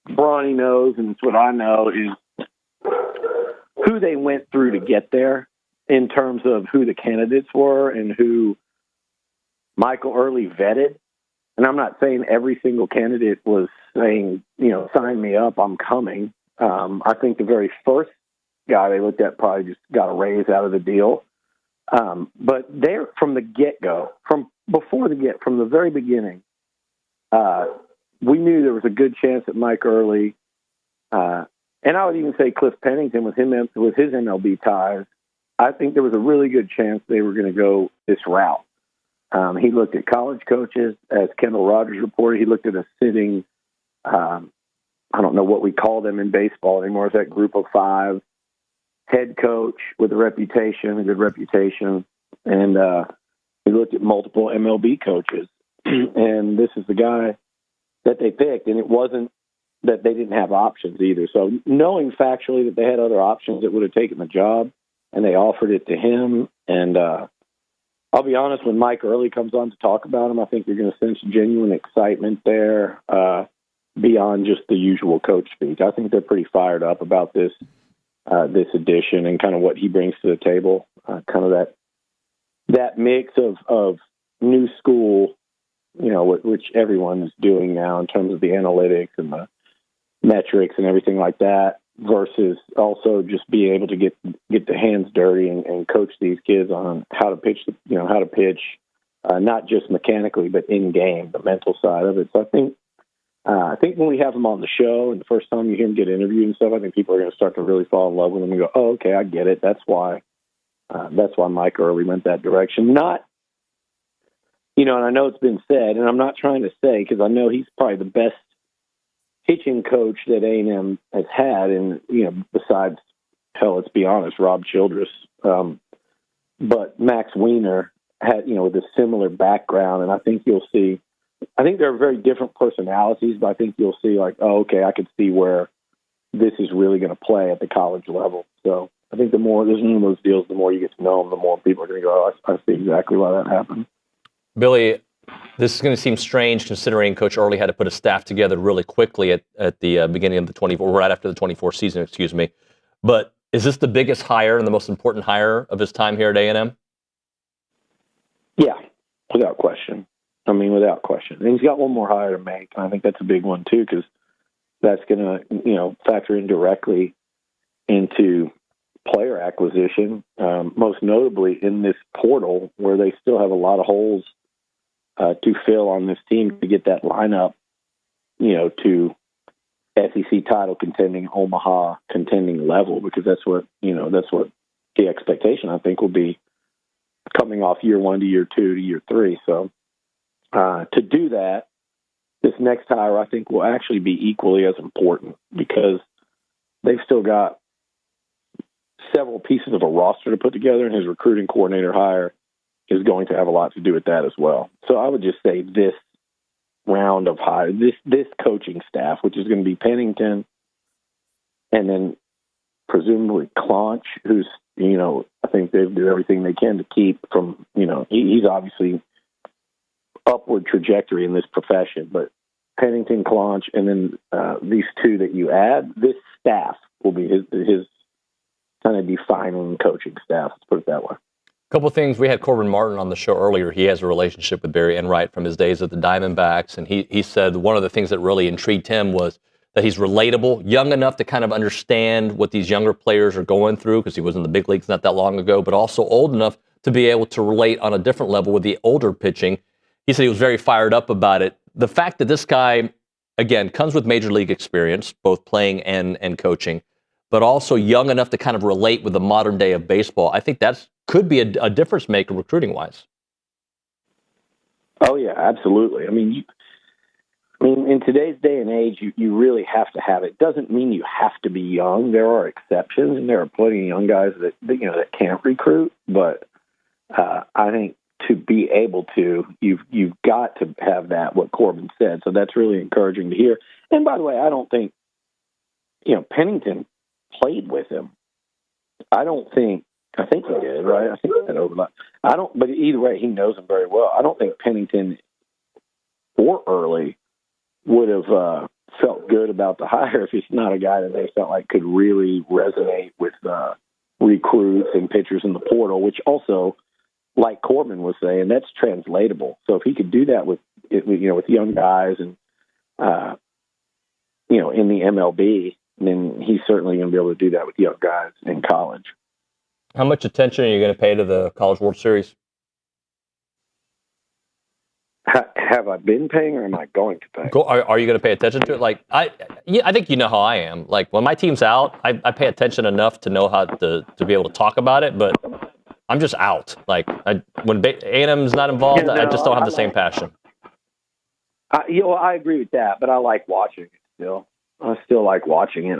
Bronny knows, and it's what I know, is who they went through to get there in terms of who the candidates were and who Michael Early vetted. And I'm not saying every single candidate was saying, sign me up, I'm coming. I think the very first guy they looked at probably just got a raise out of the deal. But they're from the get-go, from the very beginning, we knew there was a good chance that Mike Early, and I would even say Cliff Pennington with his MLB ties, I think there was a really good chance they were going to go this route. He looked at college coaches, as Kendall Rogers reported. He looked at a sitting, I don't know what we call them in baseball anymore, is that group of 5 head coach with a good reputation. And he looked at multiple MLB coaches. And this is the guy that they picked. And it wasn't that they didn't have options either. So knowing factually that they had other options that would have taken the job, and they offered it to him. And I'll be honest, when Mike Early comes on to talk about him, I think you're going to sense genuine excitement there beyond just the usual coach speak. I think they're pretty fired up about this addition and kind of what he brings to the table, kind of that mix of new school, which everyone is doing now in terms of the analytics and the metrics and everything like that, versus also just being able to get the hands dirty and coach these kids on how to pitch, not just mechanically, but in game, the mental side of it. So I think when we have him on the show and the first time you hear him get interviewed and stuff, I think people are going to start to really fall in love with him and go, oh, okay, I get it. That's why Mike Early went that direction. Not, and I know it's been said, and I'm not trying to say, because I know he's probably the best pitching coach that A&M has had, and besides, hell, let's be honest, Rob Childress. But Max Wiener with a similar background, and I think you'll see. I think they're very different personalities, but I think you'll see like, oh, okay, I could see where this is really going to play at the college level. So I think the more there's one of those deals, the more you get to know them, the more people are going to go, oh, I see exactly why that happened. Billy, this is going to seem strange considering Coach Early had to put a staff together really quickly at the beginning of the 24, right after the 24 season, excuse me. But is this the biggest hire and the most important hire of his time here at A&M? Yeah, without question. Without question. And he's got one more hire to make, and I think that's a big one too, because that's going to, factor in directly into player acquisition, most notably in this portal where they still have a lot of holes to fill on this team to get that lineup, to SEC title contending, Omaha contending level, because that's what the expectation I think will be coming off year 1 to year 2 to year 3. So to do that, this next hire I think will actually be equally as important because they've still got several pieces of a roster to put together, and his recruiting coordinator hire is going to have a lot to do with that as well. So I would just say this round of hire, this coaching staff, which is going to be Pennington and then presumably Claunch, who's, I think they do everything they can to keep from, he's obviously upward trajectory in this profession, but Pennington, Claunch, and then these two that you add, this staff will be his kind of defining coaching staff. Let's put it that way. A couple of things. We had Corbin Martin on the show earlier. He has a relationship with Barry Enright from his days at the Diamondbacks, and he said one of the things that really intrigued him was that he's relatable, young enough to kind of understand what these younger players are going through because he was in the big leagues not that long ago, but also old enough to be able to relate on a different level with the older pitching. He said he was very fired up about it. The fact that this guy, again, comes with major league experience, both playing and coaching, but also young enough to kind of relate with the modern day of baseball, I think that's could be a difference maker recruiting wise. Oh yeah, absolutely. In today's day and age, you really have to have it. Doesn't mean you have to be young. There are exceptions, and there are plenty of young guys that can't recruit. But I think to be able to, you've got to have that. What Corbin said, so that's really encouraging to hear. And by the way, I don't think Pennington played with him. I think he did, right? I think that overlap. But either way, he knows him very well. I don't think Pennington or Early would have felt good about the hire if he's not a guy that they felt like could really resonate with recruits and pitchers in the portal, which also, like Corbin was saying, that's translatable. So if he could do that with young guys and in the MLB, then he's certainly going to be able to do that with young guys in college. How much attention are you going to pay to the College World Series? Have I been paying, or am I going to pay? Are you going to pay attention to it? I think you know how I am. Like when my team's out, I pay attention enough to know how to be able to talk about it, but I'm just out. Like when A&M's not involved, I just don't have the same passion. I agree with that, but I like watching it still. I still like watching it.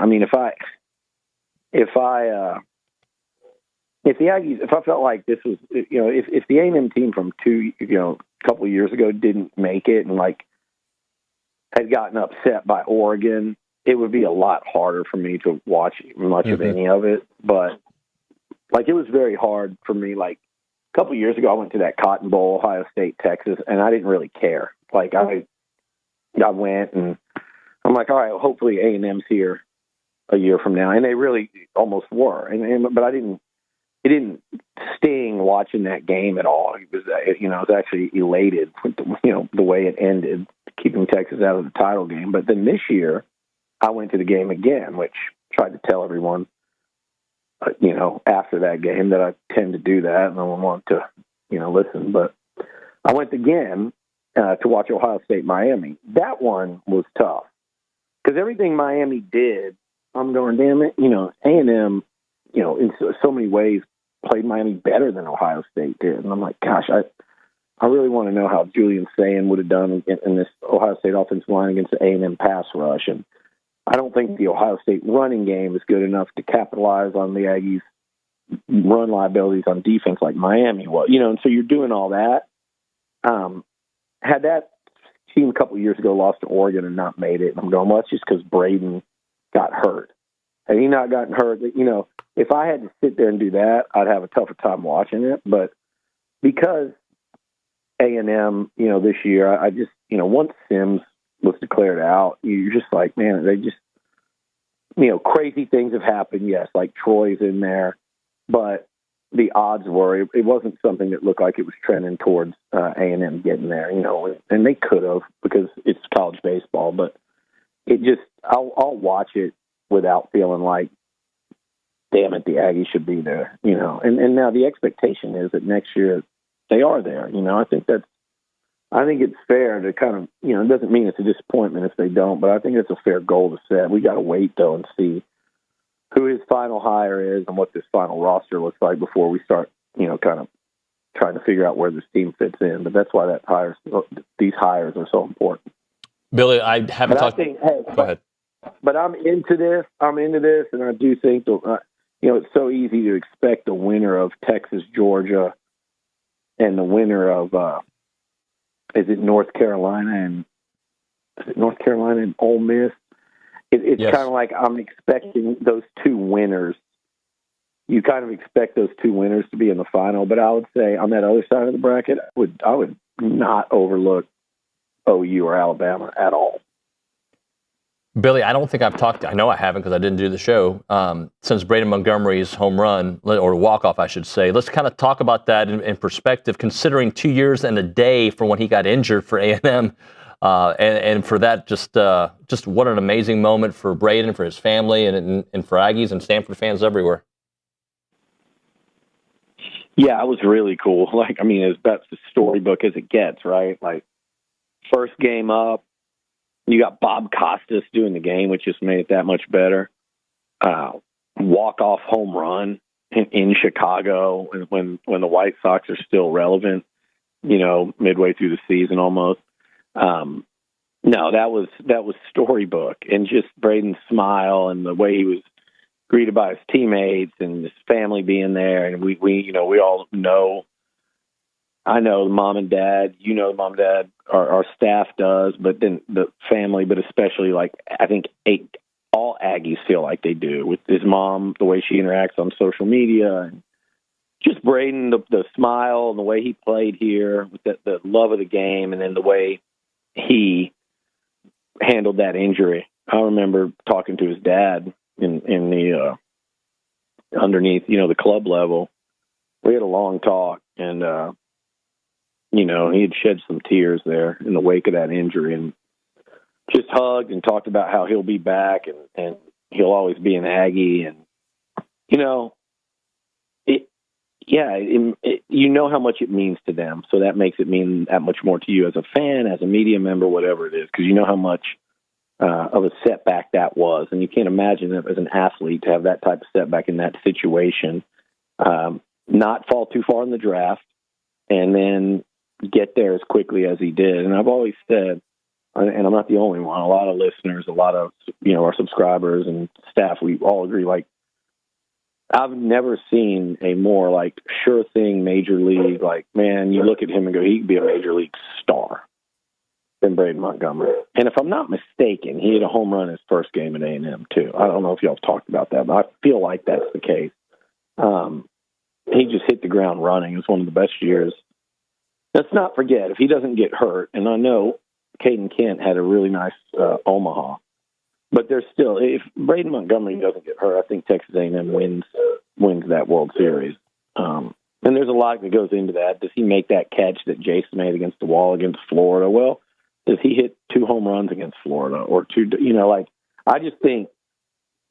If the Aggies, if I felt like this was, if the A&M team from a couple of years ago didn't make it and had gotten upset by Oregon, it would be a lot harder for me to watch much of any of it. But it was very hard for me. A couple of years ago, I went to that Cotton Bowl, Ohio State, Texas, and I didn't really care. I went and I'm like, all right, well, hopefully A&M's here a year from now, and they really almost were. But it didn't sting watching that game at all. It was, I was actually elated with the way it ended, keeping Texas out of the title game. But then this year, I went to the game again, which tried to tell everyone, after that game that I tend to do that, and I don't want to, listen. But I went again to watch Ohio State Miami. That one was tough because everything Miami did, I'm going, damn it, A&M, in so many ways, played Miami better than Ohio State did. And I'm like, gosh, I really want to know how Julian Sayin would have done in this Ohio State offensive line against the A&M pass rush. And I don't think the Ohio State running game is good enough to capitalize on the Aggies, run liabilities on defense like Miami was, and so you're doing all that. Had that team a couple of years ago lost to Oregon and not made it, and I'm going, well, that's just because Braden got hurt. Had he not gotten hurt, if I had to sit there and do that, I'd have a tougher time watching it. But because A&M, this year, I just, once Sims was declared out, you're just like, man, they just, crazy things have happened. Yes, like Troy's in there, but the odds were it wasn't something that looked like it was trending towards A&M getting there, and they could have because it's college baseball. But it just, I'll watch it without feeling like, damn it, the Aggies should be there, And now the expectation is that next year they are there. I think it's fair to kind of, it doesn't mean it's a disappointment if they don't, but I think it's a fair goal to set. We got to wait, though, and see who his final hire is and what this final roster looks like before we start, kind of trying to figure out where this team fits in. But that's why these hires are so important. Billy, I haven't talked. Go ahead. But I'm into this, and I do think, it's so easy to expect the winner of Texas, Georgia, and the winner of, is it North Carolina and Ole Miss? It's Yes. kind of like I'm expecting those two winners. You kind of expect those two winners to be in the final, but I would say on that other side of the bracket, I would not overlook OU or Alabama at all. Billy, I don't think I've talked. I know I haven't because I didn't do the show since Braden Montgomery's home run or walk-off, I should say. Let's kind of talk about that in perspective, considering 2 years and a day from when he got injured for A&M, and for that, just what an amazing moment for Braden, for his family, and for Aggies and Stanford fans everywhere. Yeah, it was really cool. It's about as storybook as it gets, right? Like, first game up, you got Bob Costas doing the game, which just made it that much better. Walk-off home run in Chicago when the White Sox are still relevant, midway through the season almost. No, that was storybook, and just Braden's smile and the way he was greeted by his teammates and his family being there, and we all know. I know the mom and dad, mom and dad, our staff does, but then the family, but especially I think all Aggies feel like they do with his mom, the way she interacts on social media, and just Braden, the smile and the way he played here with the love of the game, and then the way he handled that injury. I remember talking to his dad in the underneath, the club level. We had a long talk, and he had shed some tears there in the wake of that injury, and just hugged and talked about how he'll be back and he'll always be an Aggie. And, how much it means to them. So that makes it mean that much more to you as a fan, as a media member, whatever it is, because you know how much of a setback that was. And you can't imagine as an athlete to have that type of setback in that situation, not fall too far in the draft, and then get there as quickly as he did. And I've always said, and I'm not the only one, a lot of listeners, a lot of, our subscribers and staff, we all agree, I've never seen a more sure thing major league, man, you look at him and go, he could be a major league star than Braden Montgomery. And if I'm not mistaken, he had a home run his first game at A&M too. I don't know if y'all have talked about that, but I feel like that's the case. He just hit the ground running. It was one of the best years. Let's not forget, if he doesn't get hurt, and I know Caden Kent had a really nice Omaha, but there's still, if Braden Montgomery doesn't get hurt, I think Texas A&M wins that World Series. And there's a lot that goes into that. Does he make that catch that Jace made against the wall against Florida? Well, does he hit 2 home runs against Florida or 2? I just think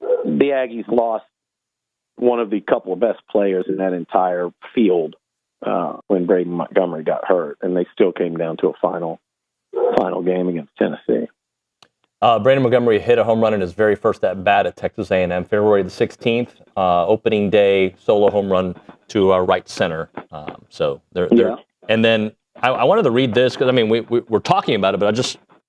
the Aggies lost one of the couple of best players in that entire field when Braden Montgomery got hurt, and they still came down to a final game against Tennessee. Brandon Montgomery hit a home run in his very first at-bat at Texas A&M, February the 16th, opening day solo home run to right center. And then I wanted to read this because, we're talking about it, but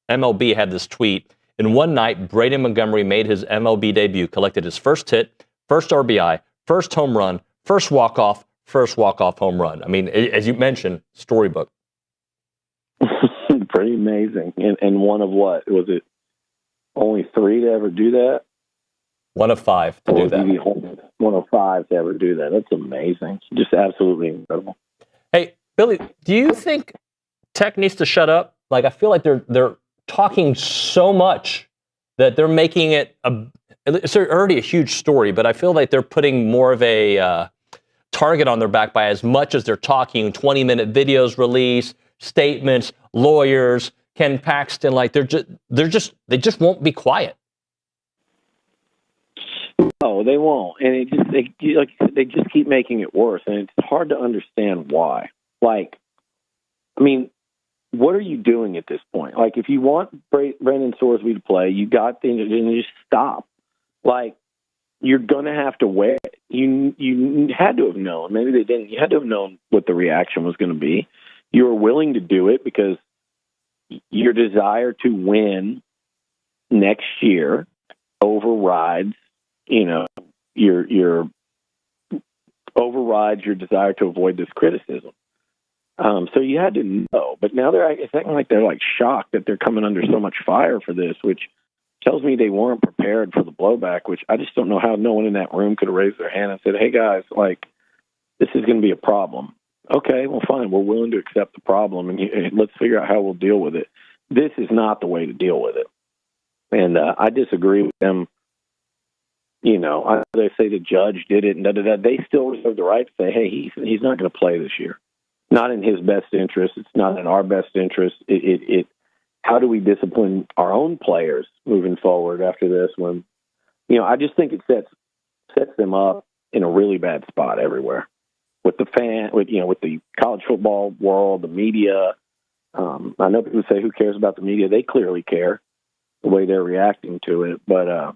MLB had this tweet. In one night, Brandon Montgomery made his MLB debut, collected his first hit, first RBI, first home run, First walk-off home run. I mean, as you mentioned, storybook. Pretty amazing. And one of what? Was it only 3 to ever do that? One of 5 to do that. One of 5 to ever do that. That's amazing. Just absolutely incredible. Hey, Billy, do you think Tech needs to shut up? Like, I feel like they're talking so much that they're making it it's already a huge story, but I feel like they're putting more of a target on their back by as much as they're talking. 20-minute videos released, statements, lawyers, Ken Paxton. Like they just won't be quiet. No, they won't, and they just keep making it worse, and it's hard to understand why. Like, I mean, what are you doing at this point? Like, if you want Brandon Sorsby to play, you got things, and just stop. Like, you're going to have to wait. You had to have known. Maybe they didn't. You had to have known what the reaction was going to be. You were willing to do it because your desire to win next year overrides, your overrides your desire to avoid this criticism. So you had to know. But now it's acting like they're like shocked that they're coming under so much fire for this, which tells me they weren't prepared for the blowback, which I just don't know how no one in that room could have raised their hand and said, hey, guys, like, this is going to be a problem. Okay, well, fine. We're willing to accept the problem, and let's figure out how we'll deal with it. This is not the way to deal with it. And I disagree with them. They say the judge did it, and da-da-da. They still reserve the right to say, hey, he's not going to play this year. Not in his best interest. It's not in our best interest. How do we discipline our own players moving forward after this? When, I just think it sets them up in a really bad spot everywhere with the with the college football world, the media. I know people say, who cares about the media? They clearly care the way they're reacting to it, but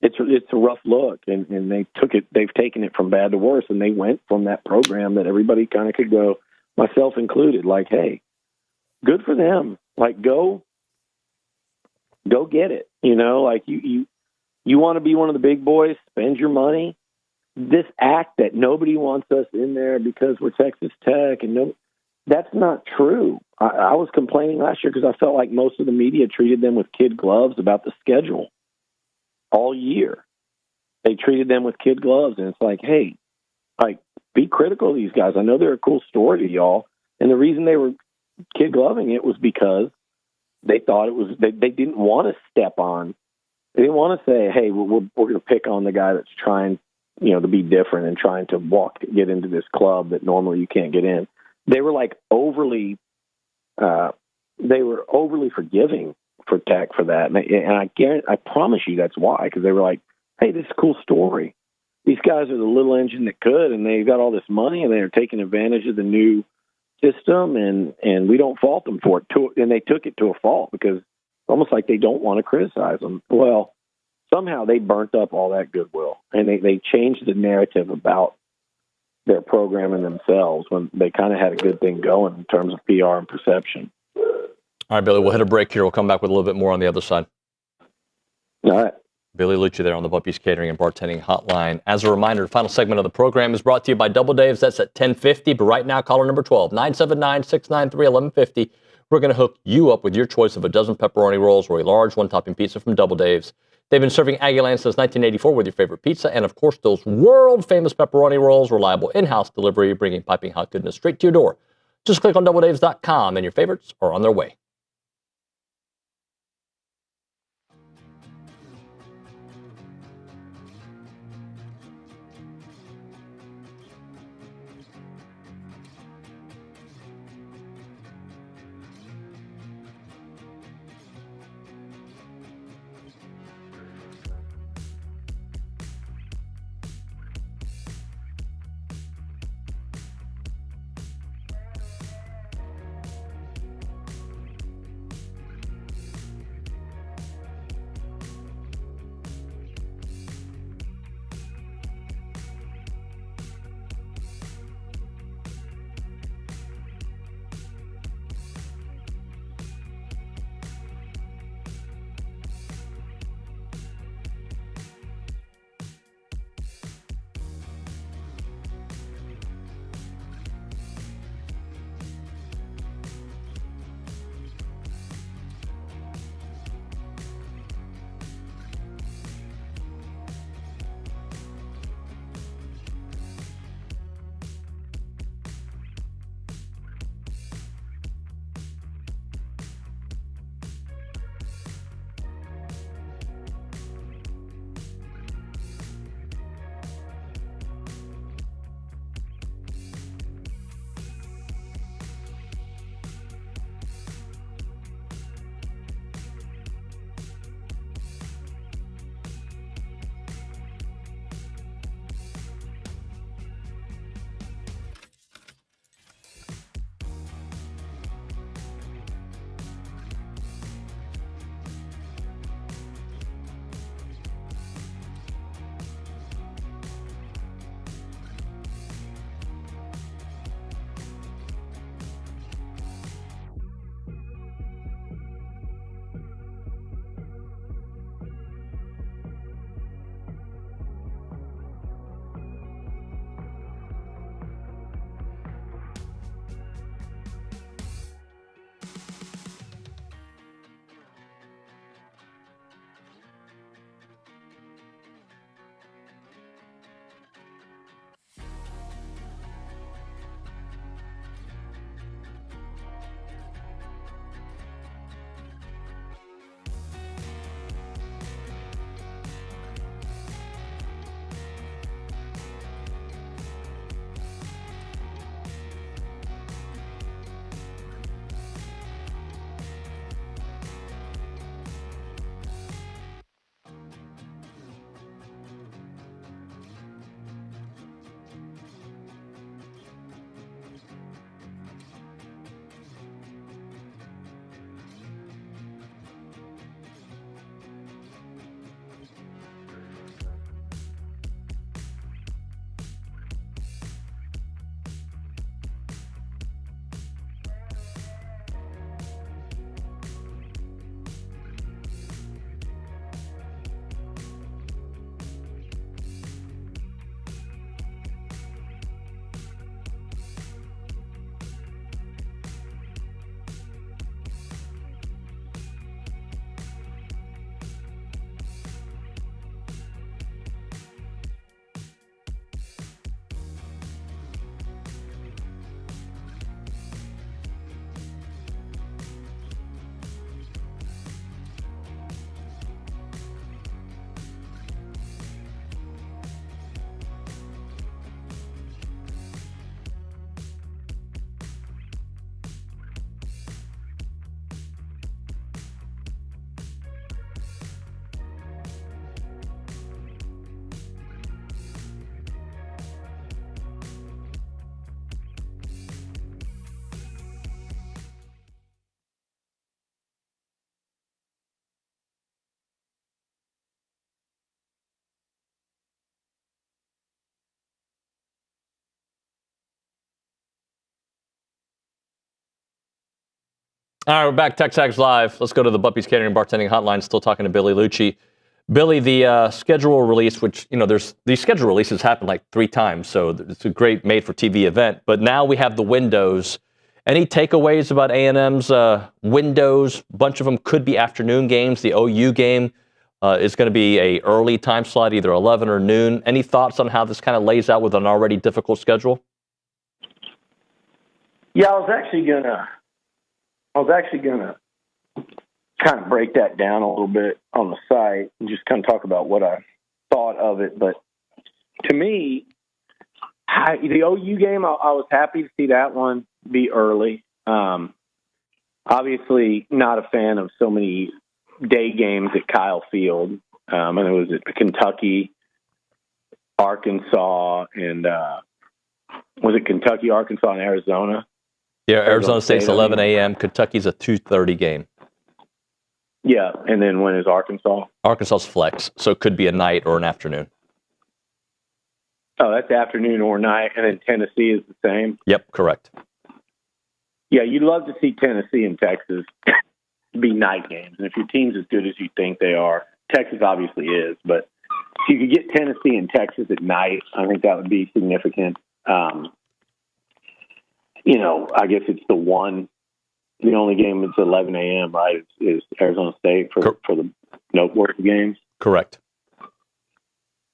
it's a rough look, and they've taken it from bad to worse, and they went from that program that everybody kind of could go, myself included, like, hey, good for them. Like, go get it. Like you want to be one of the big boys, spend your money. This act that nobody wants us in there because we're Texas Tech, that's not true. I was complaining last year because I felt like most of the media treated them with kid gloves about the schedule all year. They treated them with kid gloves, and it's like, hey, like, be critical of these guys. I know they're a cool story to y'all, and the reason they were kid gloving it was because they thought it was, they didn't want to step on. They didn't want to say, hey, we're going to pick on the guy that's trying, to be different and trying to get into this club that normally you can't get in. They were like overly forgiving for Tech for that. And I promise you that's why, because they were like, hey, this is a cool story. These guys are the little engine that could, and they've got all this money, and they're taking advantage of the new system, and we don't fault them for it. And they took it to a fault because it's almost like they don't want to criticize them. Well, somehow they burnt up all that goodwill, and they changed the narrative about their program and themselves when they kind of had a good thing going in terms of PR and perception. All right, Billy, we'll hit a break here. We'll come back with a little bit more on the other side. All right. Billy Liucci there on the Bumpy's Catering and Bartending Hotline. As a reminder, the final segment of the program is brought to you by Double Dave's. That's at 10:50. But right now, caller number 12, 979-693-1150. We're going to hook you up with your choice of a dozen pepperoni rolls or a large one-topping pizza from Double Dave's. They've been serving Aggie Land since 1984 with your favorite pizza and, of course, those world-famous pepperoni rolls, reliable in-house delivery, bringing piping hot goodness straight to your door. Just click on doubledaves.com and your favorites are on their way. All right, we're back. TexAgs Live. Let's go to the Buppy's Catering Bartending Hotline. Still talking to Billy Liucci. Billy, the schedule release, which, there's these schedule releases happen like 3 times, so it's a great made-for-TV event. But now we have the windows. Any takeaways about A&M's windows? A bunch of them could be afternoon games. The OU game is going to be a early time slot, either 11 or noon. Any thoughts on how this kind of lays out with an already difficult schedule? Yeah, I was actually gonna kind of break that down a little bit on the site and just kind of talk about what I thought of it. But to me, the OU game, I was happy to see that one be early. Obviously, not a fan of so many day games at Kyle Field. And it was at Kentucky, Arkansas, and was it Kentucky, Arkansas, and Arizona? Yeah, Arizona State's 11 a.m. Kentucky's a 2:30 game. Yeah, and then when is Arkansas? Arkansas's flex, so it could be a night or an afternoon. Oh, that's afternoon or night, and then Tennessee is the same? Yep, correct. Yeah, you'd love to see Tennessee and Texas be night games. And if your team's as good as you think they are, Texas obviously is, but if you could get Tennessee and Texas at night, I think that would be significant. I guess it's the only game that's 11 a.m., right, is Arizona State for the noteworthy games? Correct.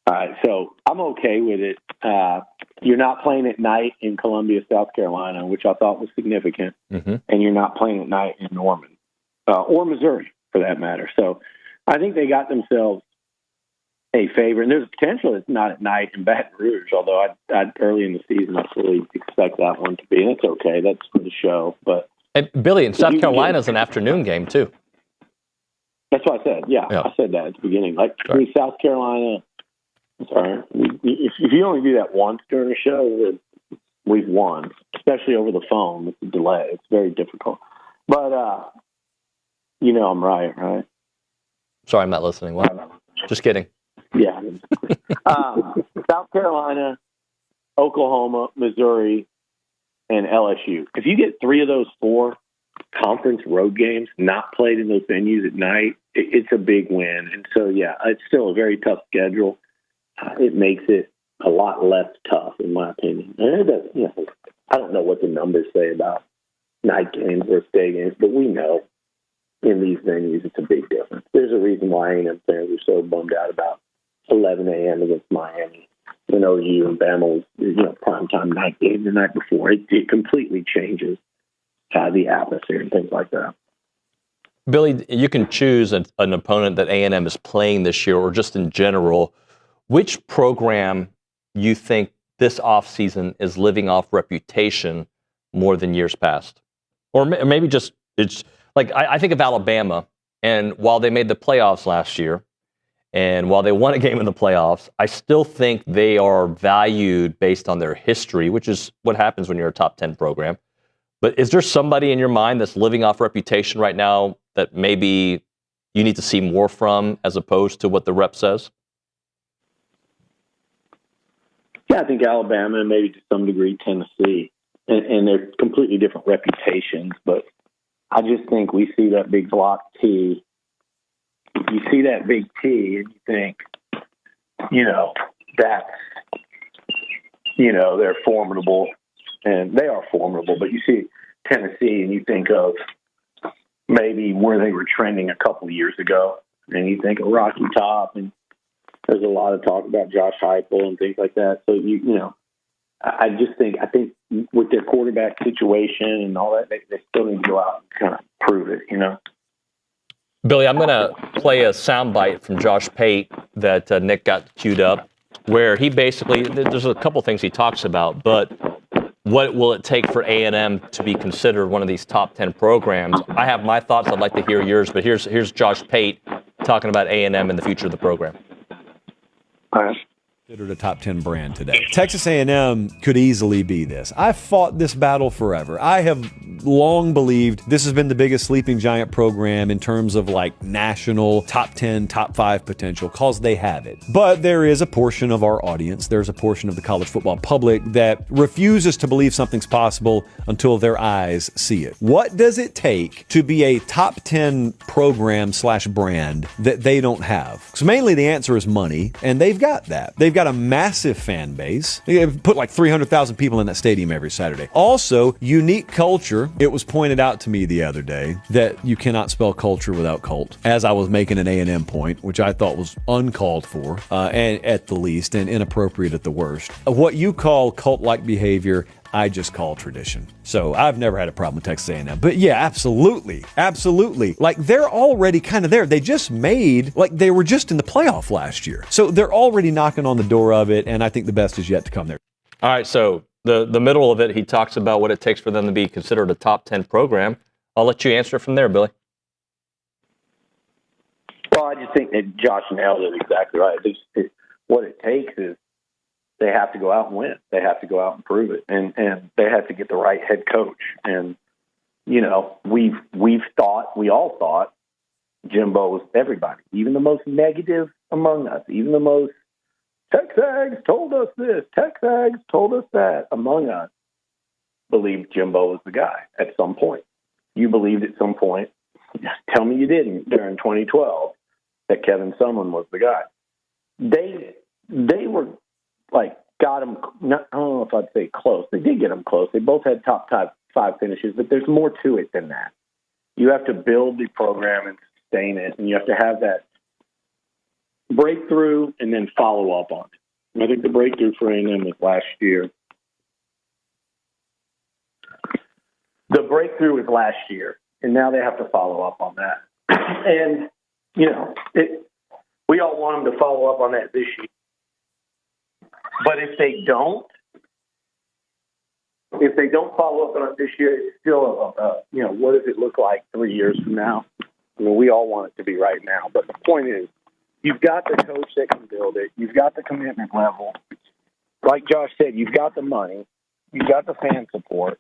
All right, so I'm okay with it. You're not playing at night in Columbia, South Carolina, which I thought was significant, and you're not playing at night in Norman or Missouri, for that matter. So I think they got themselves a favor, and there's a potential it's not at night in Baton Rouge, although I'd early in the season I fully expect that one to be, and it's okay. That's for the show. But and Billy, in South Carolina is an afternoon game, too. That's what I said. Yeah, I said that at the beginning. Like, South Carolina, sorry, if you only do that once during a show, we've won, especially over the phone with the delay. It's very difficult. But, I'm right? Sorry, I'm not listening. What? Just kidding. Yeah. South Carolina, Oklahoma, Missouri, and LSU. If you get 3 of those 4 conference road games not played in those venues at night, it's a big win. And so, yeah, it's still a very tough schedule. It makes it a lot less tough, in my opinion. And I don't know what the numbers say about night games versus day games, but we know in these venues it's a big difference. There's a reason why A&M fans are so bummed out about 11 a.m. against Miami. When OU and Bama was, primetime night game the night before. It completely changes the atmosphere and things like that. Billy, you can choose an opponent that A&M is playing this year, or just in general. Which program you think this offseason is living off reputation more than years past? Or maybe just, it's like, I think of Alabama, and while they made the playoffs last year, and while they won a game in the playoffs, I still think they are valued based on their history, which is what happens when you're a top 10 program. But is there somebody in your mind that's living off reputation right now that maybe you need to see more from as opposed to what the rep says? Yeah, I think Alabama and maybe to some degree Tennessee. And they're completely different reputations. But I just think we see that big block T. You see that big T and you think, that's, they're formidable. And they are formidable. But you see Tennessee and you think of maybe where they were trending a couple of years ago. And you think of Rocky Top, and there's a lot of talk about Josh Heupel and things like that. So, I think with their quarterback situation and all that, they still need to go out and kind of prove it, Billy, I'm going to play a soundbite from Josh Pate that Nick got queued up, where he basically, there's a couple things he talks about, but what will it take for A&M to be considered one of these top 10 programs? I have my thoughts. I'd like to hear yours, but here's Josh Pate talking about A&M and the future of the program. All right. Considered a top 10 brand today. Texas A&M could easily be this. I've fought this battle forever. I have long believed this has been the biggest sleeping giant program in terms of like national top 10, top 5 potential, cause they have it. But there is a portion of our audience, there's a portion of the college football public that refuses to believe something's possible until their eyes see it. What does it take to be a top 10 program / brand that they don't have? So mainly the answer is money, and they've got that. They've got a massive fan base. They put like 300,000 people in that stadium every Saturday. Also, unique culture. It was pointed out to me the other day that you cannot spell culture without cult, as I was making an A&M point, which I thought was uncalled for, and at the least, and inappropriate at the worst. What you call cult-like behavior, I just call tradition. So I've never had a problem with Texas A&M. But yeah, absolutely. Absolutely. Like, they're already kind of there. They just made, like, they were just in the playoff last year. So they're already knocking on the door of it, and I think the best is yet to come there. All right, so the middle of it, he talks about what it takes for them to be considered a top 10 program. I'll let you answer from there, Billy. Well, I just think that Josh nailed it exactly right. What it takes is they have to go out and win. They have to go out and prove it, and they have to get the right head coach. And you know, we all thought Jimbo was everybody, even the most negative among us, even the most TexAgs told us this, TexAgs told us that among us, believed Jimbo was the guy at some point. You believed at some point. Tell me you didn't during 2012 that Kevin Sumlin was the guy. They were like got him. I don't know if I'd say close. They did get him close. They both had top 5 finishes, but there's more to it than that. You have to build the program and sustain it, and you have to have that breakthrough and then follow up on it. And I think the breakthrough for A&M was last year. The breakthrough was last year, and now they have to follow up on that. And, you know, we all want them to follow up on that this year. But if they don't follow up on it this year, it's still, you know, what does it look like 3 years from now? I mean, we all want it to be right now. But the point is, you've got the coach that can build it. You've got the commitment level. Like Josh said, you've got the money. You've got the fan support.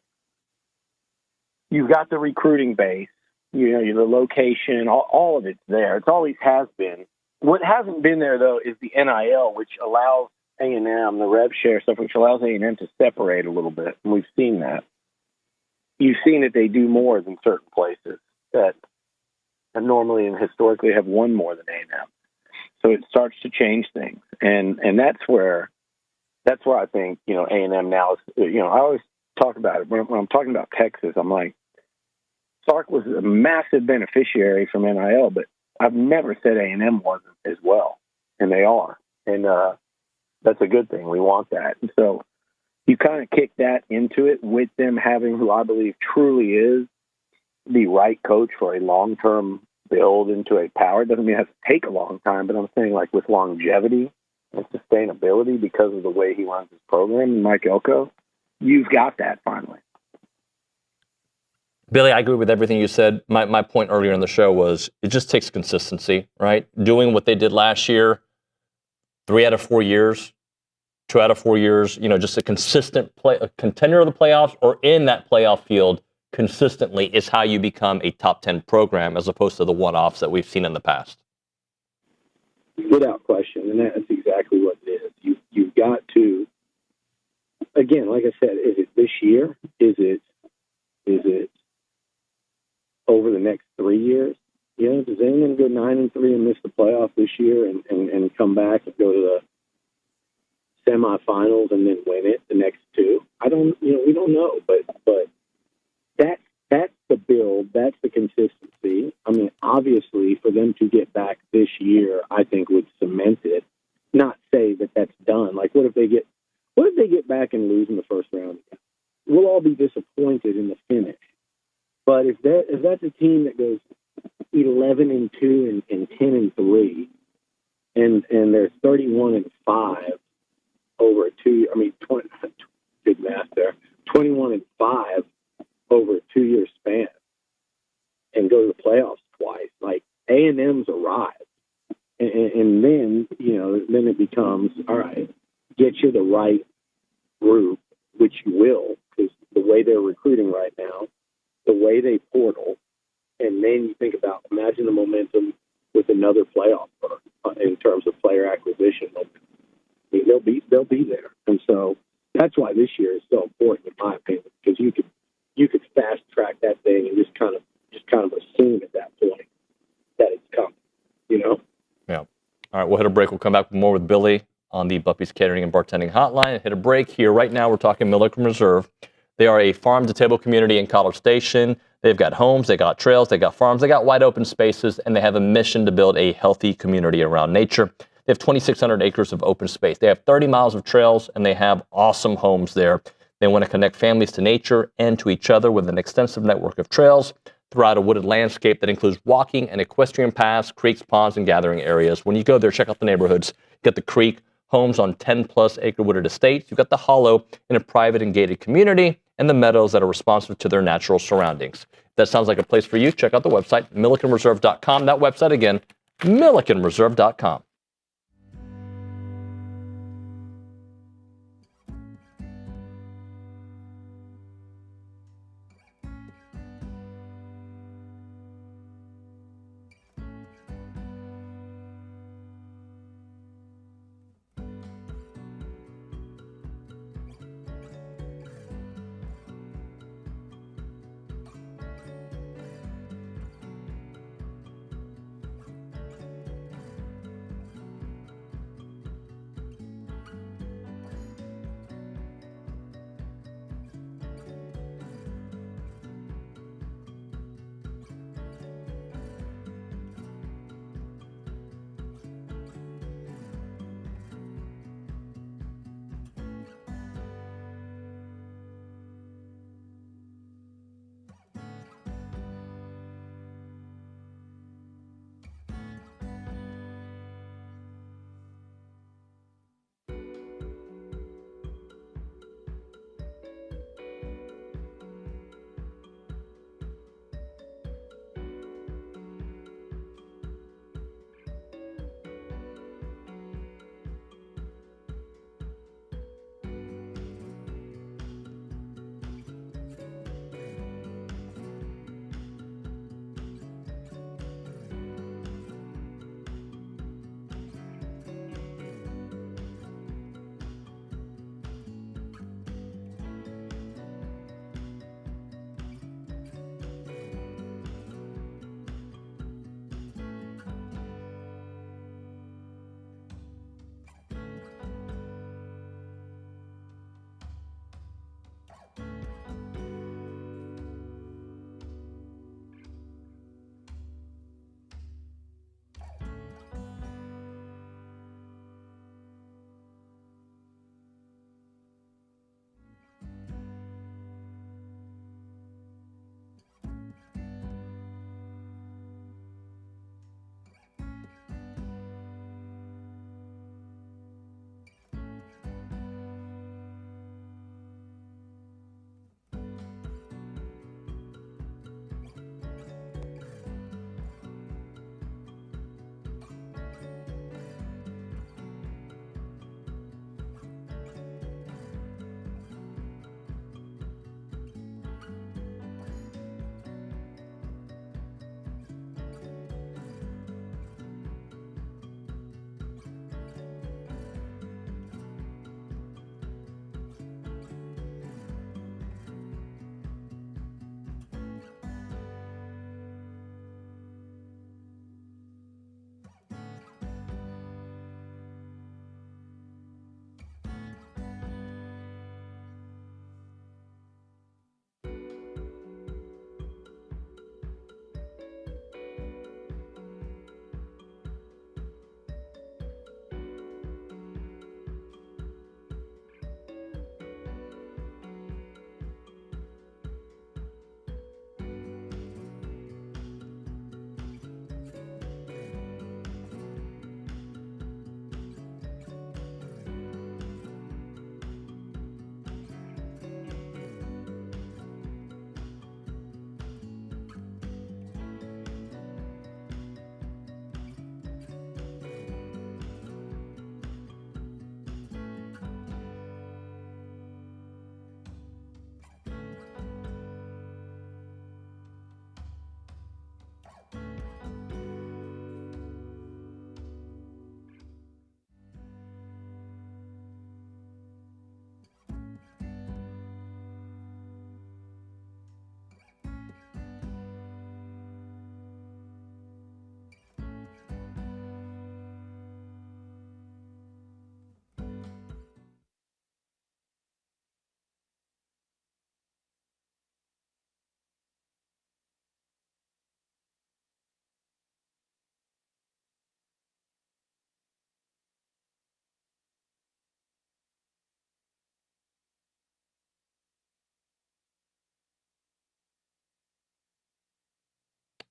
You've got the recruiting base. You know, the location, all of it's there. It always has been. What hasn't been there, though, is the NIL, which allows A&M, the rev share stuff, which allows A&M to separate a little bit. And we've seen that. You've seen that they do more than certain places that normally and historically have won more than A&M. So it starts to change things. And that's where I think, you know, A&M now is, you know, I always talk about it. When I'm talking about Texas, I'm like, Sark was a massive beneficiary from NIL, but I've never said A&M wasn't as well. And they are. And that's a good thing. We want that. And so you kind of kick that into it with them having who I believe truly is the right coach for a long-term build into a power. It doesn't mean it has to take a long time, but I'm saying like with longevity and sustainability because of the way he runs his program and Mike Elko, you've got that finally. Billy, I agree with everything you said. My point earlier in the show was it just takes consistency, right? Doing what they did last year, 3 out of 4 years, 2 out of 4 years, you know, just a consistent a contender of the playoffs or in that playoff field consistently is how you become a top 10 program as opposed to the one-offs that we've seen in the past. Without question, and that's exactly what it is. You've got to, again, like I said, is it this year? Is it over the next 3 years? You know, does anyone go 9-3 and miss the playoff this year and come back and go to the semifinals and then win it the next 2? We don't know, but that's the build, that's the consistency. I mean, obviously, for them to get back this year, I think would cement it. Not say that that's done. Like, what if they get back and lose in the first round again? We'll all be disappointed in the finish. But if that's a team that goes 11-2 and 10-3, and they're 31-5 over a 2. I mean, 20, good math there. 21-5 over a 2-year span, and go to the playoffs twice. Like A&M's arrived, and then then it becomes all right. get you the right group, which you will, because the way they're recruiting right now, the way they portal, and then you think about, imagine the momentum with another playoff berth in terms of player acquisition. I mean, they'll be there, and so that's why this year is so important, in my opinion, because you could fast track that thing and just kind of assume at that point that it's coming, you know. Yeah. All right, we'll hit a break. We'll come back with more with Billy on the Buffy's Catering and Bartending Hotline. Hit a break here. Right now, we're talking Milliken Reserve. They are a farm-to-table community in College Station. They've got homes, they got trails, they got farms, they got wide open spaces, and they have a mission to build a healthy community around nature. They have 2,600 acres of open space. They have 30 miles of trails, and they have awesome homes there. They want to connect families to nature and to each other with an extensive network of trails throughout a wooded landscape that includes walking and equestrian paths, creeks, ponds, and gathering areas. When you go there, check out the neighborhoods. You got the creek, homes on 10-plus acre wooded estates. You've got the hollow in a private and gated community, and the meadows that are responsive to their natural surroundings. If that sounds like a place for you, check out the website, millikenreserve.com. That website again, millikenreserve.com.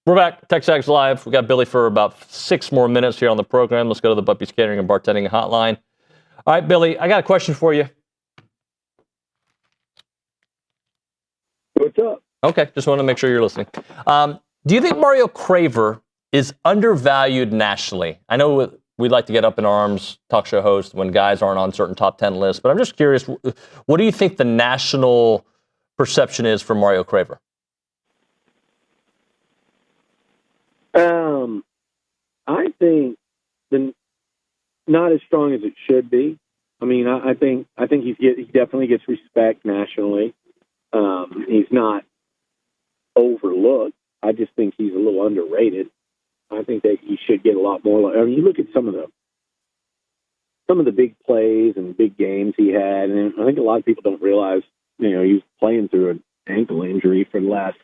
We're back. TexAgs Live. We got Billy for about 6 more minutes here on the program. Let's go to the Buppy's Catering and Bartending Hotline. All right, Billy, I got a question for you. What's up? Okay, just want to make sure you're listening. Do you think Mario Craver is undervalued nationally? I know we like to get up in arms, talk show hosts, when guys aren't on certain top 10 lists, but I'm just curious, what do you think the national perception is for Mario Craver? I think not as strong as it should be. I mean, I think he definitely gets respect nationally. He's not overlooked. I just think he's a little underrated. I think that he should get a lot more. I mean, you look at some of the big plays and big games he had, and I think a lot of people don't realize, he was playing through an ankle injury for the last,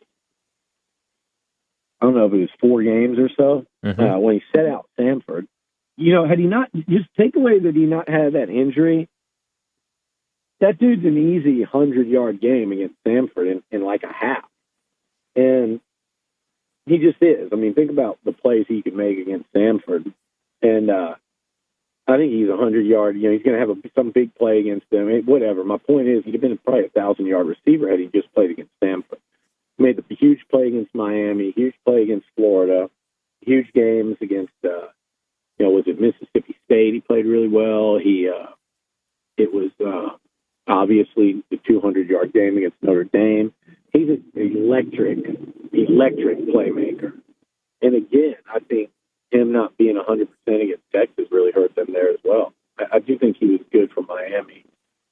I don't know if it was 4 games or so, when he set out Samford. Had he not, just take away that he not had that injury, that dude's an easy 100-yard game against Samford in like a half. And he just is. I mean, think about the plays he could make against Samford. And I think he's 100-yard. He's going to have some big play against them. Whatever. My point is, he'd have been probably a 1,000-yard receiver had he just played against Samford. He made the huge play against Miami, huge play against Florida, huge games against, was it Mississippi State? He played really well. It was obviously the 200-yard game against Notre Dame. He's an electric playmaker. And again, I think him not being 100% against Texas really hurt them there as well. I do think he was good for Miami.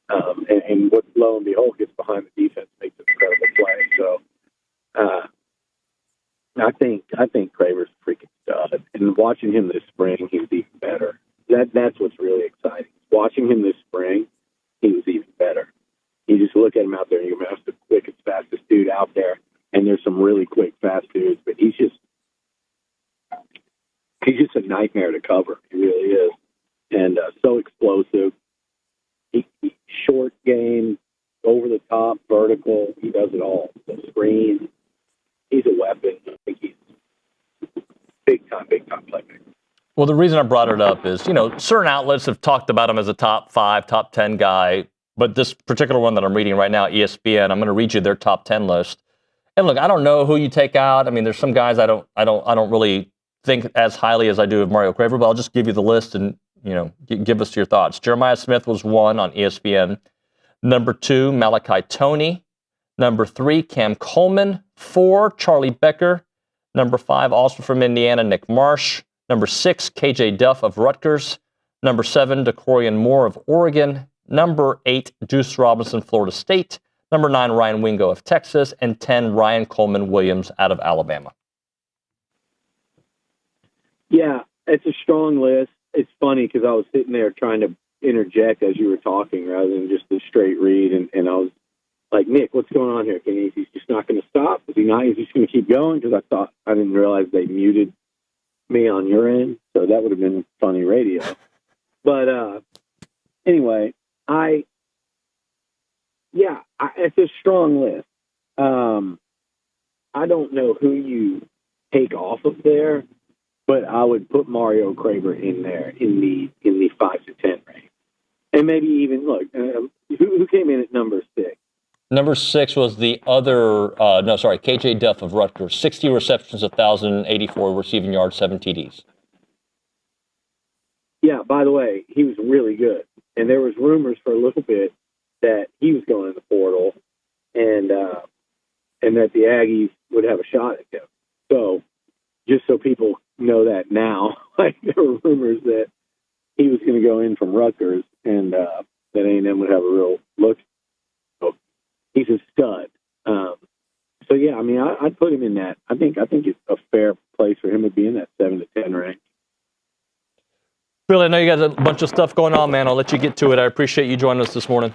And what, lo and behold, gets behind the defense, makes an incredible play. So I think Craver's a freaking stud. And watching him this spring, he was even better. That's what's really exciting. Watching him this spring, he was even better. You just look at him out there, and you're going to have the quickest, fastest dude out there. And there's some really quick, fast dudes, but he's just a nightmare to cover. He really is. And so explosive. He short game, over the top, vertical. He does it all. The screen. He's a weapon. I think he's big time playmaker. Well, the reason I brought it up is, certain outlets have talked about him as a top 5, top 10 guy. But this particular one that I'm reading right now, ESPN, I'm going to read you their top 10 list. And look, I don't know who you take out. I mean, there's some guys I don't really think as highly as I do of Mario Craver, but I'll just give you the list and, give us your thoughts. Jeremiah Smith was 1 on ESPN. Number 2, Malachi Toney. Number 3, Cam Coleman. 4, Charlie Becker. Number 5, also from Indiana, Nick Marsh. Number 6, KJ Duff of Rutgers. Number 7, DeCorian Moore of Oregon. Number 8, Deuce Robinson, Florida State. Number 9, Ryan Wingo of Texas. And 10, Ryan Coleman Williams out of Alabama. Yeah, it's a strong list. It's funny because I was sitting there trying to interject as you were talking rather than just a straight read. And I was like, Nick, what's going on here? He's just not going to stop? Is he not? Is he just going to keep going? Because I didn't realize they muted me on your end. So that would have been funny radio. But anyway, it's a strong list. I don't know who you take off of there, but I would put Mario Craver in there in the 5 to 10 range, and maybe even who came in at number 6. Number 6 was the other. KJ Duff of Rutgers. 60 receptions, 1,084 receiving yards, 7 TDs. Yeah. By the way, he was really good, and there was rumors for a little bit that he was going in the portal, and that the Aggies would have a shot at him. So, just so people know that now, there were rumors that he was going to go in from Rutgers, and that A&M would have a real look. So he's a stud. So yeah, I mean, I'd put him in that. I think it's a fair place for him to be in that 7 to 10 range. Billy, I know you got a bunch of stuff going on, man. I'll let you get to it. I appreciate you joining us this morning.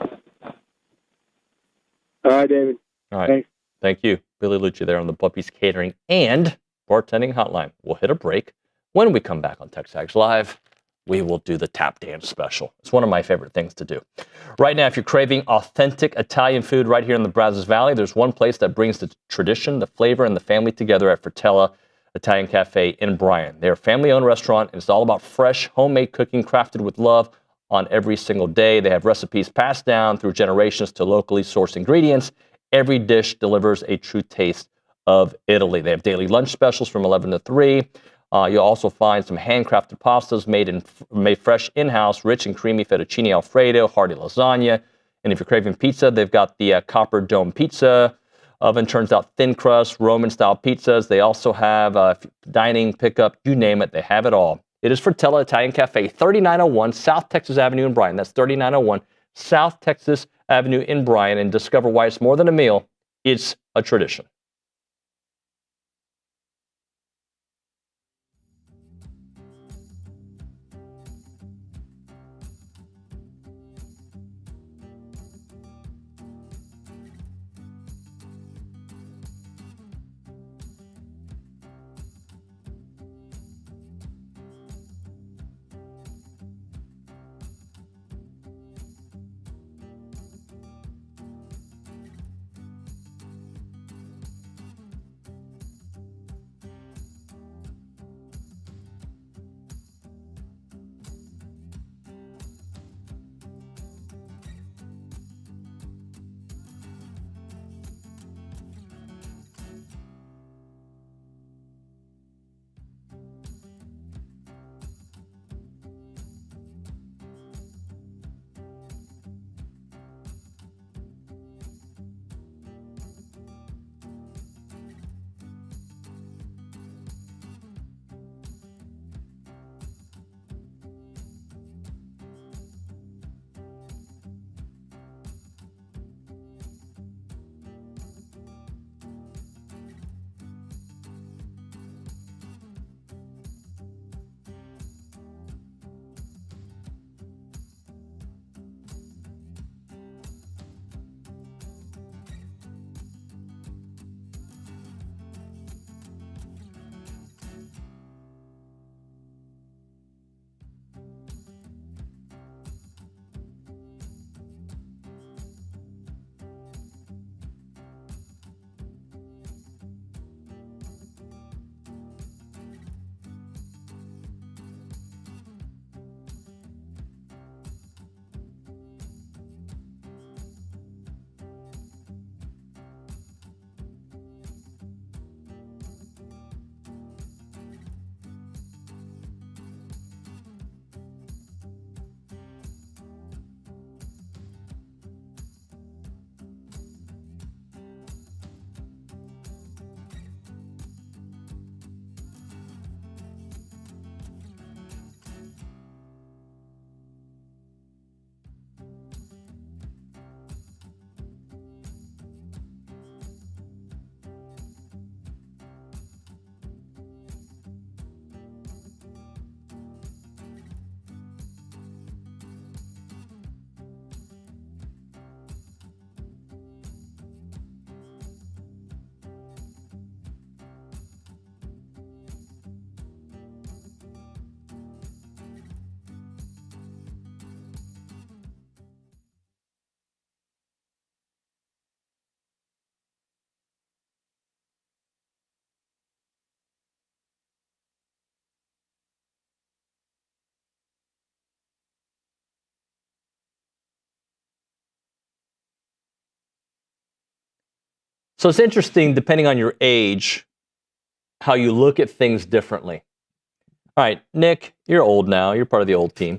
All right, David. All right. Thanks. Thank you. Billy Liucci there on the Buppy's Catering and Bartending Hotline. We'll hit a break. When we come back on TexAgs Live, we will do the tap dance special. It's one of my favorite things to do. Right now, if you're craving authentic Italian food right here in the Brazos Valley, there's one place that brings the tradition, the flavor, and the family together at Fratelli Italian Cafe in Bryan. They're a family-owned restaurant, and it's all about fresh, homemade cooking crafted with love on every single day. They have recipes passed down through generations to locally sourced ingredients. Every dish delivers a true taste of Italy. They have daily lunch specials from 11 to 3. You'll also find some handcrafted pastas made fresh in-house, rich and creamy fettuccine alfredo, hearty lasagna. And if you're craving pizza, they've got the Copper Dome Pizza oven, turns out thin crust, Roman-style pizzas. They also have dining, pickup, you name it, they have it all. It is Fratello Italian Cafe, 3901 South Texas Avenue in Bryan. That's 3901 South Texas Avenue in Bryan. And discover why it's more than a meal, it's a tradition. So it's interesting, depending on your age, how you look at things differently. All right, Nick, you're old now. You're part of the old team.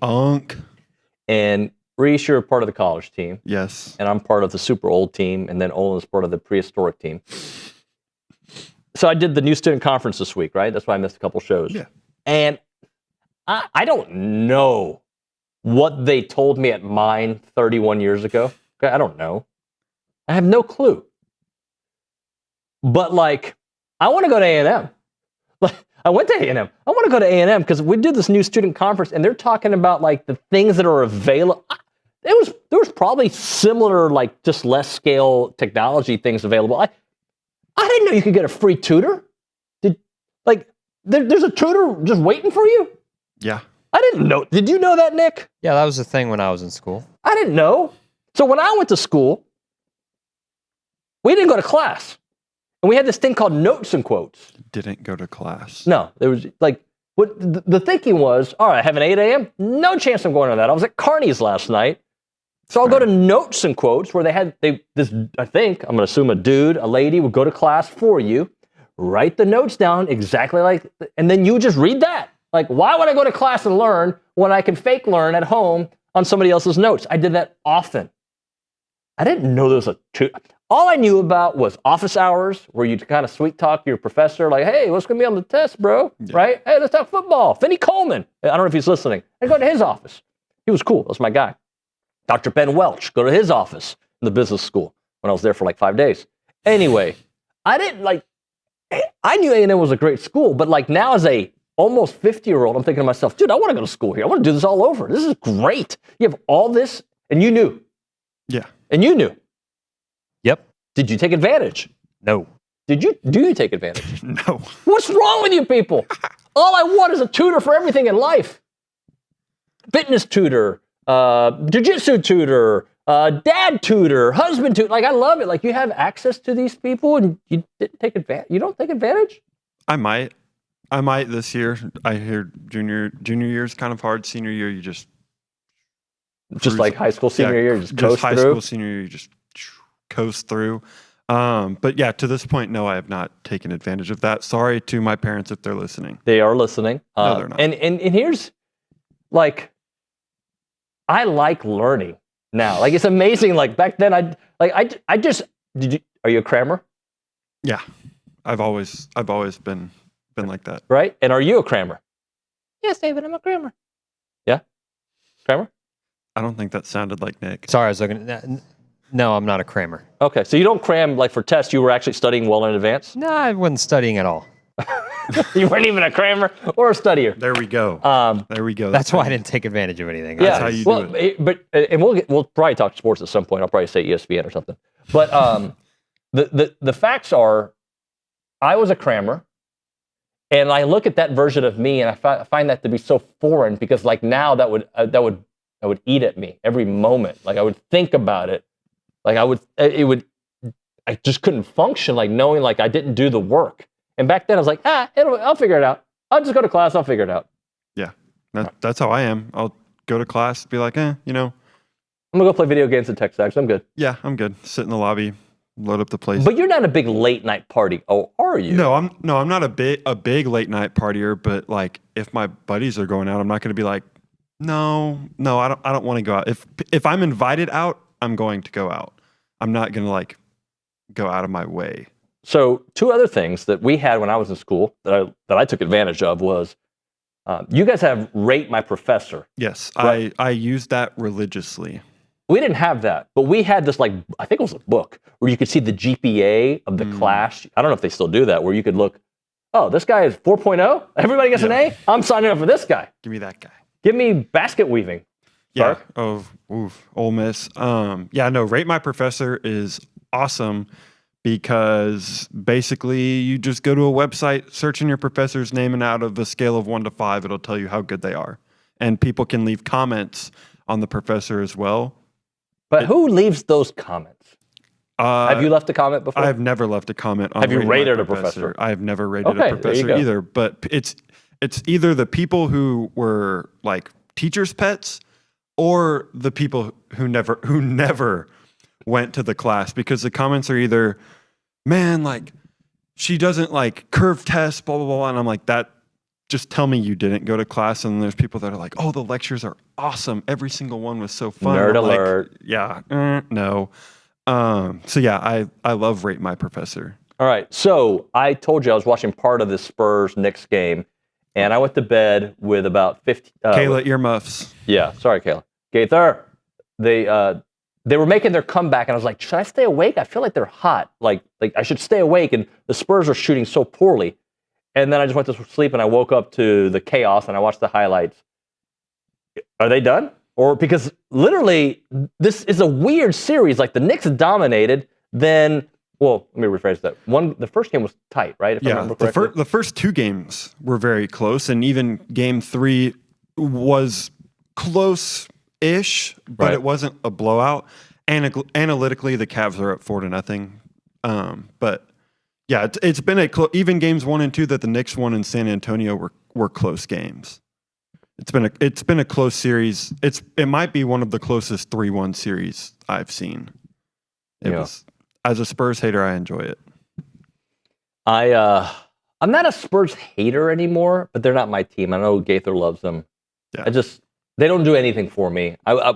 And Reese, you're a part of the college team. Yes. And I'm part of the super old team. And then Olin's part of the prehistoric team. So I did the new student conference this week, right? That's why I missed a couple shows. Yeah. And I don't know what they told me at mine 31 years ago. Okay, I don't know. I have no clue. But like, I want to go to A&M. Like, I went to A&M. I want to go to A&M because we did this new student conference, and they're talking about like the things that are available. There was probably similar, like just less scale technology things available. I didn't know you could get a free tutor. There's a tutor just waiting for you? Yeah. I didn't know. Did you know that, Nick? Yeah, that was the thing when I was in school. I didn't know. So when I went to school, we didn't go to class. And we had this thing called notes and quotes. Didn't go to class. No, there was like, what the thinking was, all right, I have an 8 a.m., no chance I'm going to that. I was at Carney's last night. So I'll go to notes and quotes where I think, I'm going to assume a lady would go to class for you, write the notes down exactly like, and then you just read that. Like, why would I go to class and learn when I can fake learn at home on somebody else's notes? I did that often. I didn't know there was a tutor. All I knew about was office hours where you kind of sweet talk your professor, like, hey, what's going to be on the test, bro? Yeah. Right? Hey, let's talk football. Finney Coleman. I don't know if he's listening. I go to his office. He was cool. That's my guy. Dr. Ben Welch, go to his office in the business school when I was there for like 5 days. Anyway, I knew A&M was a great school, but like now as a almost 50-year-old, I'm thinking to myself, dude, I want to go to school here. I want to do this all over. This is great. You have all this, and you knew. Yeah. And you knew. Yep. Did you take advantage? No. Do you take advantage? No. What's wrong with you people? All I want is a tutor for everything in life. Fitness tutor, jiu-jitsu tutor, dad tutor, husband tutor. Like, I love it. Like, you have access to these people and you didn't take advantage. You don't take advantage? I might this year. I hear junior year is kind of hard. Senior year, you just like high school, senior year, just coast high through? School, senior year, you just coast through. But yeah, to this point, no, I have not taken advantage of that. Sorry to my parents if they're listening. They are listening. No, they're not. And here's, like, I like learning now. Like, it's amazing. Like, back then, are you a crammer? Yeah, I've always been like that. Right? And are you a crammer? Yes, David, I'm a crammer. Yeah? Crammer? I don't think that sounded like Nick. Sorry, I was looking. No, I'm not a crammer. Okay, so you don't cram like for tests. You were actually studying well in advance. No, I wasn't studying at all. You weren't even a crammer or a studier. There we go. There we go. That's why I didn't take advantage of anything. That's how you do it. We'll probably talk sports at some point. I'll probably say ESPN or something. But the facts are, I was a crammer, and I look at that version of me, and I find that to be so foreign because like now that would eat at me every moment. Like I would think about it. Like I just couldn't function, like knowing like I didn't do the work. And back then I was like, I'll figure it out. I'll just go to class. I'll figure it out. Yeah, that's how I am. I'll go to class, be like, I'm gonna go play video games at TexAgs. I'm good. Yeah, I'm good. Sit in the lobby, load up the place. But you're not a big late night party. Oh, are you? No, I'm not a big late night partier. But like, if my buddies are going out, I'm not gonna be like, no, I don't want to go out. If I'm invited out, I'm going to go out. I'm not gonna like go out of my way. So 2 other things that we had when I was in school that I took advantage of was you guys have Rate My Professor. Yes, right? I used that religiously. We didn't have that, but we had this like, I think it was a book where you could see the GPA of the class. I don't know if they still do that, where you could look, oh, this guy is 4.0. Everybody gets an A. I'm signing up for this guy. Give me that guy. Give me basket weaving. Yeah. Oh, Ole Miss. Rate My Professor is awesome because basically you just go to a website, search in your professor's name, and out of a scale of 1 to 5, it'll tell you how good they are. And people can leave comments on the professor as well. But who leaves those comments? Have you left a comment before? I've never left a comment on. Have you rated a professor? I've never rated a professor either. But it's either the people who were like teachers' pets or the people who never went to the class, because the comments are either, man, like she doesn't like curve tests, blah blah blah, and I'm like, that just tell me you didn't go to class. And there's people that are like, oh, the lectures are awesome, every single one was so fun. Nerd like, alert. Yeah, no. So yeah, I love Rate My Professor. All right, so I told you I was watching part of the Spurs-Knicks game, and I went to bed with about 50. Kayla earmuffs. Yeah, sorry, Kayla. Gaither. They were making their comeback, and I was like, should I stay awake? I feel like they're hot. Like I should stay awake, and the Spurs are shooting so poorly. And then I just went to sleep, and I woke up to the chaos, and I watched the highlights. Are they done? Or because literally this is a weird series. Like the Knicks dominated, then let me rephrase that. The first game was tight, right? If I remember correctly. The first 2 games were very close, and even game 3 was close-ish, but it wasn't a blowout. Analytically, the Cavs are up 4-0. But Yeah, it's been even games 1 and 2 that the Knicks won in San Antonio were close games. It's been a close series. It might be one of the closest 3-1 series I've seen. It was, as a Spurs hater, I enjoy it. I'm not a Spurs hater anymore, but they're not my team. I know Gaither loves them. Yeah. They don't do anything for me.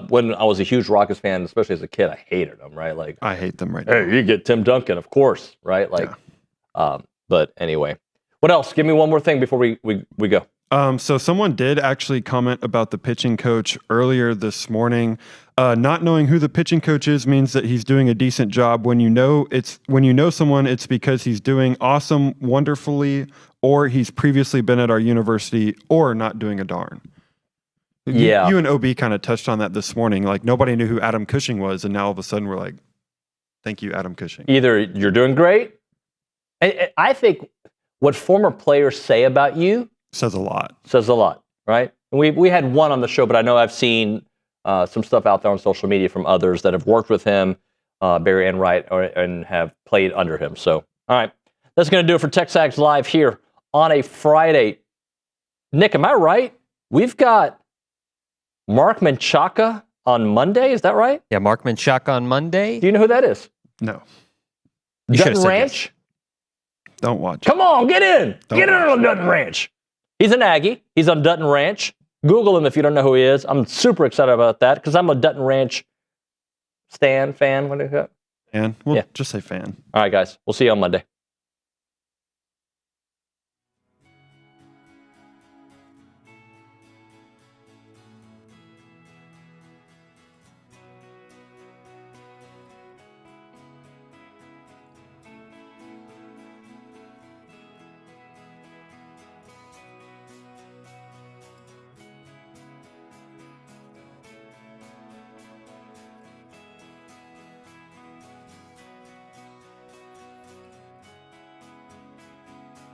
When I was a huge Rockets fan, especially as a kid, I hated them, right? Like, I hate them right now. Hey, you get Tim Duncan, of course, right? Like, but anyway. What else? Give me one more thing before we go. So someone did actually comment about the pitching coach earlier this morning. Not knowing who the pitching coach is means that he's doing a decent job. When you know someone, it's because he's doing awesome, wonderfully, or he's previously been at our university, or not doing a darn. Yeah. You and OB kind of touched on that this morning. Like, nobody knew who Adam Cushing was, and now all of a sudden we're like, thank you, Adam Cushing. Either you're doing great. I think what former players say about you says a lot. Says a lot, right? And we had one on the show, but I know I've seen some stuff out there on social media from others that have worked with him, Barry Enright, and have played under him. So, all right. That's going to do it for TexAgs Live here on a Friday. Nick, am I right? We've got Mark Menchaca on Monday. Is that right? Yeah, Mark Menchaca on Monday. Do you know who that is? No. Dutton Ranch? Yes. Don't watch. Come on, get in. Get in on Dutton Ranch. He's an Aggie. He's on Dutton Ranch. Google him if you don't know who he is. I'm super excited about that because I'm a Dutton Ranch fan. What do you got? Fan? Well, just say fan. All right, guys. We'll see you on Monday.